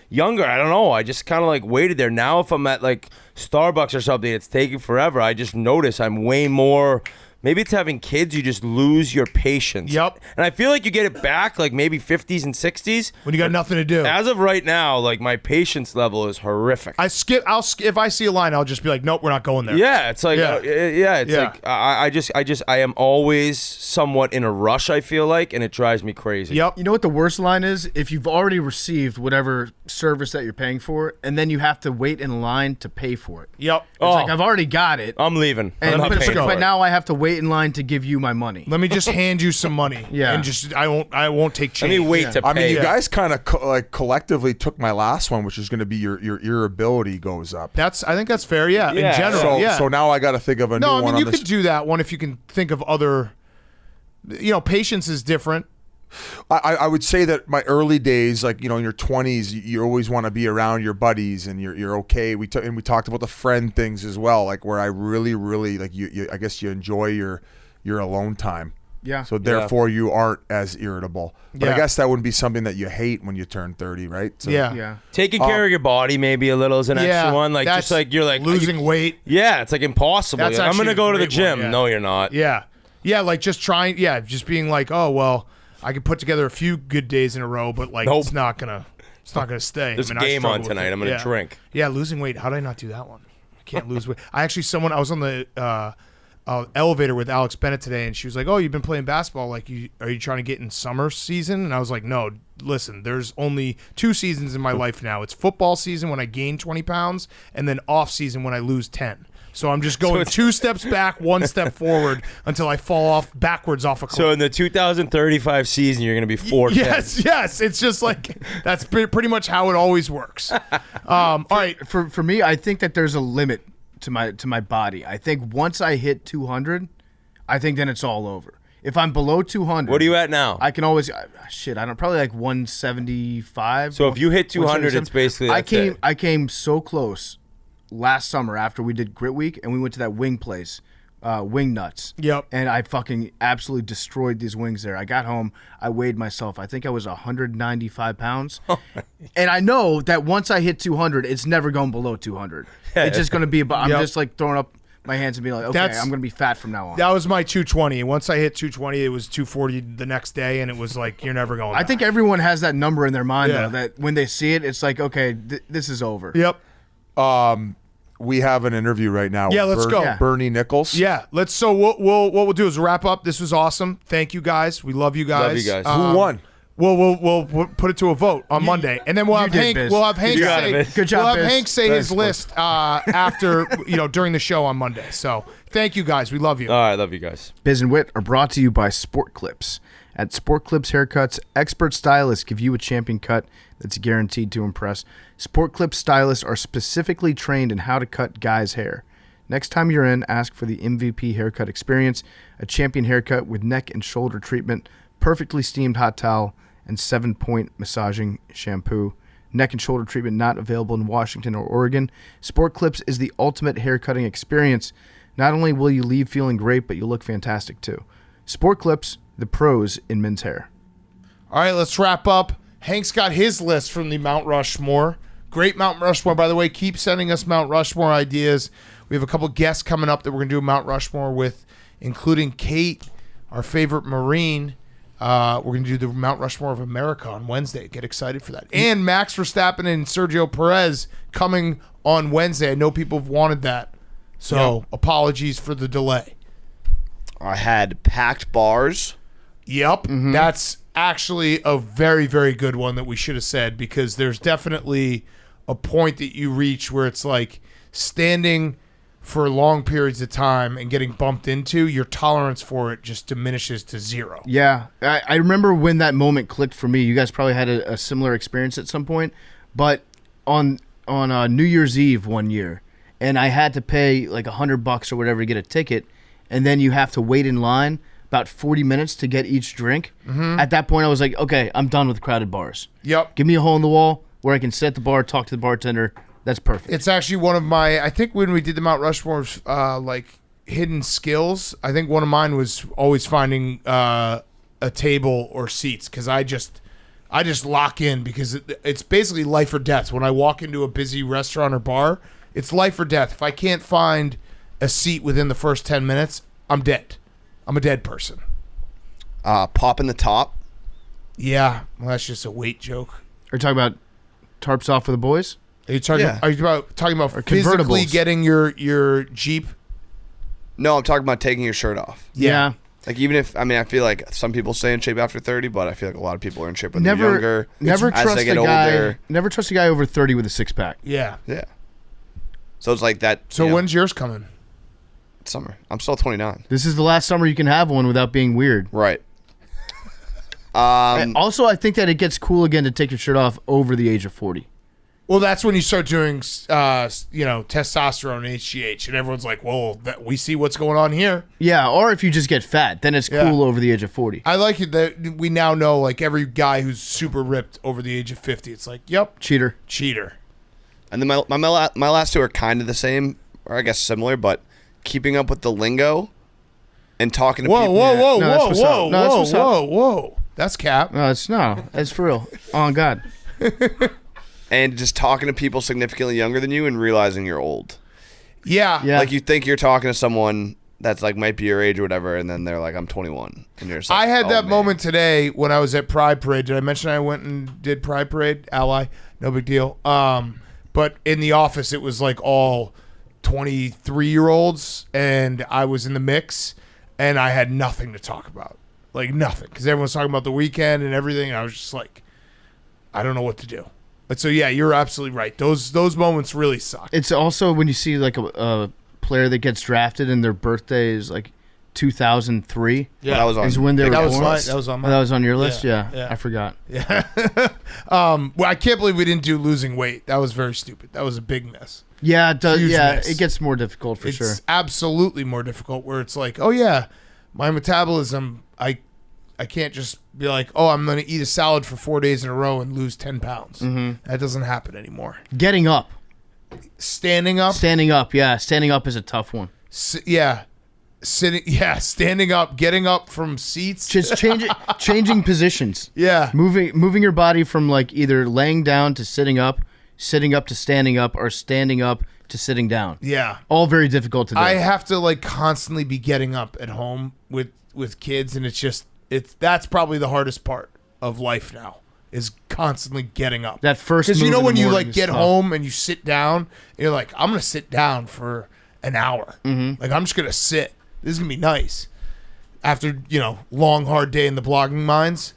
younger, I don't know. I just kind of like waited there. Now if I'm at like Starbucks or something, it's taking forever. I just notice I'm way more. Maybe it's having kids. You just lose your patience. Yep. And I feel like you get it back like maybe 50s and 60s. When you got nothing to do. As of right now, like my patience level is horrific. I'll skip if I see a line, I'll just be like, nope, we're not going there. Yeah, it's like Yeah. it's Yeah. like I am always somewhat in a rush, I feel like, and it drives me crazy. Yep. You know what the worst line is? If you've already received whatever service that you're paying for, and then you have to wait in line to pay for it. Yep. It's like I've already got it, I'm leaving. and I'm not but, paying for but it. now I have to wait in line to give you my money. Let me just hand you some money. Yeah. And just I won't take Let change. me wait to pay. I mean, you Yeah. guys kind of like collectively took my last one, which is going to be your irritability goes up. I think that's fair. Yeah. Yeah. In general. So, yeah. so now I got to think of a no, new I one mean on you this. could do that one if you can think of other. Patience is different. I would say that my early days, like in your 20s, you always want to be around your buddies and you're okay. We talked about the friend things as well, like where I really like you I guess you enjoy your alone time. Yeah. So therefore you aren't as irritable. But Yeah. I guess that wouldn't be something that you hate when you turn 30, right? So, Yeah. Yeah. Taking care of your body maybe a little is an Yeah, extra one. Like that's just like you're like losing weight. Yeah, it's like impossible. That's Like, I'm actually gonna a go to the great one, gym. yeah. No, you're not. Yeah. Yeah, like just trying. Yeah, just being like, oh well, I could put together a few good days in a row, but like Nope. it's not gonna stay. There's I a mean, I game struggle on with tonight. it. I'm gonna Yeah. drink. Yeah, losing weight. How did I not do that one? I can't lose weight. I was on the elevator with Alex Bennett today, and she was like, "Oh, you've been playing basketball. Like, are you trying to get in summer season?" And I was like, "No, listen. There's only 2 seasons in my life now. It's football season when I gain 20 pounds, and then off season when I lose 10." So I'm just going 2 steps back, 1 step forward until I fall backwards off a cliff. So in the 2035 season, you're gonna be 4'10". Yes. It's just like that's pretty much how it always works. All right. For me, I think that there's a limit to my body. I think once I hit 200, I think then it's all over. If I'm below 200, What are you at now? I can always I don't probably like 175. So if you hit 200, 177. it's basically I came so close last summer after we did Grit Week and we went to that wing place wing nuts. Yep. And I fucking absolutely destroyed these wings there. I got home, I weighed myself. I think I was 195 pounds. And I know that once I hit 200, it's never going below 200. It's just going to be about, I'm just like throwing up my hands and being like, okay, I'm going to be fat from now on. That was my 220. Once I hit 220, it was 240 the next day, and it was like, you're never going back. I think everyone has that number in their mind, though, that when they see it, it's like, okay, this is over. Yep. We have an interview right now. Yeah, with let's go. Yeah. Bernie Nichols. Yeah, so what we'll do is wrap up. This was awesome. Thank you guys. We love you guys. Love you guys. Who won? We'll put it to a vote on Monday, and then we'll have did, Hank. Biz. We'll have Hank You got say. it, Biz. Good job, We'll have Biz. Hank say his list after during the show on Monday. So thank you guys. We love you. All right, love you guys. Biz and Whit are brought to you by Sport Clips. At Sport Clips Haircuts, expert stylists give you a champion cut that's guaranteed to impress. Sport Clips stylists are specifically trained in how to cut guys' hair. Next time you're in, ask for the MVP haircut experience, a champion haircut with neck and shoulder treatment, perfectly steamed hot towel, and 7-point massaging shampoo. Neck and shoulder treatment not available in Washington or Oregon. Sport Clips is the ultimate haircutting experience. Not only will you leave feeling great, but you'll look fantastic too. Sport Clips, the pros in men's hair. All right, let's wrap up. Hank's got his list from the Mount Rushmore. Great Mount Rushmore, by the way. Keep sending us Mount Rushmore ideas. We have a couple guests coming up that we're going to do Mount Rushmore with, including Kate, our favorite Marine. We're going to do the Mount Rushmore of America on Wednesday. Get excited for that. And Max Verstappen and Sergio Perez coming on Wednesday. I know people have wanted that. So apologies for the delay. I had packed bars. Yep. That's actually a very, very good one that we should have said, because there's definitely a point that you reach where it's like standing for long periods of time and getting bumped into, your tolerance for it just diminishes to zero. Yeah, I remember when that moment clicked for me. You guys probably had a similar experience at some point, but on New Year's Eve one year, and I had to pay like $100 or whatever to get a ticket, and then you have to wait in line about 40 minutes to get each drink. At that point, I was like, okay, I'm done with crowded bars. Yep. Give me a hole in the wall where I can sit at the bar, talk to the bartender. That's perfect. It's actually one of my, I think when we did the Mount Rushmore's like hidden skills, I think one of mine was always finding a table or seats, because I just lock in, because it's basically life or death. When I walk into a busy restaurant or bar, it's life or death. If I can't find a seat within the first 10 minutes, I'm dead. I'm a dead person. Popping the top. Yeah, well, that's just a weight joke. Are you talking about tarps off for the boys? Are you talking? Yeah. Are you talking about Or physically convertibles. getting your Jeep? No, I'm talking about taking your shirt off. Yeah. Like, even if, I mean, I feel like some people stay in shape after 30, but I feel like a lot of people are in shape when they're younger. Never As trust they get a guy. older. Never trust a guy over 30 with a six pack. Yeah. Yeah. So it's like that. So you know, when's yours coming? summer? I'm still 29. This is the last summer you can have one without being weird. Right. Also, I think that it gets cool again to take your shirt off over the age of 40. Well, that's when you start doing, testosterone and HGH, and everyone's like, "Whoa, we see what's going on here." Yeah, or if you just get fat, then it's Yeah. cool over the age of 40. I like it that we now know, like, every guy who's super ripped over the age of 50, it's like, "Yep, Cheater. cheater." And then my last two are kind of the same, or I guess similar, but keeping up with the lingo and talking to Whoa, people. whoa, whoa, No, that's whoa, what's up. whoa, No, that's whoa, what's up. whoa, whoa! That's cap. No, it's for real. Oh, God. And just talking to people significantly younger than you and realizing you're old. Yeah, Yeah. Like, you think you're talking to someone that's like might be your age or whatever, and then they're like, I'm 21. And you're just like, I had oh, that man. moment today when I was at Pride Parade. Did I mention I went and did Pride Parade? Ally, no big deal. But in the office, it was like all 23-year-olds, and I was in the mix, and I had nothing to talk about, like nothing, because everyone's talking about the weekend and everything. And I was just like, I don't know what to do. But so yeah, you're absolutely right. Those moments really suck. It's also when you see like a player that gets drafted and their birthday is like 2003. Yeah. That was on, Is when they were that was born. mine. That was on Oh, mine. that was on your list? Yeah, Yeah. yeah. I forgot. Well, I can't believe we didn't do losing weight. That was very stupid. That was a big miss. Yeah, it does. Huge Yeah, miss. it gets more difficult for It's sure. absolutely more difficult, where it's like, oh yeah, my metabolism, I can't just be like, oh, I'm going to eat a salad for 4 days in a row and lose 10 pounds. That doesn't happen anymore. Getting up. Standing up, Standing up, yeah. Standing up is a tough one. yeah. standing up, getting up from seats. Just changing positions. Yeah. Moving your body from like either laying down to sitting up to standing up, or standing up to sitting down. Yeah. All very difficult to do. I have to like constantly be getting up at home with kids, and that's probably the hardest part of life now, is constantly getting up. That first because move in the when you morning like is get tough. home and you sit down, you're like, I'm gonna sit down for an hour. Mm-hmm. Like I'm just gonna sit. This is gonna be nice. After long hard day in the blogging mines.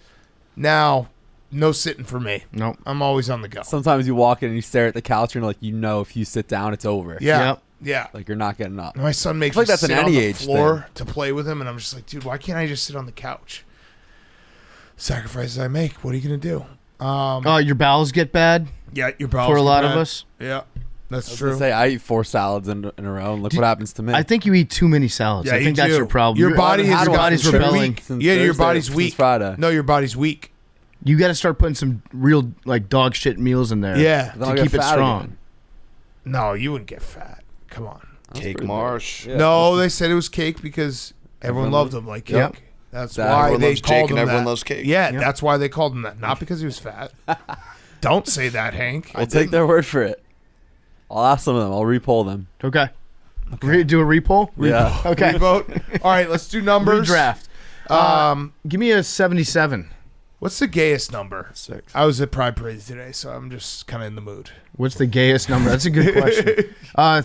Now, no sitting for me. Nope. I'm always on the go. Sometimes you walk in and you stare at the couch and you're like, if you sit down, it's over. Yeah. Yep. Yeah. Like you're not getting up. My son makes I feel like me that's sit an on any the age floor to play with him, and I'm just like, dude, why can't I just sit on the couch? Sacrifices I make. What are you gonna do? Your bowels get bad Yeah, your bowels for a get lot of bad. us. Yeah, that's I was true. gonna say I eat 4 salads in a row, and look what happens to me. I think you eat too many salads. Yeah, I think you that's do. your problem. Your body your has body's gotten rebelling. weak. Since Yeah, your Thursday, body's since weak. Friday. No, your body's weak. You got to start putting some real like dog shit meals in there. Yeah. Then I'll to get keep it fat strong. again. No, you wouldn't get fat. Come on. That's Cake pretty Marsh. big. Yeah. No, they said it was cake because everyone loved him like cake. Yep. That's That- why Everyone they loves Jake called and him everyone that. loves cake. Yeah, Yep. that's why they called him that. Not because he was fat. Don't say that, Hank. I'll take their word for it. I'll ask some of them. I'll repoll them. Okay. Do a repoll. Yeah. Okay. Vote. All right, let's do numbers. Redraft. Give me a 77. What's the gayest number? 6. I was at Pride Parade today, so I'm just kind of in the mood. What's the gayest number? That's a good question.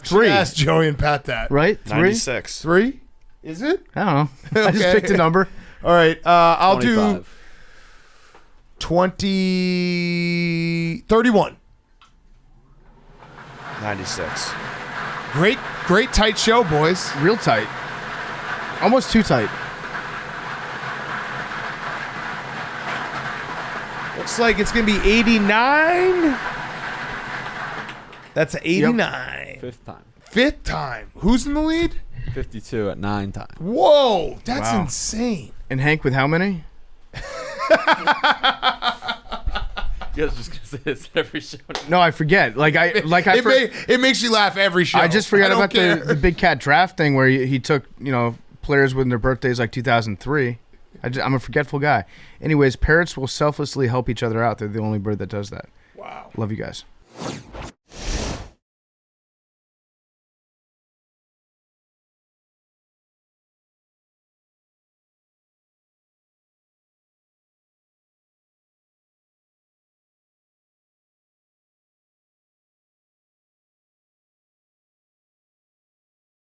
3. Ask Joey and Pat that. Right? 3? 96. 3? Is it? I don't know. I just Okay. picked a number. All right. I'll do 25. 31. 96. Great tight show, boys. Real tight. Almost too tight. Looks like it's going to be 89. That's 89. Fifth time. Fifth time. Who's in the lead? 52 at 9 times. Whoa, that's Wow. insane. And Hank with how many? You guys just gonna say this every show. No, I forget. It makes you laugh every show. I just forgot don't about care. the Big Cat draft thing where he took, players when their birthdays like 2003. I'm a forgetful guy. Anyways, parrots will selflessly help each other out. They're the only bird that does that. Wow. Love you guys.